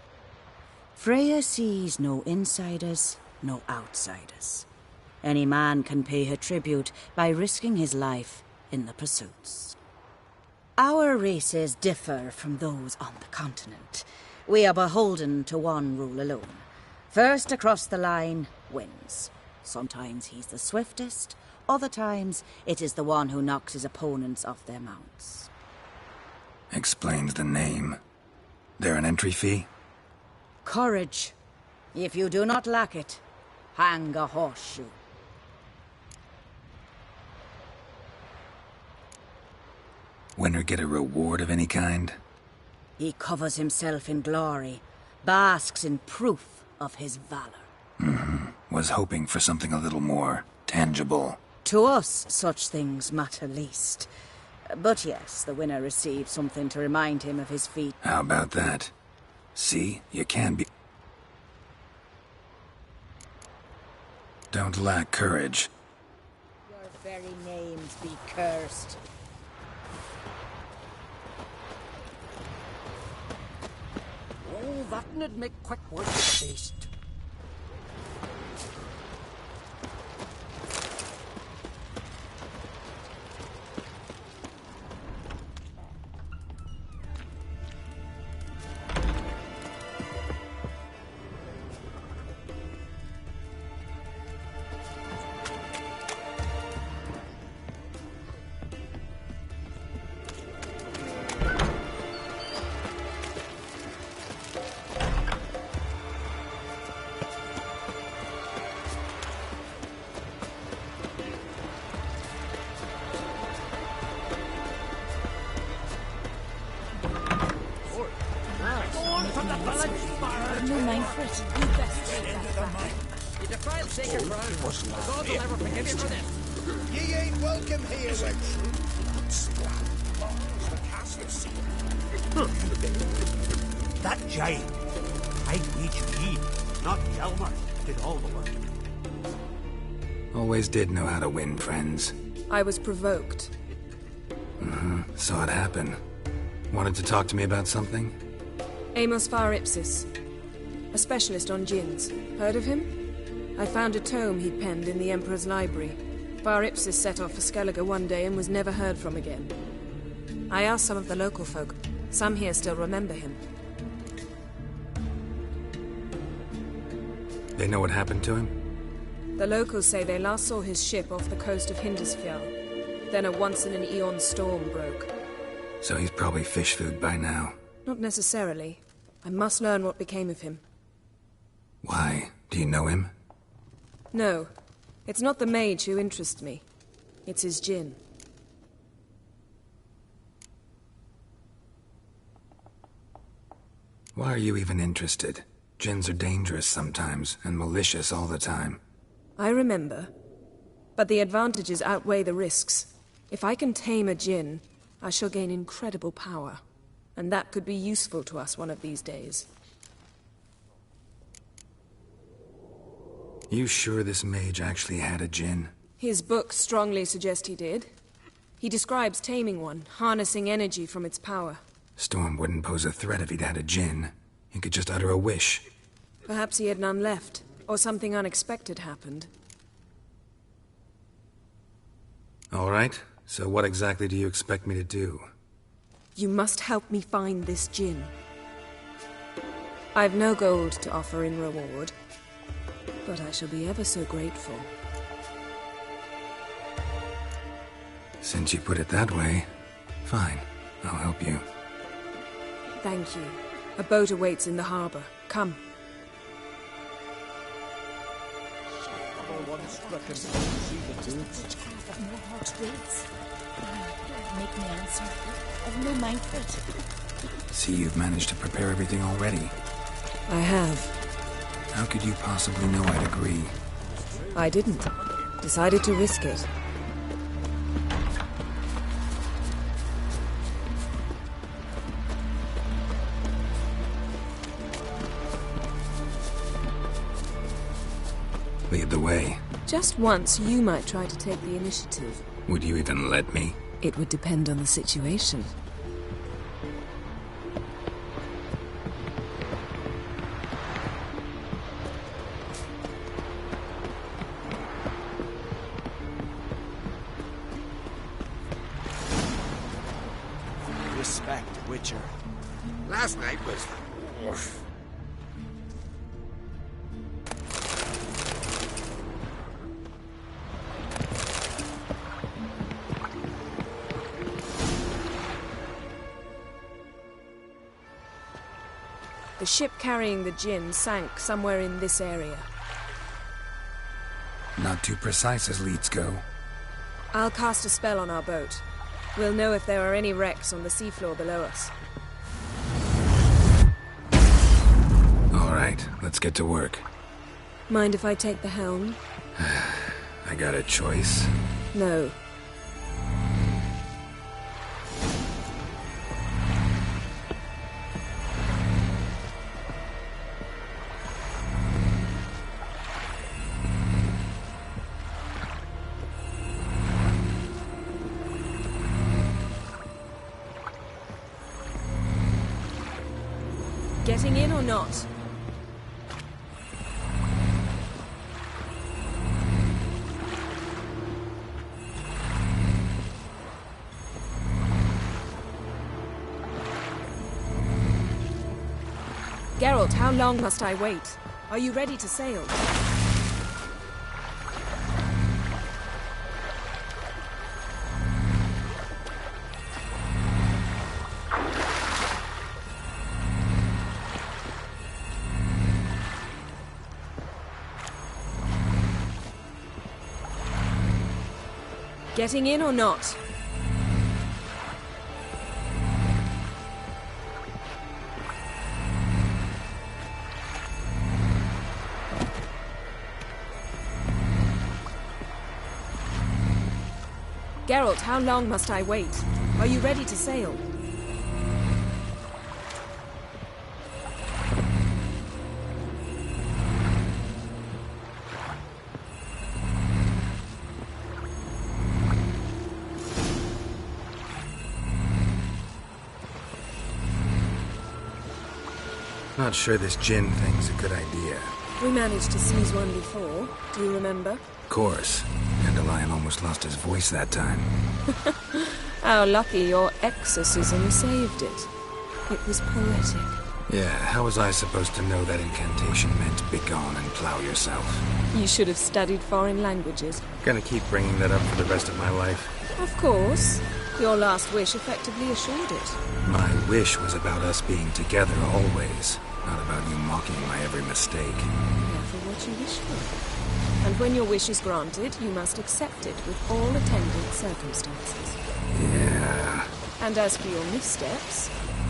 [SPEAKER 4] Freya sees no insiders, no outsiders. Any man can pay her tribute by risking his life in the pursuits. Our races differ from those on the continent. We are beholden to one rule alone. First across the line wins. Sometimes he's the swiftest, other times it is the one who knocks his opponents off their mounts.
[SPEAKER 2] Explains the name. There an entry fee?
[SPEAKER 4] Courage. If you do not lack it, hang a horseshoe.
[SPEAKER 2] Winner get a reward of any kind?
[SPEAKER 4] He covers himself in glory, basks in proof of his valor.
[SPEAKER 2] Was hoping for something a little more tangible.
[SPEAKER 4] To us, such things matter least. But yes, the winner receives something to remind him of his feat.
[SPEAKER 2] How about that? See, you can be... Don't lack courage.
[SPEAKER 4] Your very names be cursed.
[SPEAKER 3] Oh, that'd make quick work of the beast.
[SPEAKER 4] No mind for it.
[SPEAKER 3] You best take that back. You defiled sacred ground. The gods will never forgive you for this.
[SPEAKER 14] Ye ain't welcome here.
[SPEAKER 15] Is a true blood splat. The castle seal.
[SPEAKER 17] That giant, I reach me. Not Hjalmar did all the work.
[SPEAKER 2] Always did know how to win, friends.
[SPEAKER 1] I was provoked.
[SPEAKER 2] Saw it happen. Wanted to talk to me about something?
[SPEAKER 1] Amos Far Ipsis. A specialist on djinns. Heard of him? I found a tome he'd penned in the Emperor's library. Far Ipsis set off for Skellige one day and was never heard from again. I asked some of the local folk. Some here still remember him.
[SPEAKER 2] They know what happened to him?
[SPEAKER 1] The locals say they last saw his ship off the coast of Hindisfjall. Then a once-in-an-eon storm broke.
[SPEAKER 2] So he's probably fish food by now.
[SPEAKER 1] Not necessarily. I must learn what became of him.
[SPEAKER 2] Why? Do you know him?
[SPEAKER 1] No. It's not the mage who interests me. It's his djinn.
[SPEAKER 2] Why are you even interested? Djinns are dangerous sometimes, and malicious all the time.
[SPEAKER 1] I remember. But the advantages outweigh the risks. If I can tame a djinn, I shall gain incredible power. And that could be useful to us one of these days.
[SPEAKER 2] You sure this mage actually had a djinn?
[SPEAKER 1] His books strongly suggest he did. He describes taming one, harnessing energy from its power.
[SPEAKER 2] Storm wouldn't pose a threat if he'd had a djinn. He could just utter a wish.
[SPEAKER 1] Perhaps he had none left, or something unexpected happened.
[SPEAKER 2] All right, so what exactly do you expect me to do?
[SPEAKER 1] You must help me find this djinn. I've no gold to offer in reward, but I shall be ever so grateful.
[SPEAKER 2] Since you put it that way, fine, I'll help you.
[SPEAKER 1] Thank you. A boat awaits in the harbor. Come.
[SPEAKER 6] Make me answer. I've no mind for it.
[SPEAKER 2] See, you've managed to prepare everything already.
[SPEAKER 1] I have.
[SPEAKER 2] How could you possibly know I'd agree?
[SPEAKER 1] I didn't. Decided to risk it.
[SPEAKER 2] Lead the way.
[SPEAKER 1] Just once, you might try to take the initiative.
[SPEAKER 2] Would you even let me?
[SPEAKER 1] It would depend on the situation.
[SPEAKER 10] Respect, Witcher.
[SPEAKER 15] Last night was...
[SPEAKER 1] The ship carrying the djinn sank somewhere in this area.
[SPEAKER 2] Not too precise as leads go.
[SPEAKER 1] I'll cast a spell on our boat. We'll know if there are any wrecks on the seafloor below us.
[SPEAKER 2] All right, let's get to work.
[SPEAKER 1] Mind if I take the helm?
[SPEAKER 2] I got a choice.
[SPEAKER 1] No. Getting in or not? Geralt, how long must I wait? Are you ready to sail? Getting in or not? Geralt, how long must I wait? Are you ready to sail?
[SPEAKER 2] Not sure this Jinn thing's a good idea.
[SPEAKER 1] We managed to seize one before. Do you remember?
[SPEAKER 2] Of course. Dandelion almost lost his voice that time.
[SPEAKER 1] How lucky your exorcism saved it. It was poetic.
[SPEAKER 2] Yeah, how was I supposed to know that incantation meant begone and plow yourself?
[SPEAKER 1] You should have studied foreign languages.
[SPEAKER 2] Gonna keep bringing that up for the rest of my life.
[SPEAKER 1] Of course. Your last wish effectively assured it.
[SPEAKER 2] My wish was about us being together always, not about you mocking my every mistake.
[SPEAKER 1] Careful what you wish for. And when your wish is granted, you must accept it with all attendant circumstances.
[SPEAKER 2] Yeah.
[SPEAKER 1] And as for your missteps,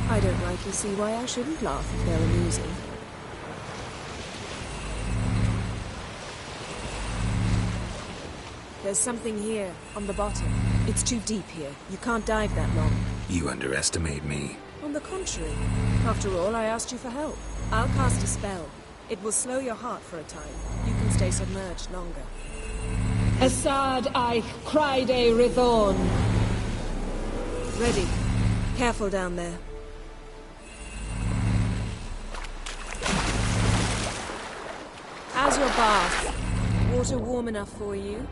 [SPEAKER 1] I don't rightly see why I shouldn't laugh if they're amusing. There's something here, on the bottom. It's too deep here. You can't dive that long.
[SPEAKER 2] You underestimate me.
[SPEAKER 1] On the contrary. After all, I asked you for help. I'll cast a spell. It will slow your heart for a time. You can stay submerged longer.
[SPEAKER 12] Assad I cried a Rithon.
[SPEAKER 1] Ready. Careful down there. How's your bath? Water warm enough for you?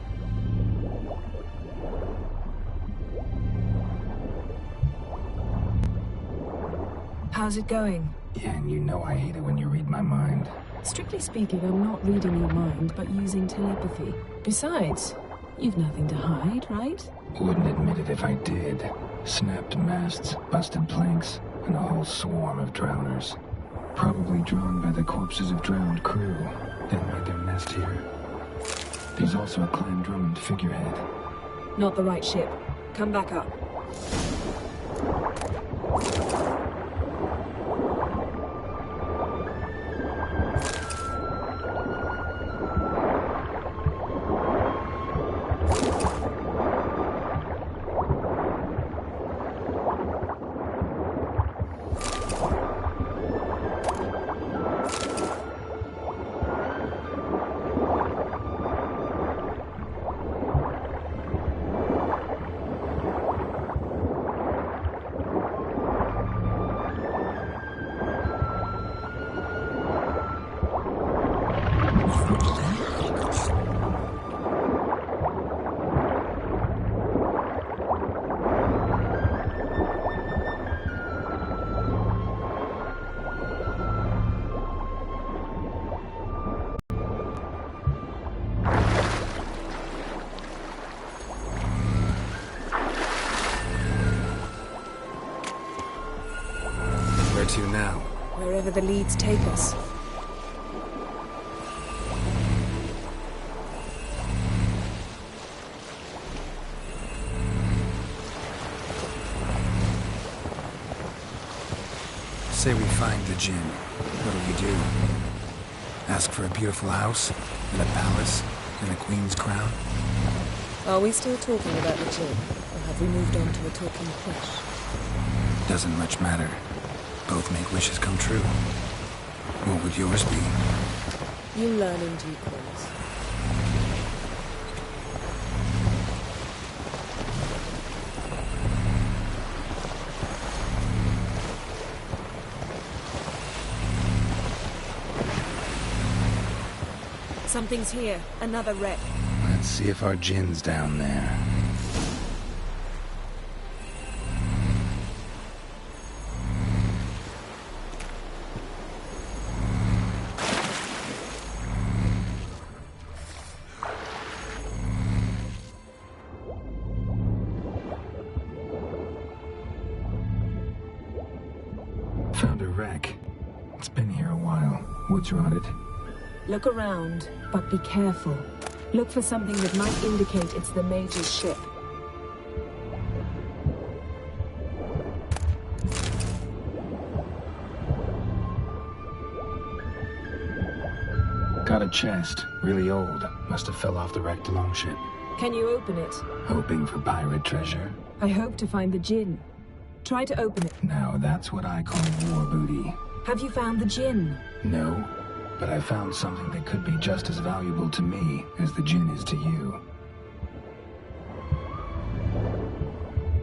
[SPEAKER 1] How's it going?
[SPEAKER 2] Yeah, and you know I hate it when you read my mind.
[SPEAKER 1] Strictly speaking, I'm not reading your mind, but using telepathy. Besides, you've nothing to hide, right?
[SPEAKER 2] Wouldn't admit it if I did. Snapped masts, busted planks, and a whole swarm of drowners. Probably drawn by the corpses of drowned crew. Then made their nest here. There's also a Clan Drummond figurehead.
[SPEAKER 1] Not the right ship. Come back up.
[SPEAKER 2] Where to now?
[SPEAKER 1] Wherever the leads take us.
[SPEAKER 2] Say we find the Jinn. What'll you do? Ask for a beautiful house? And a palace? And a queen's crown?
[SPEAKER 1] Are we still talking about the Jinn? Or have we moved on to a talking fish?
[SPEAKER 2] Doesn't much matter. Both make wishes come true. What would yours be?
[SPEAKER 1] You learn in due course. Something's here. Another wreck.
[SPEAKER 2] Let's see if our Jinn's down there. Found a wreck. It's been here a while. Wood's rotted.
[SPEAKER 1] Look around, but be careful. Look for something that might indicate it's the Mage's ship.
[SPEAKER 2] Got a chest. Really old. Must have fell off the wrecked longship.
[SPEAKER 1] Can you open it?
[SPEAKER 2] Hoping for pirate treasure.
[SPEAKER 1] I hope to find the Jinn. Try to open it.
[SPEAKER 2] Now that's what I call war booty.
[SPEAKER 1] Have you found the Jinn?
[SPEAKER 2] No, but I found something that could be just as valuable to me as the Jinn is to you.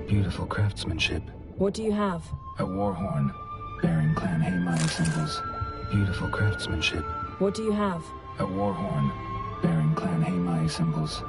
[SPEAKER 2] Beautiful craftsmanship.
[SPEAKER 1] What do you have?
[SPEAKER 2] A war horn, bearing Clan Haymire symbols. Beautiful craftsmanship.
[SPEAKER 1] What do you have?
[SPEAKER 2] A war horn, bearing Clan Haimai symbols.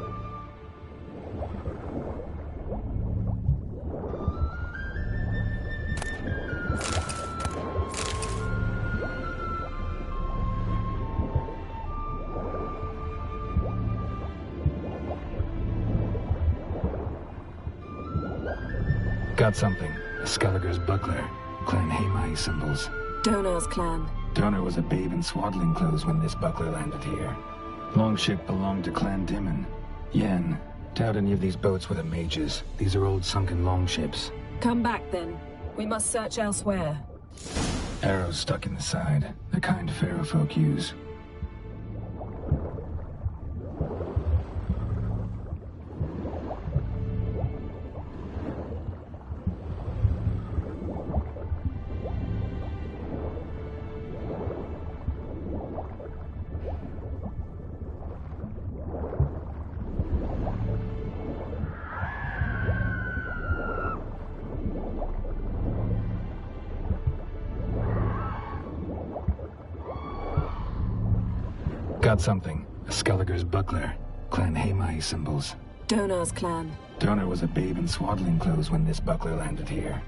[SPEAKER 2] Got something. A Skelliger's buckler. Clan Haimai symbols.
[SPEAKER 1] Donar's clan.
[SPEAKER 2] Donar was a babe in swaddling clothes when this buckler landed here. Longship belonged to Clan Dimon. Yen, doubt any of these boats were the mages. These are old sunken longships.
[SPEAKER 1] Come back then. We must search elsewhere.
[SPEAKER 2] Arrows stuck in the side. The kind Pharaoh folk use. Got something. A Skelliger's buckler. Clan Haimai symbols.
[SPEAKER 1] Donar's clan.
[SPEAKER 2] Donar was a babe in swaddling clothes when this buckler landed here.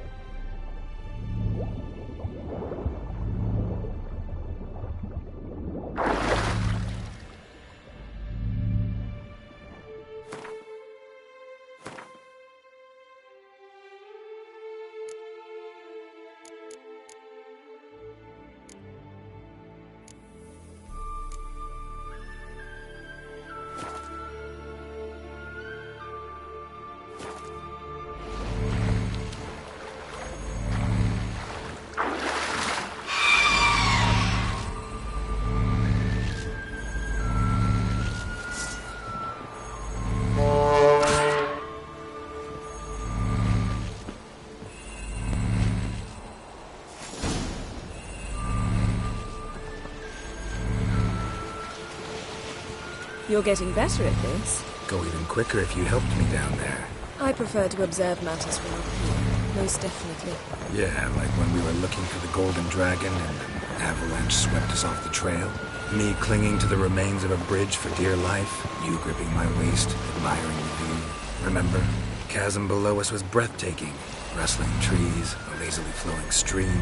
[SPEAKER 1] You're getting better at this.
[SPEAKER 2] Go even quicker if you helped me down there.
[SPEAKER 1] I prefer to observe matters from up here, most definitely.
[SPEAKER 2] Yeah, like when we were looking for the Golden Dragon and an avalanche swept us off the trail. Me clinging to the remains of a bridge for dear life. You gripping my waist, admiring the view. Remember? The chasm below us was breathtaking. Rustling trees, a lazily flowing stream.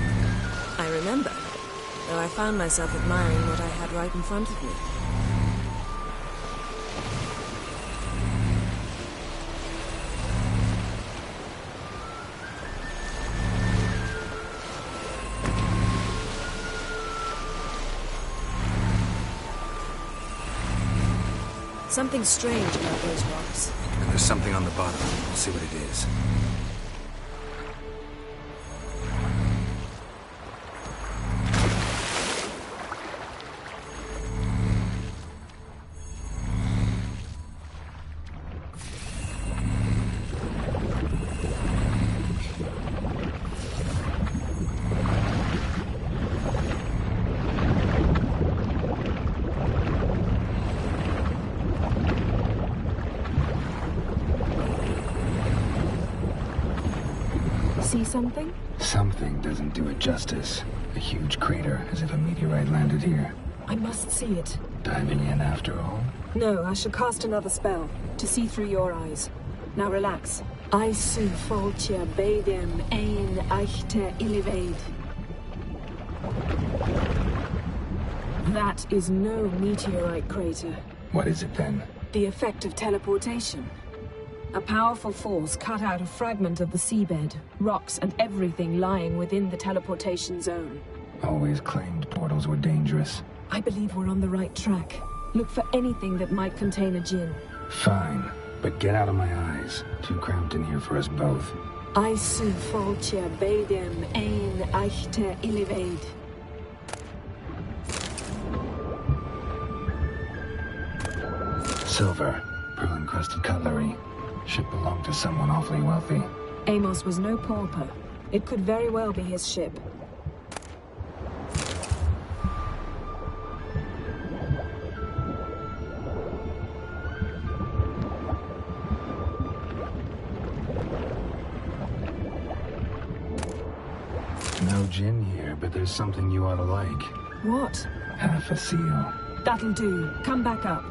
[SPEAKER 1] I remember, though I found myself admiring what I had right in front of me. Something strange about those rocks.
[SPEAKER 2] And there's something on the bottom. We'll see what it is.
[SPEAKER 1] See something?
[SPEAKER 2] Something doesn't do it justice. A huge crater, as if a meteorite landed here.
[SPEAKER 1] I must see it.
[SPEAKER 2] Diving in after all?
[SPEAKER 1] No, I shall cast another spell, to see through your eyes. Now relax. I su foltje bedem ein eichte illivaid. That is no meteorite crater.
[SPEAKER 2] What is it then?
[SPEAKER 1] The effect of teleportation. A powerful force cut out a fragment of the seabed, rocks and everything lying within the teleportation zone.
[SPEAKER 2] Always claimed portals were dangerous.
[SPEAKER 1] I believe we're on the right track. Look for anything that might contain a djinn.
[SPEAKER 2] Fine, but get out of my eyes. Too cramped in here for us both.
[SPEAKER 1] I su foltje bedem ein eichte illivaid.
[SPEAKER 2] Silver, pearl-encrusted cutlery. Ship belonged to someone awfully wealthy.
[SPEAKER 1] Amos was no pauper. It could very well be his ship.
[SPEAKER 2] No gin here, but there's something you ought to like.
[SPEAKER 1] What?
[SPEAKER 8] Half a seal.
[SPEAKER 1] That'll do. Come back up.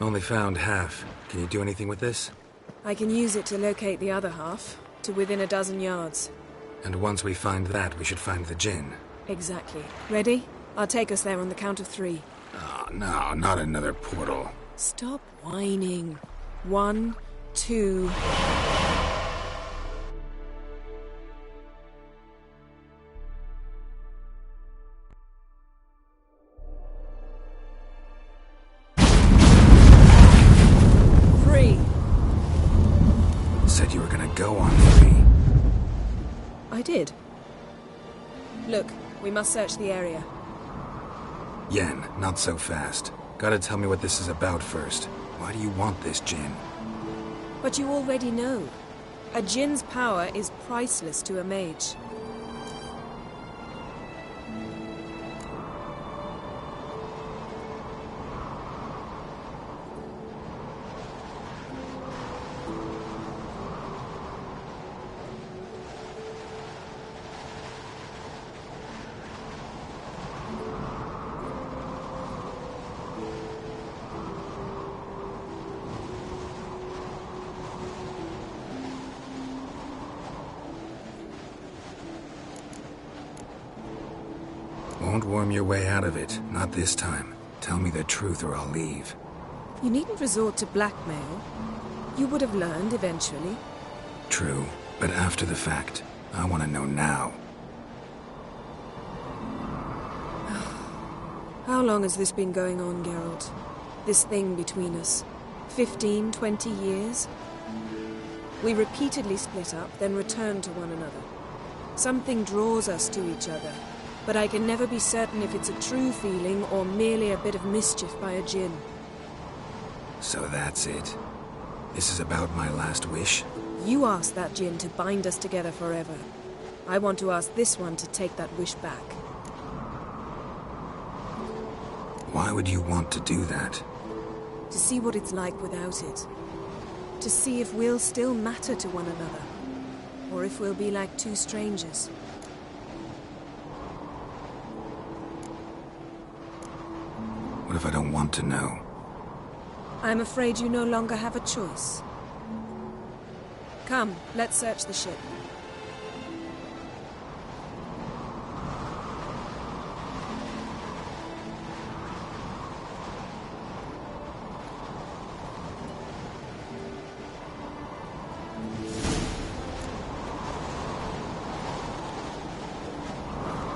[SPEAKER 2] Only found half. Can you do anything with this?
[SPEAKER 1] I can use it to locate the other half, to within a dozen yards.
[SPEAKER 2] And once we find that, we should find the Jinn.
[SPEAKER 1] Exactly. Ready? I'll take us there on the count of 3.
[SPEAKER 2] Oh, no, not another portal.
[SPEAKER 1] Stop whining. 1, 2...
[SPEAKER 2] Said you were gonna go on 3.
[SPEAKER 1] I did. Look, we must search the area.
[SPEAKER 2] Yen, not so fast. Gotta tell me what this is about first. Why do you want this Jinn?
[SPEAKER 1] But you already know. A Jinn's power is priceless to a mage.
[SPEAKER 2] Won't worm your way out of it. Not this time. Tell me the truth or I'll leave.
[SPEAKER 1] You needn't resort to blackmail. You would have learned eventually.
[SPEAKER 2] True, but after the fact. I want to know now.
[SPEAKER 1] How long has this been going on, Geralt? This thing between us? 15, 20 years? We repeatedly split up, then returned to one another. Something draws us to each other, but I can never be certain if it's a true feeling or merely a bit of mischief by a Jinn.
[SPEAKER 2] So that's it. This is about my last wish?
[SPEAKER 1] You asked that Jinn to bind us together forever. I want to ask this one to take that wish back.
[SPEAKER 2] Why would you want to do that?
[SPEAKER 1] To see what it's like without it. To see if we'll still matter to one another. Or if we'll be like two strangers.
[SPEAKER 2] What if I don't want to know?
[SPEAKER 1] I'm afraid you no longer have a choice. Come, let's search the ship.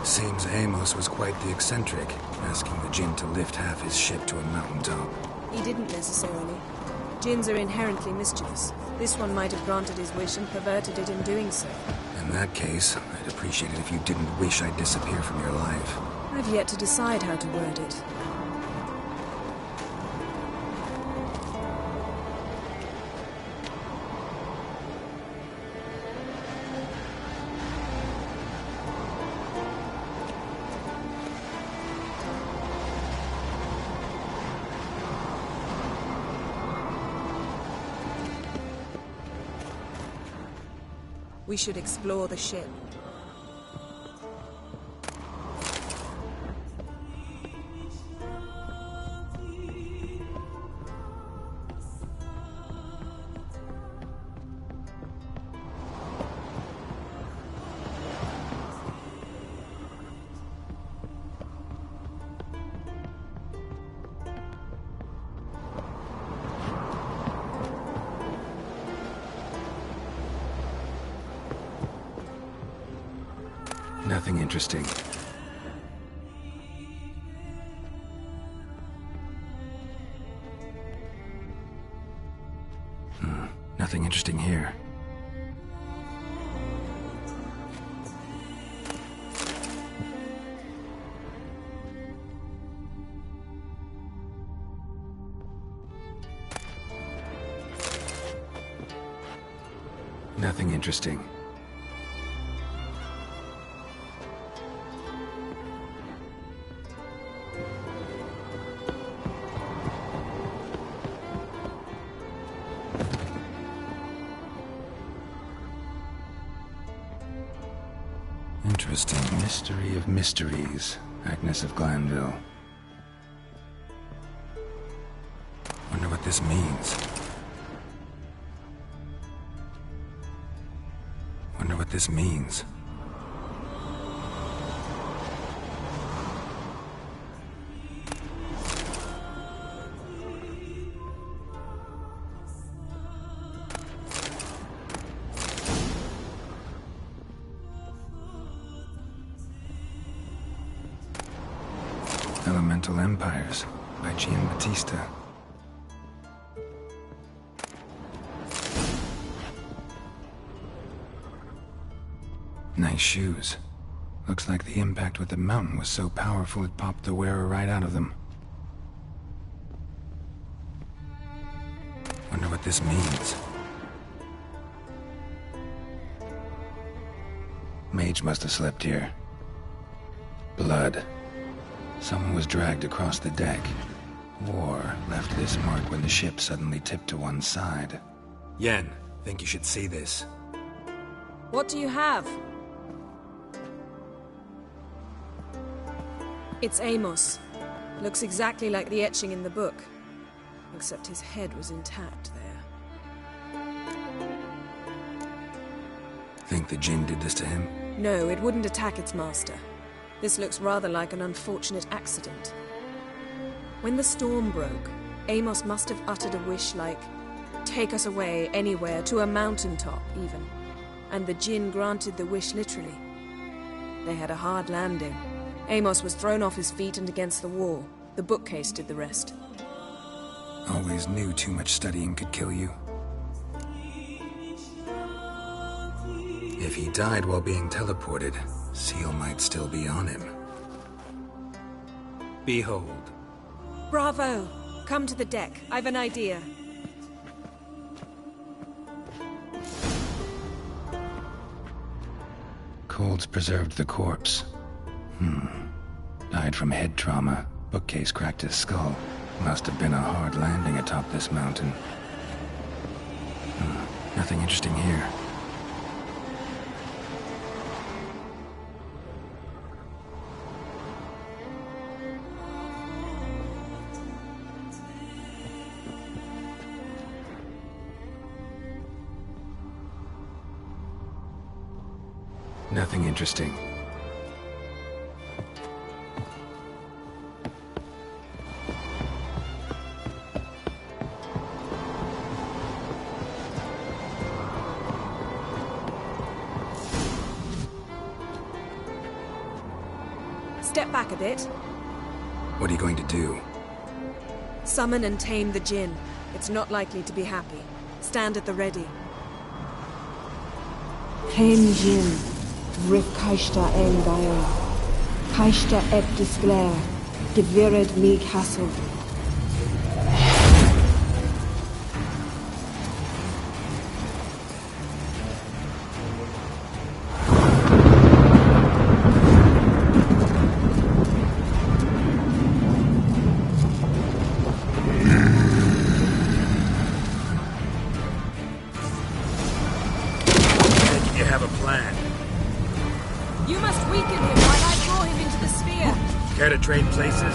[SPEAKER 2] Seems Amos was quite the eccentric, asking the Jinn to lift half his ship to a mountaintop.
[SPEAKER 1] He didn't necessarily. Jinns are inherently mischievous. This one might have granted his wish and perverted it in doing so.
[SPEAKER 2] In that case, I'd appreciate it if you didn't wish I'd disappear from your life.
[SPEAKER 1] I've yet to decide how to word it. We should explore the ship.
[SPEAKER 2] Nothing interesting. Nothing interesting here. Nothing interesting. Interesting. Mystery of mysteries. Agnes of Glanville. Wonder what this means. Wonder what this means. Elemental Empires by Giambattista. Nice shoes. Looks like the impact with the mountain was so powerful it popped the wearer right out of them. Wonder what this means. Mage must have slept here. Blood. Someone was dragged across the deck, or left this mark when the ship suddenly tipped to one side. Yen, think you should see this.
[SPEAKER 1] What do you have? It's Amos. Looks exactly like the etching in the book. Except his head was intact there.
[SPEAKER 2] Think the Jinn did this to him?
[SPEAKER 1] No, it wouldn't attack its master. This looks rather like an unfortunate accident. When the storm broke, Amos must have uttered a wish like, "Take us away, anywhere, to a mountaintop, even." And the Jinn granted the wish literally. They had a hard landing. Amos was thrown off his feet and against the wall. The bookcase did the rest.
[SPEAKER 2] Always knew too much studying could kill you. If he died while being teleported, Seal might still be on him. Behold.
[SPEAKER 1] Bravo! Come to the deck. I've an idea.
[SPEAKER 2] Colds preserved the corpse. Died from head trauma. Bookcase cracked his skull. Must have been a hard landing atop this mountain. Nothing interesting here. Nothing interesting.
[SPEAKER 1] Step back a bit.
[SPEAKER 2] What are you going to do?
[SPEAKER 1] Summon and tame the Jinn. It's not likely to be happy. Stand at the ready.
[SPEAKER 20] Hen Jinn, Rick Kaishta en Gael, Kaishta et Disclair, Devired me Castle.
[SPEAKER 1] You must weaken him while I draw him into the sphere.
[SPEAKER 2] Care to trade places?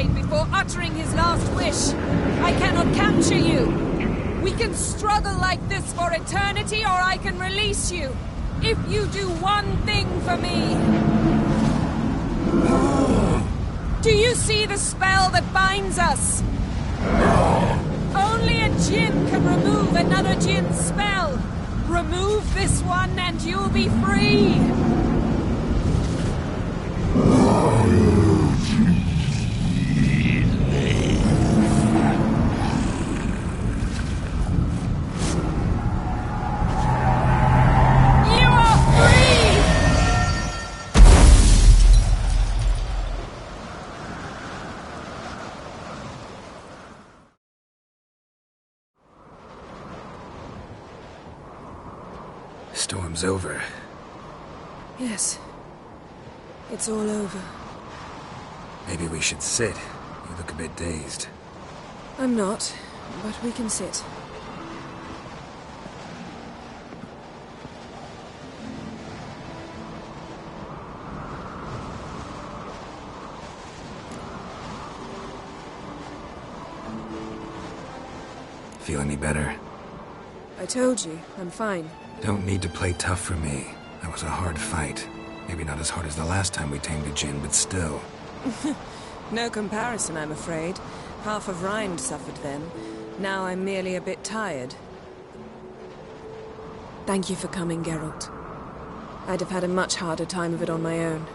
[SPEAKER 1] died before uttering his last wish. I cannot capture you. We can struggle like this for eternity, or I can release you. If you do one thing for me. Do you see the spell that binds us? Only a djinn can remove another djinn's spell. Remove this one and you'll be free. You are free!
[SPEAKER 2] Storm's over.
[SPEAKER 1] Yes. It's all over.
[SPEAKER 2] Maybe we should sit. You look a bit dazed.
[SPEAKER 1] I'm not, but we can sit.
[SPEAKER 2] Feel any better?
[SPEAKER 1] I told you, I'm fine.
[SPEAKER 2] Don't need to play tough for me. That was a hard fight. Maybe not as hard as the last time we tamed a djinn, but still.
[SPEAKER 1] No comparison, I'm afraid. Half of Rind suffered then. Now I'm merely a bit tired. Thank you for coming, Geralt. I'd have had a much harder time of it on my own.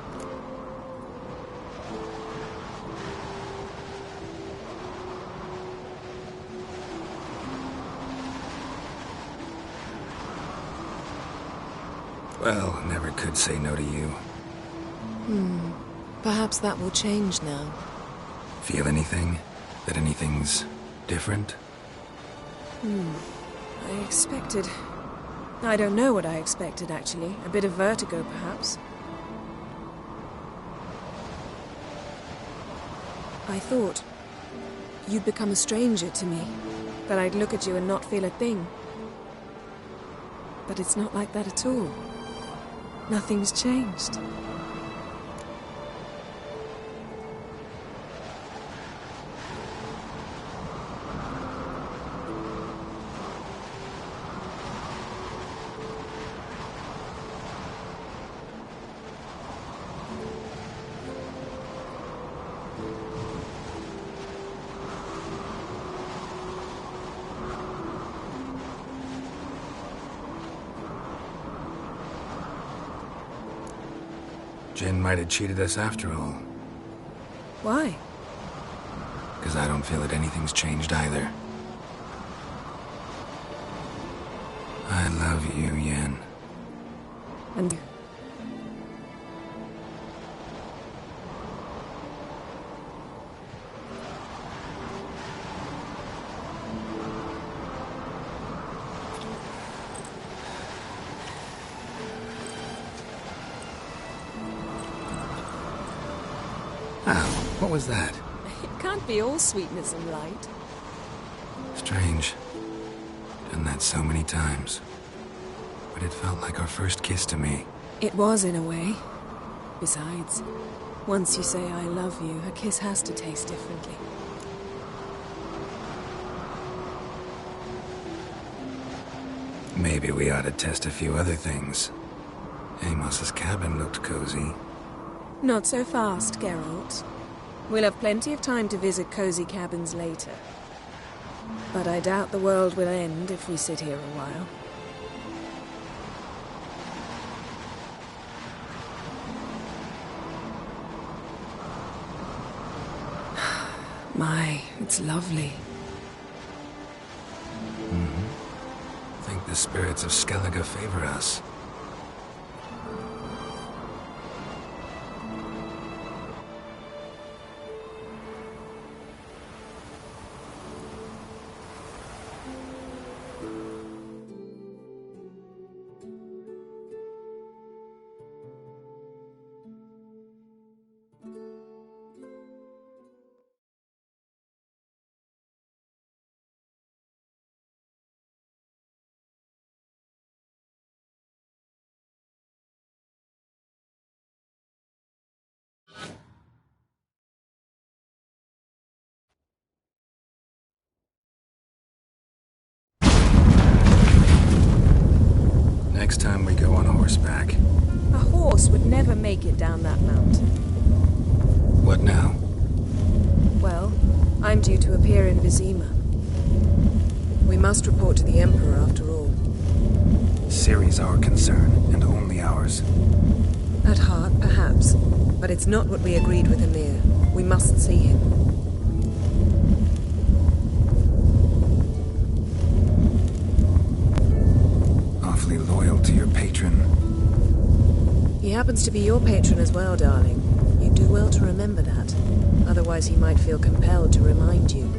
[SPEAKER 2] Well, never could say no to you.
[SPEAKER 1] Perhaps that will change now.
[SPEAKER 2] Feel anything? That anything's different?
[SPEAKER 1] I expected... I don't know what I expected, actually. A bit of vertigo, perhaps. I thought you'd become a stranger to me. That I'd look at you and not feel a thing. But it's not like that at all. Nothing's changed.
[SPEAKER 2] Jinn might have cheated us after all.
[SPEAKER 1] Why?
[SPEAKER 2] Because I don't feel that anything's changed either. I love you, Yen.
[SPEAKER 1] And...
[SPEAKER 2] What was that?
[SPEAKER 1] It can't be all sweetness and light.
[SPEAKER 2] Strange. Done that so many times. But it felt like our first kiss to me.
[SPEAKER 1] It was, in a way. Besides, once you say I love you, a kiss has to taste differently.
[SPEAKER 2] Maybe we ought to test a few other things. Amos's cabin looked cozy.
[SPEAKER 1] Not so fast, Geralt. We'll have plenty of time to visit cozy cabins later. But I doubt the world will end if we sit here a while. My, it's lovely.
[SPEAKER 2] Think the spirits of Skellige favor us. Next time we go on horseback.
[SPEAKER 1] A horse would never make it down that mountain.
[SPEAKER 2] What now?
[SPEAKER 1] Well, I'm due to appear in Vizima. We must report to the Emperor after all.
[SPEAKER 2] Ciri's our concern, and only ours.
[SPEAKER 1] At heart, perhaps. But it's not what we agreed with Emir. We must see him.
[SPEAKER 2] Awfully loyal to your patron.
[SPEAKER 1] He happens to be your patron as well, darling. You do well to remember that. Otherwise he might feel compelled to remind you.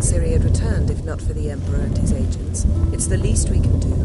[SPEAKER 1] Ciri had returned if not for the Emperor and his agents. It's the least we can do.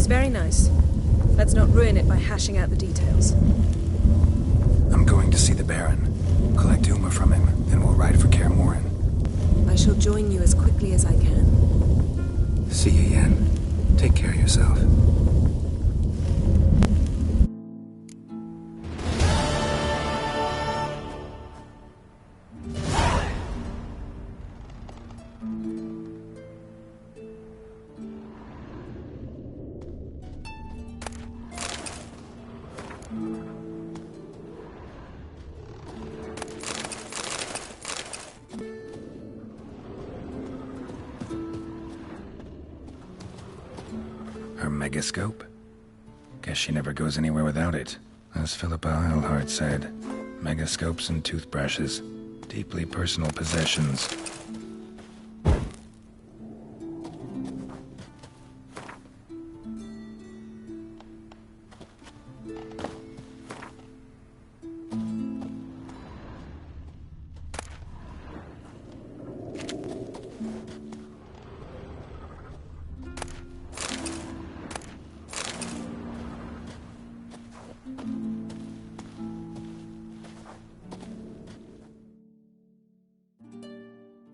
[SPEAKER 1] Very nice. Let's not ruin it by hashing out the details.
[SPEAKER 2] I'm going to see the Baron, collect Uma from him, then we'll ride for Kaer Morhen.
[SPEAKER 1] I shall join you as quickly as I can.
[SPEAKER 2] See you, Yen. Take care of yourself. Her megascope? Guess she never goes anywhere without it. As Philippa Eilhart said, megascopes and toothbrushes, deeply personal possessions.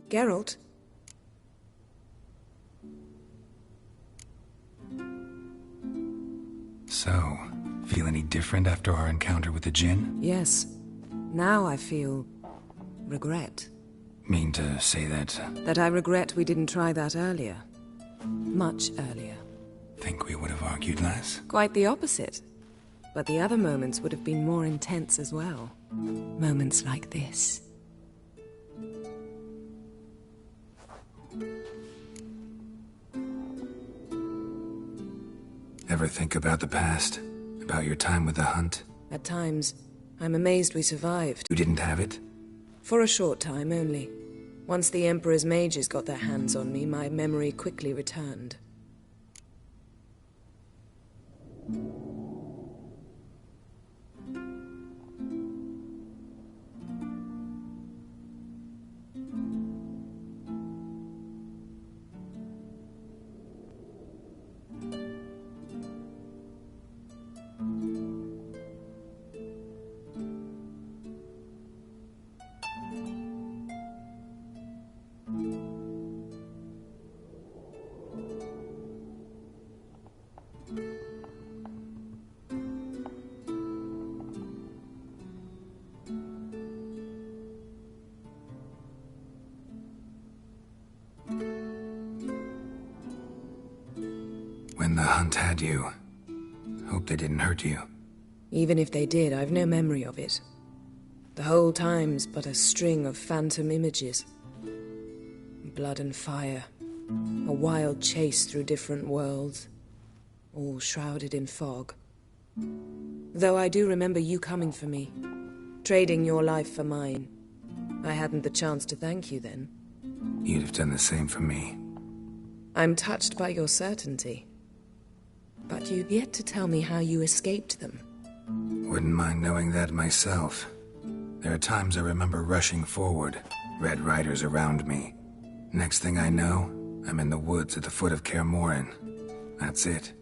[SPEAKER 1] Geralt?
[SPEAKER 2] So, feel any different after our encounter with the Djinn?
[SPEAKER 1] Yes. Now I feel... regret.
[SPEAKER 2] Mean to say that...
[SPEAKER 1] That I regret we didn't try that earlier. Much earlier.
[SPEAKER 2] Think we would have argued less?
[SPEAKER 1] Quite the opposite. But the other moments would have been more intense as well. Moments like this.
[SPEAKER 2] Ever think about the past? About your time with the Hunt?
[SPEAKER 1] At times, I'm amazed we survived.
[SPEAKER 2] You didn't have it?
[SPEAKER 1] For a short time only. Once the Emperor's mages got their hands on me, my memory quickly returned.
[SPEAKER 2] then the hunt had you. Hope they didn't hurt you.
[SPEAKER 1] Even if they did, I've no memory of it. The whole time's but a string of phantom images. Blood and fire. A wild chase through different worlds. All shrouded in fog. Though I do remember you coming for me. Trading your life for mine. I hadn't the chance to thank you then.
[SPEAKER 2] You'd have done the same for me.
[SPEAKER 1] I'm touched by your certainty. But you've yet to tell me how you escaped them.
[SPEAKER 2] Wouldn't mind knowing that myself. There are times I remember rushing forward, Red Riders around me. Next thing I know, I'm in the woods at the foot of Kaer Morhen. That's it.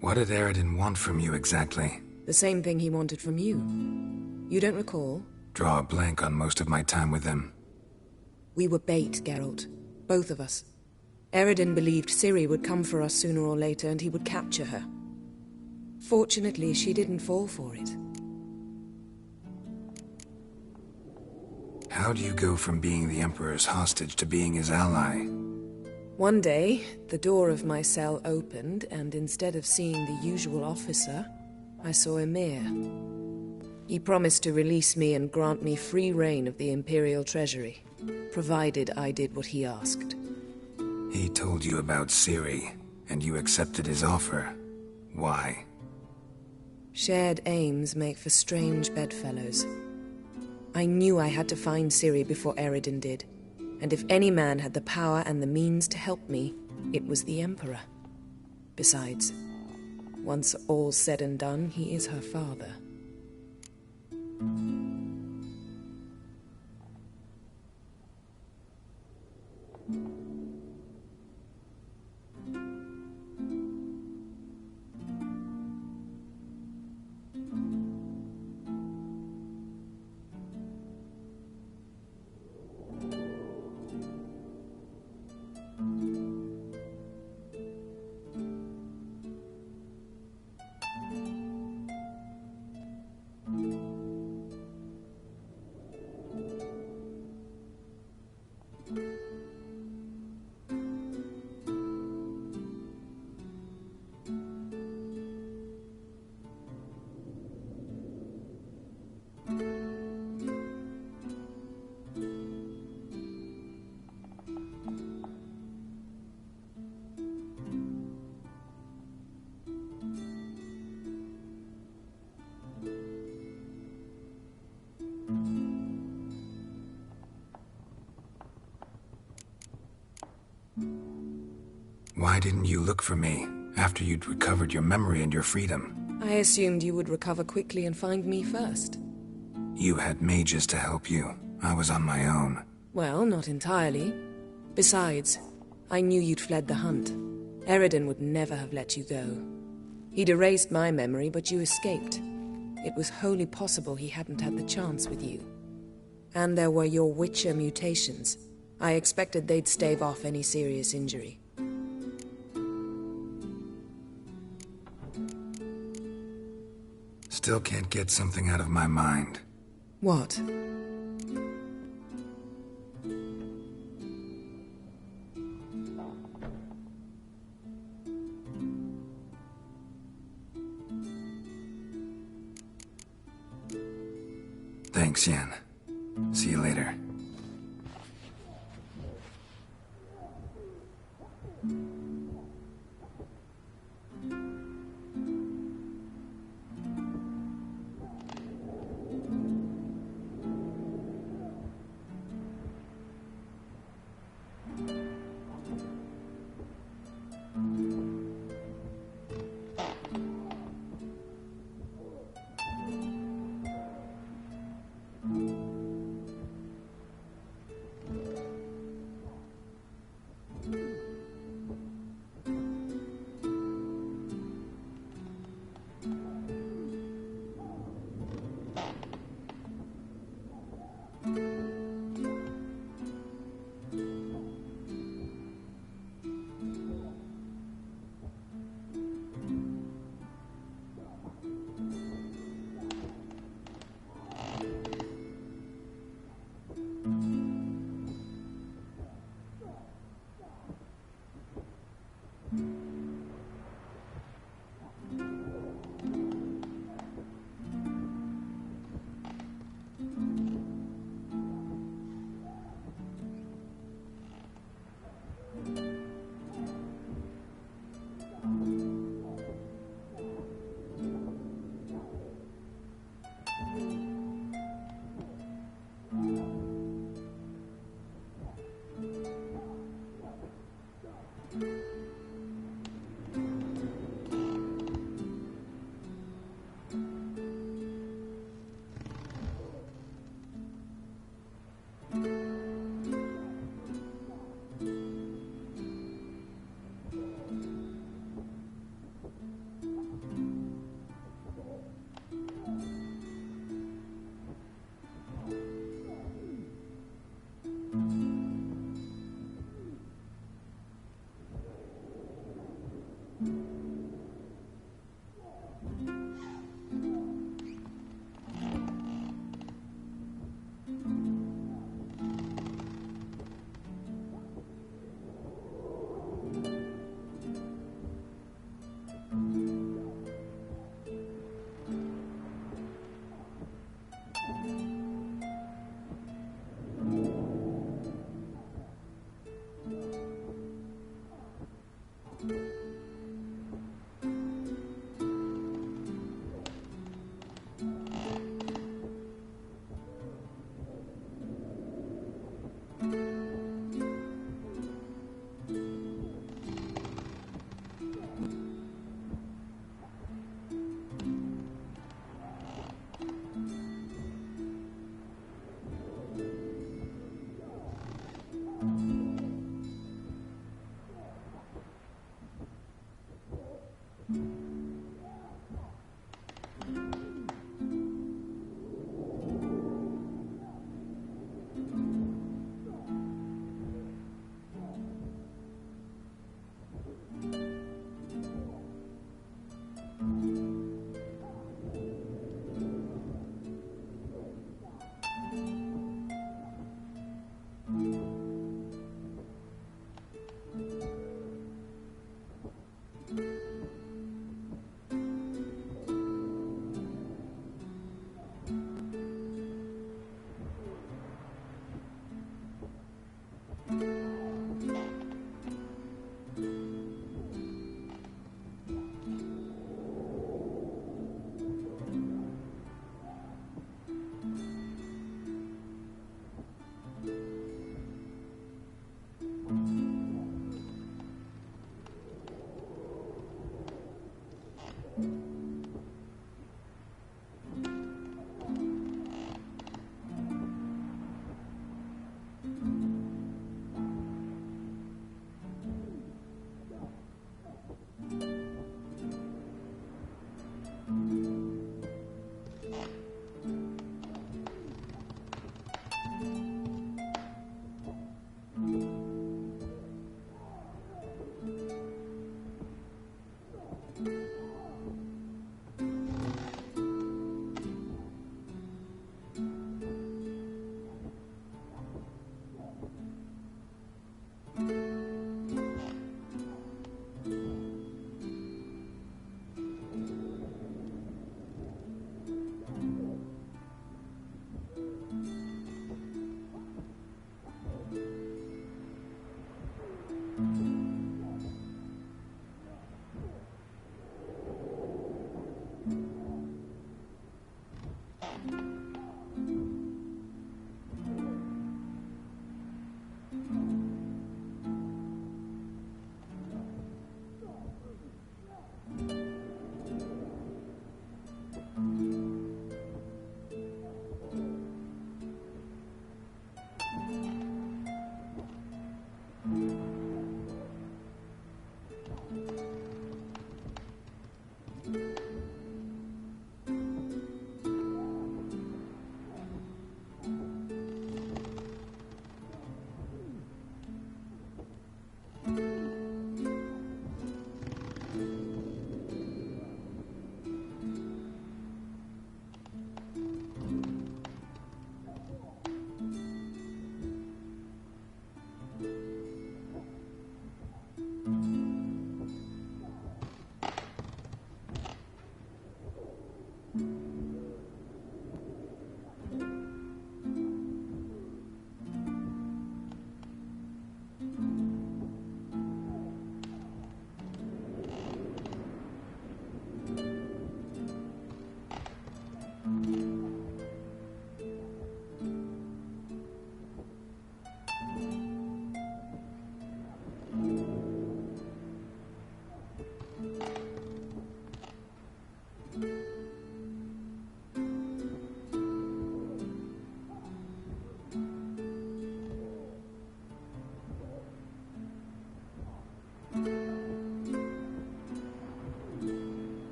[SPEAKER 2] What did Eredin want from you exactly?
[SPEAKER 1] The same thing he wanted from you. You don't recall?
[SPEAKER 2] Draw a blank on most of my time with him.
[SPEAKER 1] We were bait, Geralt. Both of us. Eredin believed Ciri would come for us sooner or later and he would capture her. Fortunately, she didn't fall for it.
[SPEAKER 2] How do you go from being the Emperor's hostage to being his ally?
[SPEAKER 1] One day, the door of my cell opened, and instead of seeing the usual officer, I saw Emir. He promised to release me and grant me free reign of the Imperial Treasury, provided I did what he asked.
[SPEAKER 2] He told you about Ciri, and you accepted his offer. Why?
[SPEAKER 1] Shared aims make for strange bedfellows. I knew I had to find Ciri before Eredin did, and if any man had the power and the means to help me, it was the Emperor. Besides, once all's said and done, he is her father.
[SPEAKER 2] Why didn't you look for me after you'd recovered your memory and your freedom?
[SPEAKER 1] I assumed you would recover quickly and find me first.
[SPEAKER 2] You had mages to help you. I was on my own.
[SPEAKER 1] Well, not entirely. Besides, I knew you'd fled the hunt. Eredin would never have let you go. He'd erased my memory, but you escaped. It was wholly possible he hadn't had the chance with you. And there were your Witcher mutations. I expected they'd stave off any serious injury.
[SPEAKER 2] Still can't get something out of my mind.
[SPEAKER 1] What?
[SPEAKER 2] Thanks, Yen. See you later.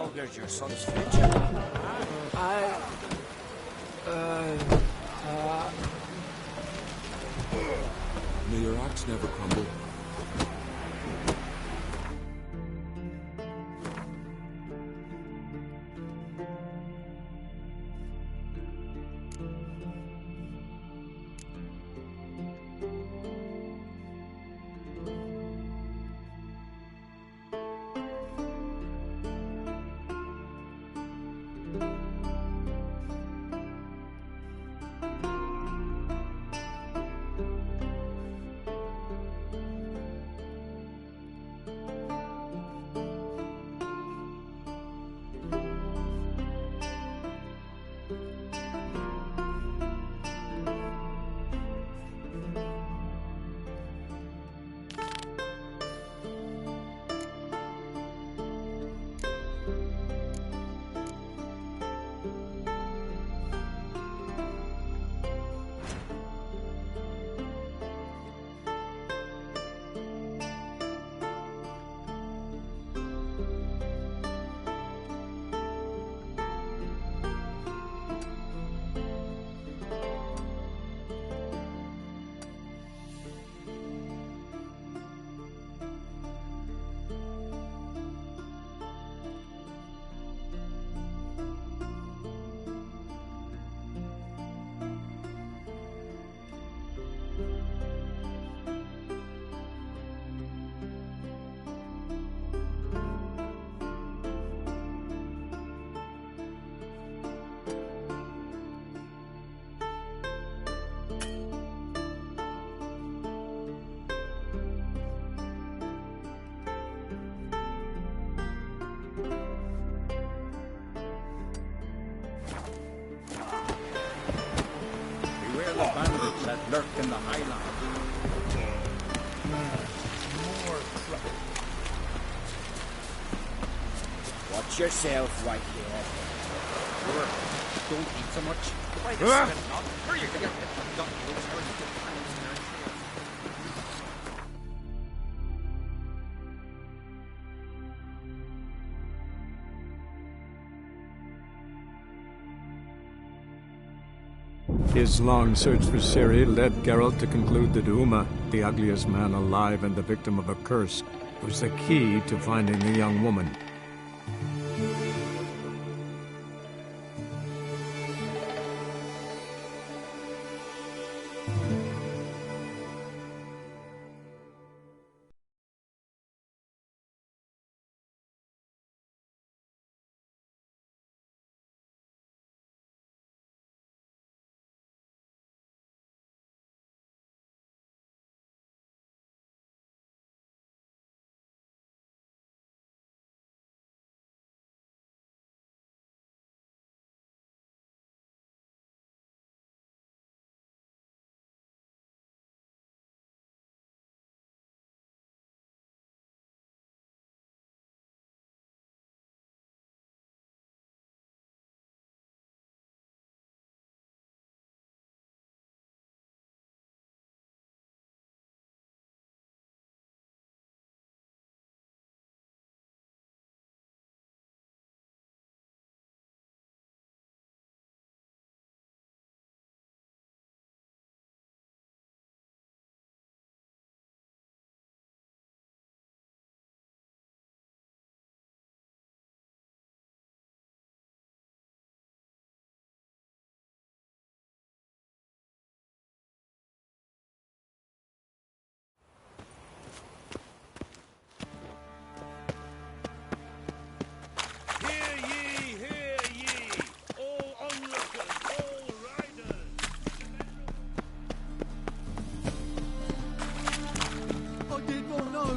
[SPEAKER 14] Augurs your son's future.
[SPEAKER 21] May your axe never crumble.
[SPEAKER 7] Beware the bandits that lurk in the highlands.
[SPEAKER 17] More trouble.
[SPEAKER 7] Watch yourself, right here. Don't eat so much.
[SPEAKER 17] Wait a second. Hurry, you get
[SPEAKER 13] His long search for Ciri led Geralt to conclude that Uma, the ugliest man alive and the victim of a curse, was the key to finding the young woman.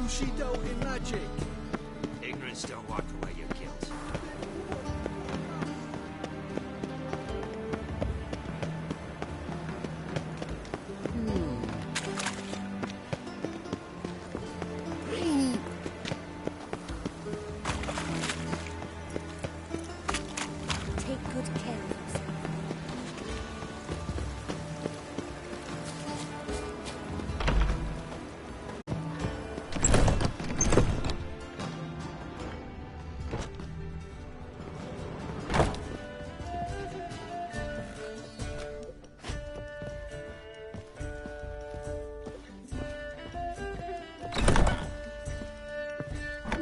[SPEAKER 17] She dealt in magic.
[SPEAKER 3] Ignorance don't walk away your guilt.
[SPEAKER 6] Take good care of yourself.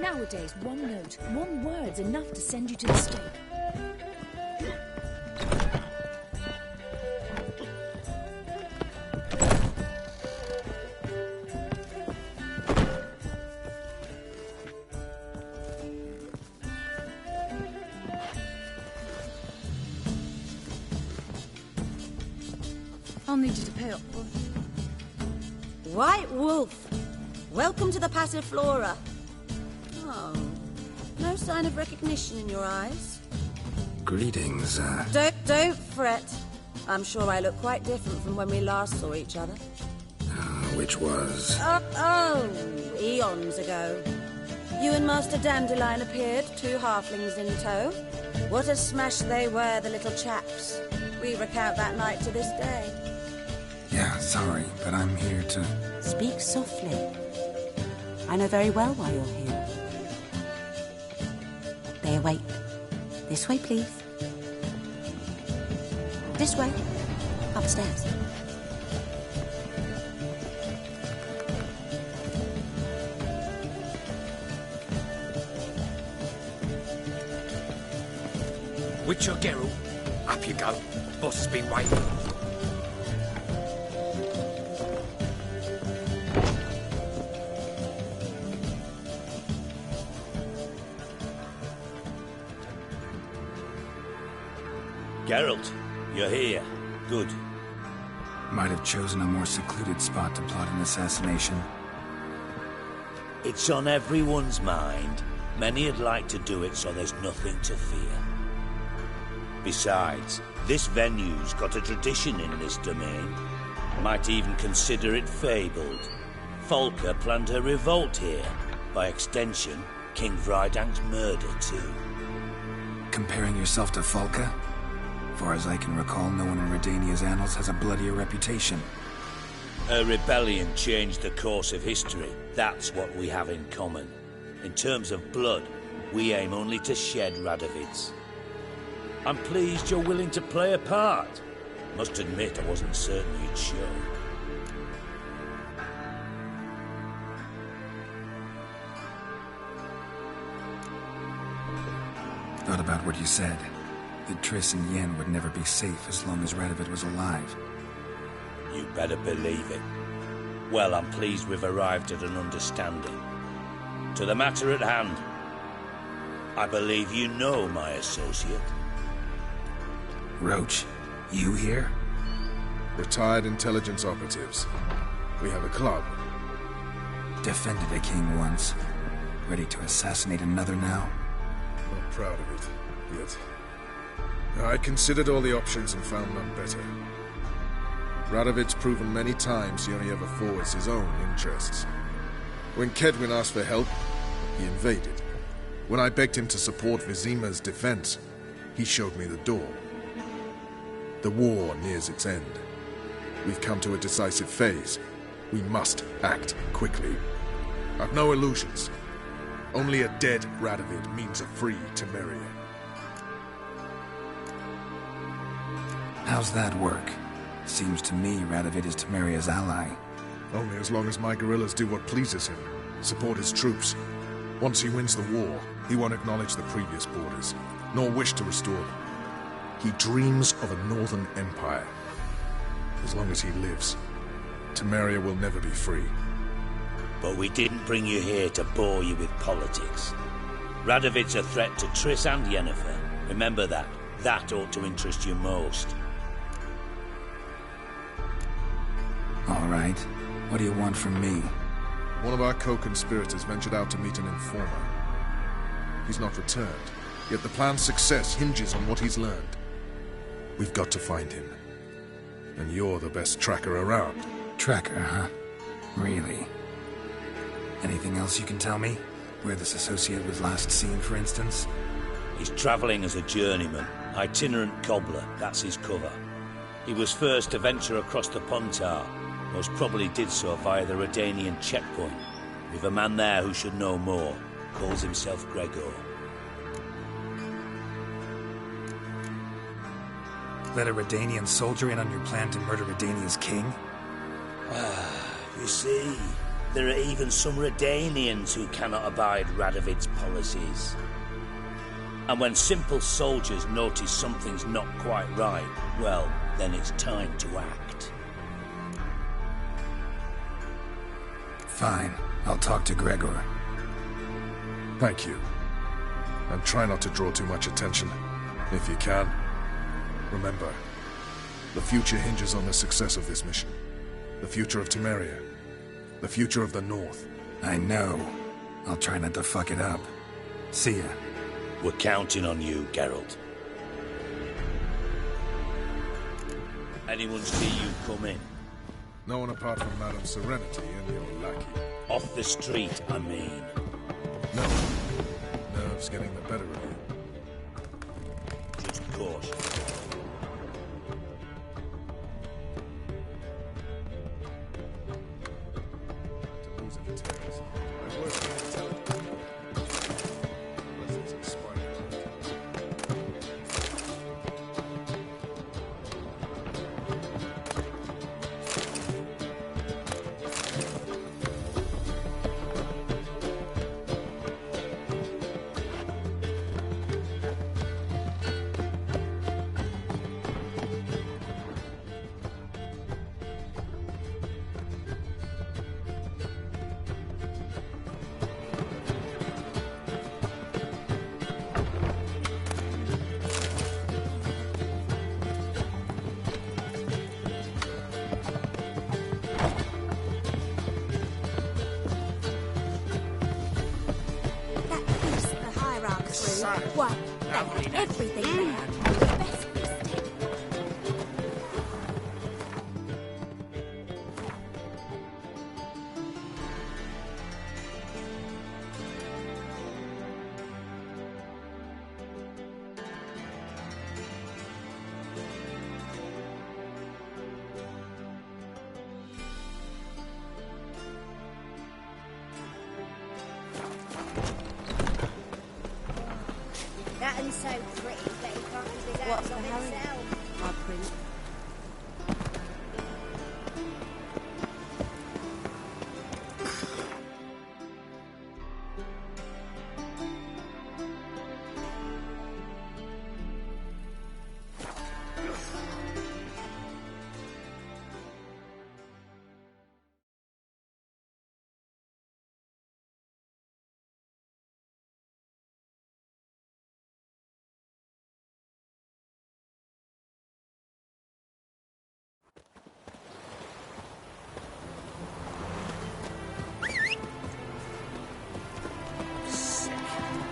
[SPEAKER 6] Nowadays, one note, one word's enough to send you to the stake.
[SPEAKER 4] I'll need you to pay up. White Wolf, welcome to the Passiflora. Oh, no sign of recognition in your eyes.
[SPEAKER 2] Greetings,
[SPEAKER 4] Don't fret. I'm sure I look quite different from when we last saw each other.
[SPEAKER 2] which was...
[SPEAKER 4] Eons ago. You and Master Dandelion appeared, 2 halflings in tow. What a smash they were, the little chaps. We recount that night to this day.
[SPEAKER 2] Yeah, sorry, but I'm here to...
[SPEAKER 4] Speak softly. I know very well why you're here. They await. This way, please. This way. Upstairs.
[SPEAKER 3] Witcher Geralt, up you go. Boss has been waiting.
[SPEAKER 14] Geralt, you're here. Good.
[SPEAKER 2] Might have chosen a more secluded spot to plot an assassination.
[SPEAKER 14] It's on everyone's mind. Many'd like to do it so there's nothing to fear. Besides, this venue's got a tradition in this domain. Might even consider it fabled. Folka planned her revolt here. By extension, King Vrydank's murder too.
[SPEAKER 2] Comparing yourself to Folka? Far as I can recall, no one in Redania's annals has a bloodier reputation.
[SPEAKER 14] Her rebellion changed the course of history. That's what we have in common. In terms of blood, we aim only to shed Radovid's. I'm pleased you're willing to play a part. Must admit, I wasn't certain you'd show.
[SPEAKER 2] Thought about what you said. That Triss and Yen would never be safe as long as Radovid was alive.
[SPEAKER 14] You better believe it. Well, I'm pleased we've arrived at an understanding. To the matter at hand, I believe you know my associate.
[SPEAKER 2] Roach, you here?
[SPEAKER 16] Retired intelligence operatives. We have a club.
[SPEAKER 2] Defended a king once. Ready to assassinate another now?
[SPEAKER 16] Not proud of it, yet. I considered all the options and found none better. Radovid's proven many times he only ever forwards his own interests. When Kedwin asked for help, he invaded. When I begged him to support Vizima's defense, he showed me the door. The war nears its end. We've come to a decisive phase. We must act quickly. I've no illusions. Only a dead Radovid means a free Temeria.
[SPEAKER 2] How's that work? Seems to me Radovid is Temeria's ally.
[SPEAKER 16] Only as long as my guerrillas do what pleases him. Support his troops. Once he wins the war, he won't acknowledge the previous borders, nor wish to restore them. He dreams of a northern empire. As long as he lives, Temeria will never be free.
[SPEAKER 14] But we didn't bring you here to bore you with politics. Radovid's a threat to Triss and Yennefer. Remember that. That ought to interest you most.
[SPEAKER 2] All right. What do you want from me?
[SPEAKER 16] One of our co-conspirators ventured out to meet an informer. He's not returned, yet the plan's success hinges on what he's learned. We've got to find him. And you're the best tracker around.
[SPEAKER 2] Tracker, huh? Really? Anything else you can tell me? Where this associate was last seen, for instance?
[SPEAKER 14] He's travelling as a journeyman. Itinerant cobbler, that's his cover. He was first to venture across the Pontar. Most probably did so via the Redanian checkpoint. We've a man there who should know more. Calls himself Gregor.
[SPEAKER 2] Let a Redanian soldier in on your plan to murder Redania's king?
[SPEAKER 14] You see, there are even some Redanians who cannot abide Radovid's policies. And when simple soldiers notice something's not quite right, well, then it's time to act.
[SPEAKER 2] Fine. I'll talk to Gregor.
[SPEAKER 16] Thank you. And try not to draw too much attention, if you can. Remember, the future hinges on the success of this mission. The future of Temeria. The future of the North.
[SPEAKER 2] I know. I'll try not to fuck it up. See ya.
[SPEAKER 14] We're counting on you, Geralt. Anyone see you come in?
[SPEAKER 16] No one apart from Madame Serenity and your lackey.
[SPEAKER 14] Off the street, I mean.
[SPEAKER 16] No. Nerves getting the better of you.
[SPEAKER 14] Just caution.
[SPEAKER 11] through. Well, they had everything there. The best mistake.
[SPEAKER 9] That so pretty that he can't keep his hands on himself.
[SPEAKER 1] Our prince.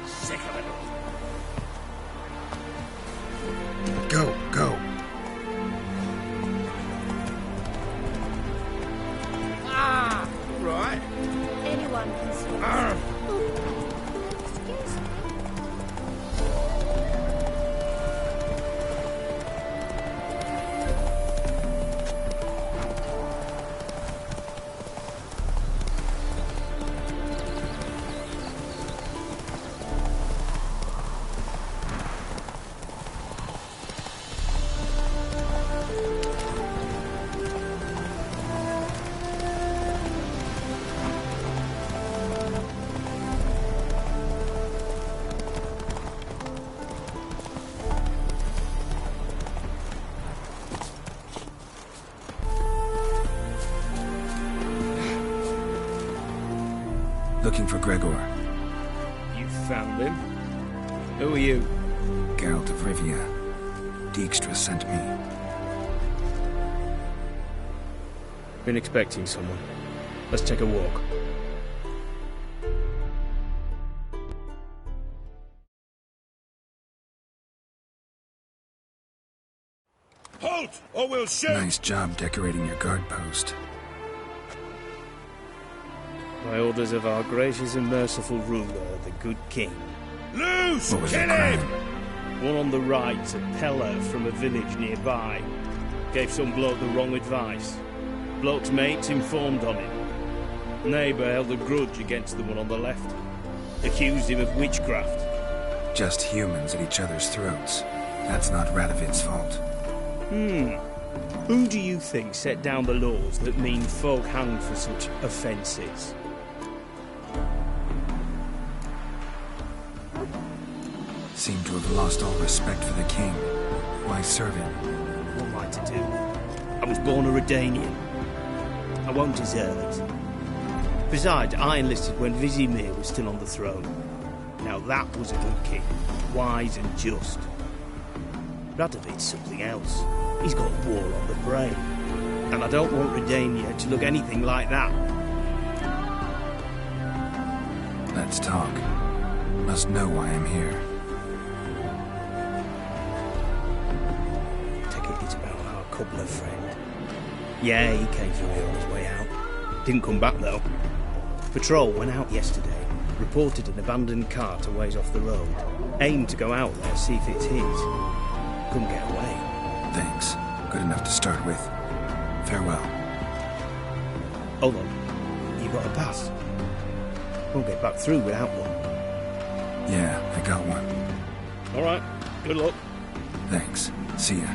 [SPEAKER 3] Sick of it all.
[SPEAKER 2] Go, go.
[SPEAKER 3] Ah, right.
[SPEAKER 11] Anyone can swim. Excuse me.
[SPEAKER 2] Looking for Gregor.
[SPEAKER 13] You found him? Who are you?
[SPEAKER 2] Geralt of Rivia. Dijkstra sent me.
[SPEAKER 13] Been expecting someone. Let's take a walk.
[SPEAKER 18] Halt, or we'll shoot!
[SPEAKER 2] Nice job decorating your guard post.
[SPEAKER 22] By orders of our gracious and merciful ruler, the good king.
[SPEAKER 18] Loose!
[SPEAKER 2] What was
[SPEAKER 18] Kill
[SPEAKER 2] the
[SPEAKER 18] him!
[SPEAKER 2] crime?
[SPEAKER 22] One on the right, a Pella from a village nearby. Gave some bloke the wrong advice. Bloke's mates informed on him. Neighbour held a grudge against the one on the left. Accused him of witchcraft.
[SPEAKER 2] Just humans at each other's throats. That's not Radovid's fault.
[SPEAKER 22] Who do you think set down the laws that mean folk hanged for such offences?
[SPEAKER 2] Seem to have lost all respect for the king. Why serve him?
[SPEAKER 22] What am I to do? I was born a Redanian. I won't desert. Besides, I enlisted when Vizimir was still on the throne. Now that was a good king, wise and just. Radovid's something else. He's got war on the brain. And I don't want Redania to look anything like that.
[SPEAKER 2] Let's talk. Must know why I'm here.
[SPEAKER 22] Take it it's about our coupler friend. Yeah, he came through here on his way out. Didn't come back though. Patrol went out yesterday. Reported an abandoned cart a ways off the road. Aimed to go out there, see if it's his. Couldn't get away.
[SPEAKER 2] Thanks. Good enough to start with. Farewell.
[SPEAKER 22] Hold on. You got a pass? Won't get back through without one.
[SPEAKER 2] Yeah, I got one.
[SPEAKER 22] All right. Good luck.
[SPEAKER 2] Thanks. See ya.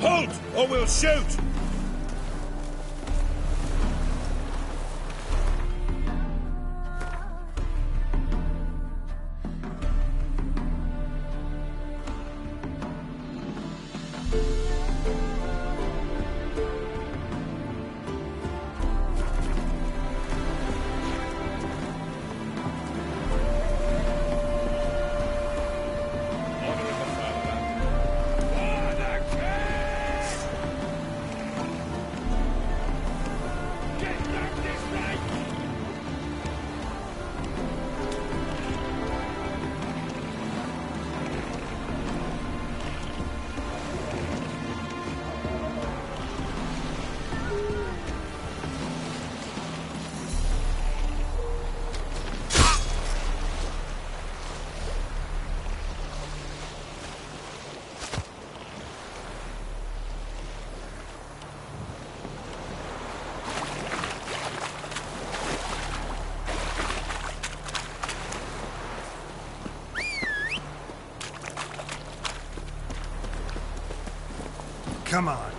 [SPEAKER 18] Halt, or we'll shoot!
[SPEAKER 5] Come on.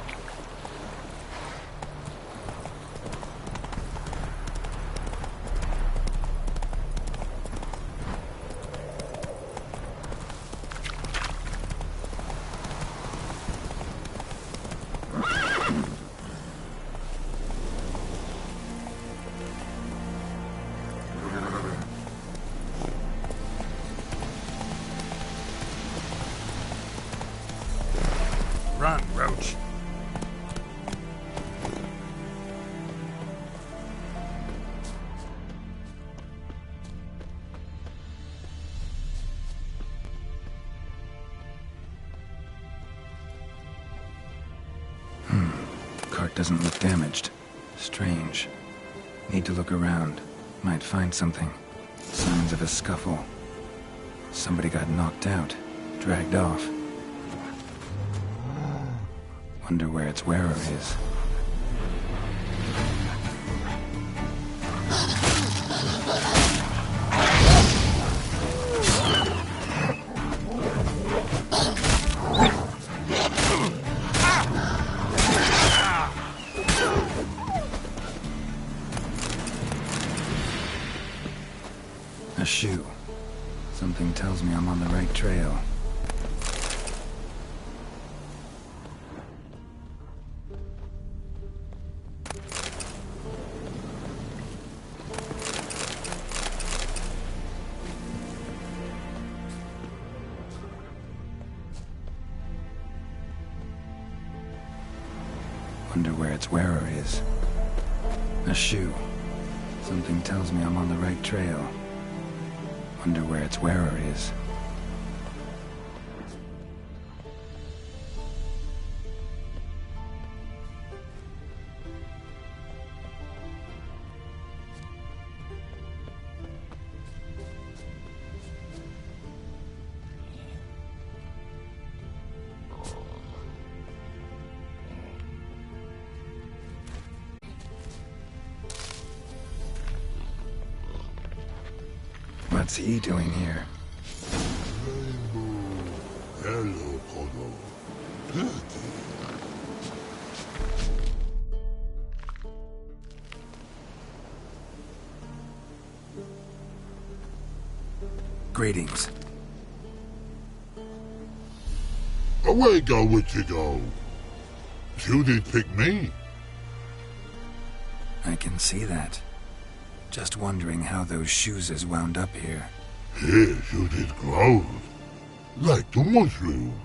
[SPEAKER 5] Run, Roach.
[SPEAKER 2] Cart doesn't look damaged. Strange. Need to look around. Might find something. Signs of a scuffle. Somebody got knocked out. Dragged off. Wonder where its wearer is. A shoe. Something tells me I'm on the right trail. Wonder where its wearer is. A shoe. Something tells me I'm on the right trail. Wonder where its wearer is. What's he doing here?
[SPEAKER 8] Hello, Polo.
[SPEAKER 2] Greetings.
[SPEAKER 8] Away go, witchy go. You did pick me.
[SPEAKER 2] I can see that. Just wondering how those shoes is wound up here.
[SPEAKER 8] Here you did grow. Like the mushroom.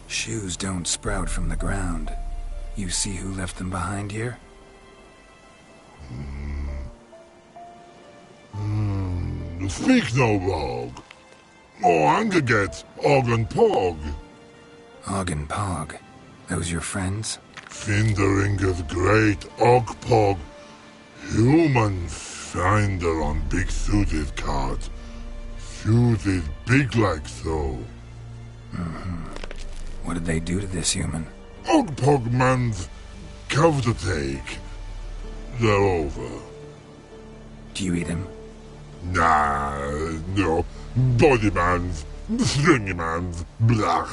[SPEAKER 2] Shoes don't sprout from the ground. You see who left them behind here?
[SPEAKER 8] Speak no wrong. Oh, anger gets Og and Pog.
[SPEAKER 2] Og and Pog. Those your friends?
[SPEAKER 8] Finderinger's great Og Pog. Human finder on big suited cards. Suited big like so.
[SPEAKER 2] What did they do to this human?
[SPEAKER 8] Og Pog man's cover to take. They're over.
[SPEAKER 2] Do you eat him?
[SPEAKER 8] Nah, no. Body man's, stringy man's, blah.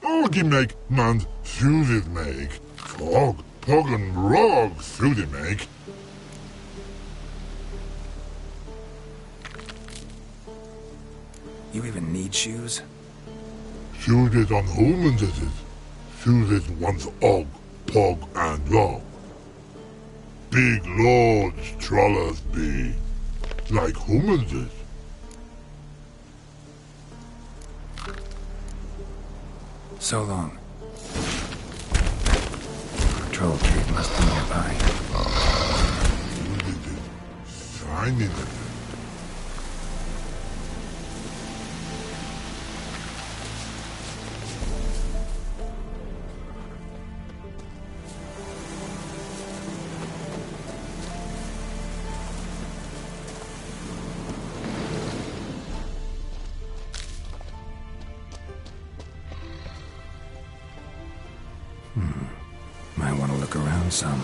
[SPEAKER 8] Oggy make man's suited make. Pog and Rog suited make.
[SPEAKER 2] You even need shoes?
[SPEAKER 8] Suited on humans it is. Suited once Og, Pog and Rog. Big lords trollers be. Like humans is.
[SPEAKER 2] So long. Troll cave must be nearby.
[SPEAKER 8] Shining it.
[SPEAKER 2] Might want to look around some.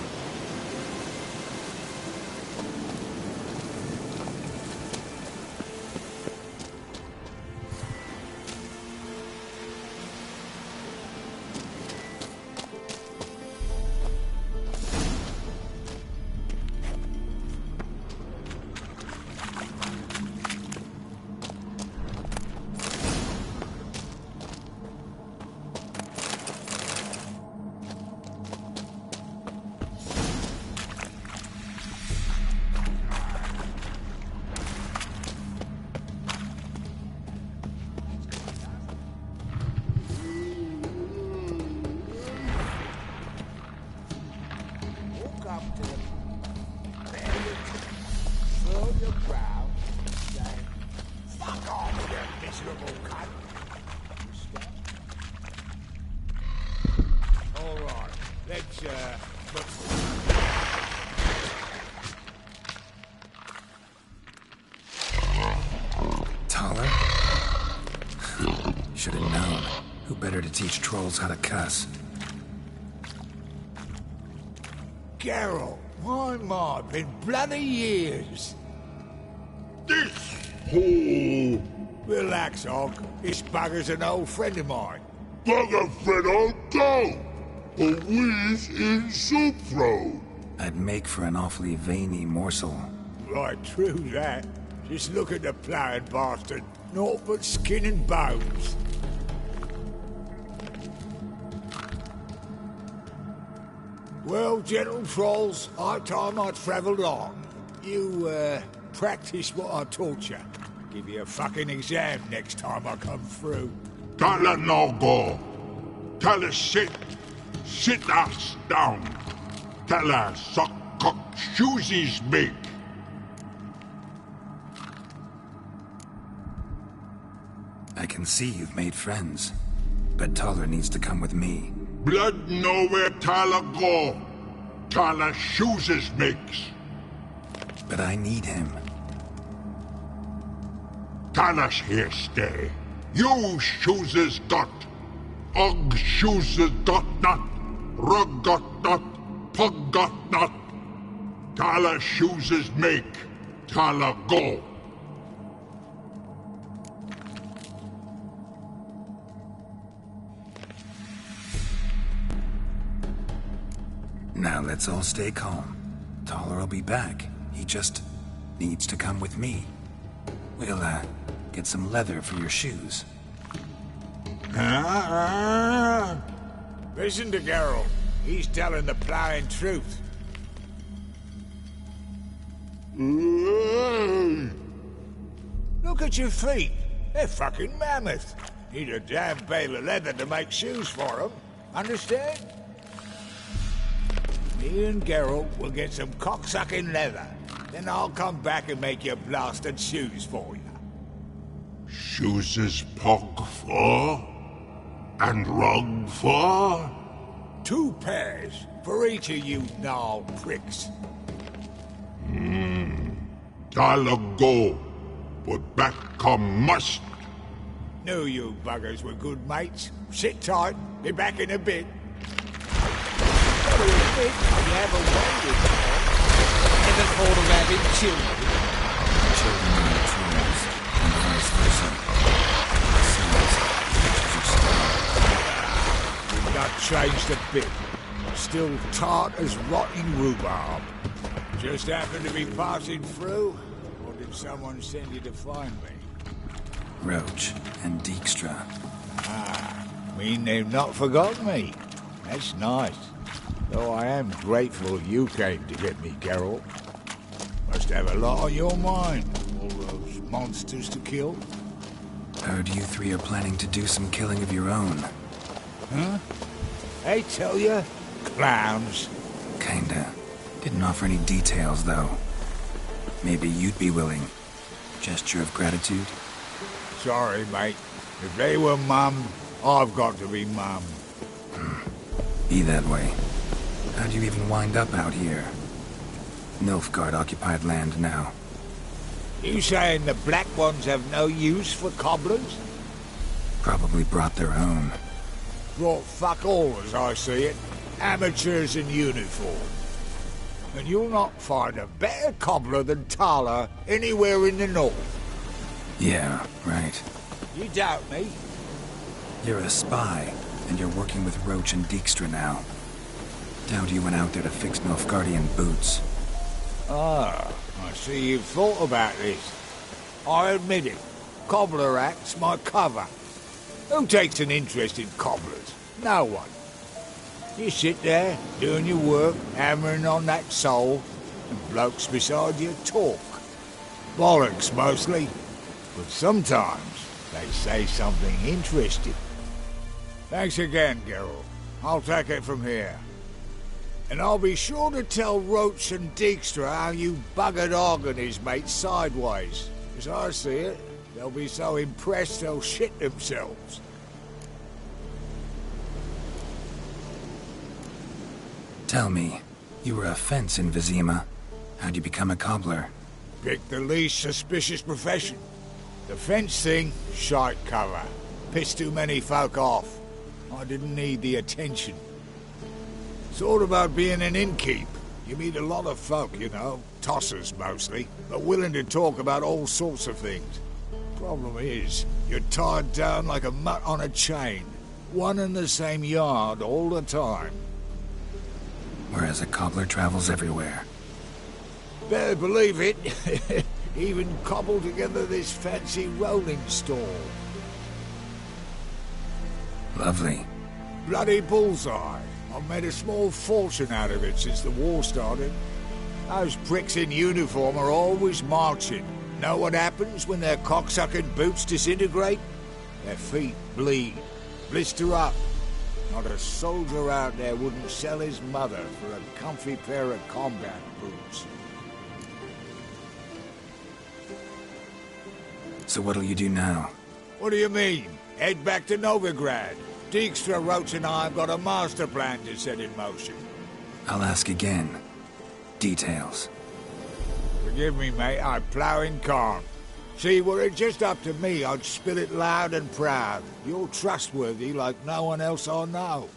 [SPEAKER 15] walk up to them. There you furl your brow and say, "Fuck off, you miserable cunt." All right, let's
[SPEAKER 2] Taller? Should have known. Who better to teach trolls how to cuss?
[SPEAKER 15] Geralt, my, been bloody years.
[SPEAKER 8] This hole.
[SPEAKER 15] Relax, Og. This bugger's an old friend of mine.
[SPEAKER 8] Bugger friend I'll go. A wheeze in soup throw.
[SPEAKER 2] I'd make for an awfully veiny morsel.
[SPEAKER 15] Right, true that. Just look at the ploughing bastard. Naught but skin and bones. Well, gentle trolls, high time I travelled on. You, practice what I taught you. Give you a fucking exam next time I come through.
[SPEAKER 8] Tala no go. Tala sit. Sit us down. Tala suck cock shoesies make.
[SPEAKER 2] I can see you've made friends, but Taller needs to come with me.
[SPEAKER 8] Blood nowhere Tala go. Tala shoeses makes.
[SPEAKER 2] But I need him.
[SPEAKER 8] Tala's here stay. You shoeses got. Og shoeses got not. Rug got not. Pug got not. Tala shoeses make. Tala go.
[SPEAKER 2] Now let's all stay calm. Taller will be back. He just needs to come with me. We'll, get some leather for your shoes.
[SPEAKER 15] Listen to Geralt. He's telling the ploughing truth. Look at your feet. They're fucking mammoth. Need a damn bale of leather to make shoes for them. Understand? Me and Geralt will get some cocksucking leather. Then I'll come back and make your blasted shoes for you.
[SPEAKER 8] Shoeses pog for? And rug for?
[SPEAKER 15] 2 pairs for each of you gnarled pricks.
[SPEAKER 8] Tala go. But back come must.
[SPEAKER 15] Knew you buggers were good mates. Sit tight. Be back in a bit.
[SPEAKER 17] Never called a rabbit children.
[SPEAKER 2] Children are the trolls, and vice versa.
[SPEAKER 15] We've not changed a bit. Still tart as rotting rhubarb. Just happened to be passing through? Or did someone send you to find me?
[SPEAKER 2] Roach and Dijkstra.
[SPEAKER 15] Mean they've not forgotten me. That's nice. Though I am grateful you came to get me, Geralt. Must have a lot on your mind, all those monsters to kill.
[SPEAKER 2] Heard you 3 are planning to do some killing of your own.
[SPEAKER 15] Huh? I tell you, clowns.
[SPEAKER 2] Kinda. Didn't offer any details, though. Maybe you'd be willing. Gesture of gratitude?
[SPEAKER 15] Sorry, mate. If they were mum, I've got to be mum.
[SPEAKER 2] Be that way. How'd you even wind up out here? Nilfgaard-occupied land now.
[SPEAKER 15] You saying the Black Ones have no use for cobblers?
[SPEAKER 2] Probably brought their own.
[SPEAKER 15] Brought fuck all, as I see it. Amateurs in uniform. And you'll not find a better cobbler than Tala anywhere in the north.
[SPEAKER 2] Yeah, right.
[SPEAKER 15] You doubt me?
[SPEAKER 2] You're a spy, and you're working with Roach and Dijkstra now. Doubt you went out there to fix Nilfgaardian boots.
[SPEAKER 15] Ah, I see you've thought about this. I admit it. Cobbler act's my cover. Who takes an interest in cobblers? No one. You sit there, doing your work, hammering on that sole, and blokes beside you talk. Bollocks, mostly. But sometimes they say something interesting. Thanks again, Geralt. I'll take it from here. And I'll be sure to tell Roach and Dijkstra how you buggered Og and his mates sideways. As I see it, they'll be so impressed they'll shit themselves.
[SPEAKER 2] Tell me, you were a fence in Vizima. How'd you become a cobbler?
[SPEAKER 15] Pick the least suspicious profession. The fence thing, shite cover. Pissed too many folk off. I didn't need the attention. It's all about being an innkeep. You meet a lot of folk, you know, tossers mostly, but willing to talk about all sorts of things. Problem is, you're tied down like a mutt on a chain. One and the same yard all the time.
[SPEAKER 2] Whereas a cobbler travels everywhere.
[SPEAKER 15] Better believe it. Even cobbled together this fancy rolling stall.
[SPEAKER 2] Lovely.
[SPEAKER 15] Bloody bullseye. I've made a small fortune out of it since the war started. Those pricks in uniform are always marching. Know what happens when their cocksucking boots disintegrate? Their feet bleed, blister up. Not a soldier out there wouldn't sell his mother for a comfy pair of combat boots.
[SPEAKER 2] So what'll you do now?
[SPEAKER 15] What do you mean? Head back to Novigrad. Dijkstra, Roach and I have got a master plan to set in motion.
[SPEAKER 2] I'll ask again. Details.
[SPEAKER 15] Forgive me, mate, I plough in calm. See, were it just up to me, I'd spill it loud and proud. You're trustworthy like no one else I know.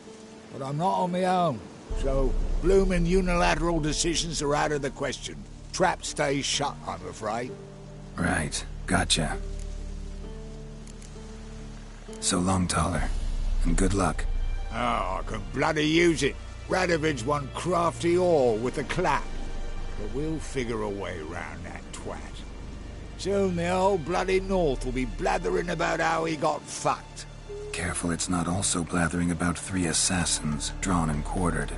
[SPEAKER 15] But I'm not on my own, so bloomin' unilateral decisions are out of the question. Trap stays shut, I'm afraid.
[SPEAKER 2] Right, gotcha. So long, Taller. And good luck.
[SPEAKER 15] Oh, I can bloody use it. Radovid's one crafty all with a clap. But we'll figure a way round that twat. Soon the whole bloody North will be blathering about how he got fucked.
[SPEAKER 2] Careful it's not also blathering about 3 assassins, drawn and quartered.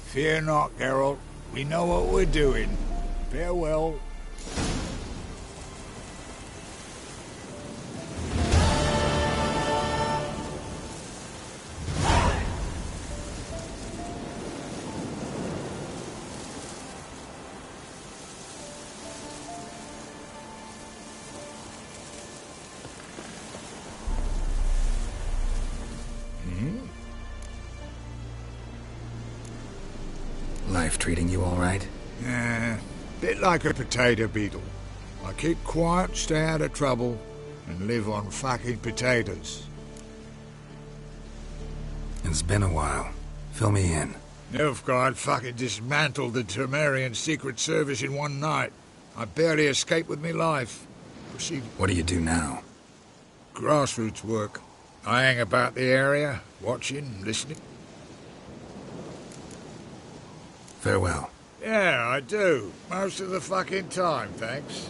[SPEAKER 15] Fear not, Geralt. We know what we're doing. Farewell.
[SPEAKER 2] Life treating you all right?
[SPEAKER 15] Bit like a potato beetle. I keep quiet, stay out of trouble, and live on fucking potatoes.
[SPEAKER 2] It's been a while. Fill me in.
[SPEAKER 15] Nilfgaard fucking dismantled the Temerian Secret Service in one night. I barely escaped with my life. Proceed.
[SPEAKER 2] What do you do now?
[SPEAKER 15] Grassroots work. I hang about the area, watching, listening.
[SPEAKER 2] Farewell.
[SPEAKER 15] Yeah, I do. Most of the fucking time, thanks.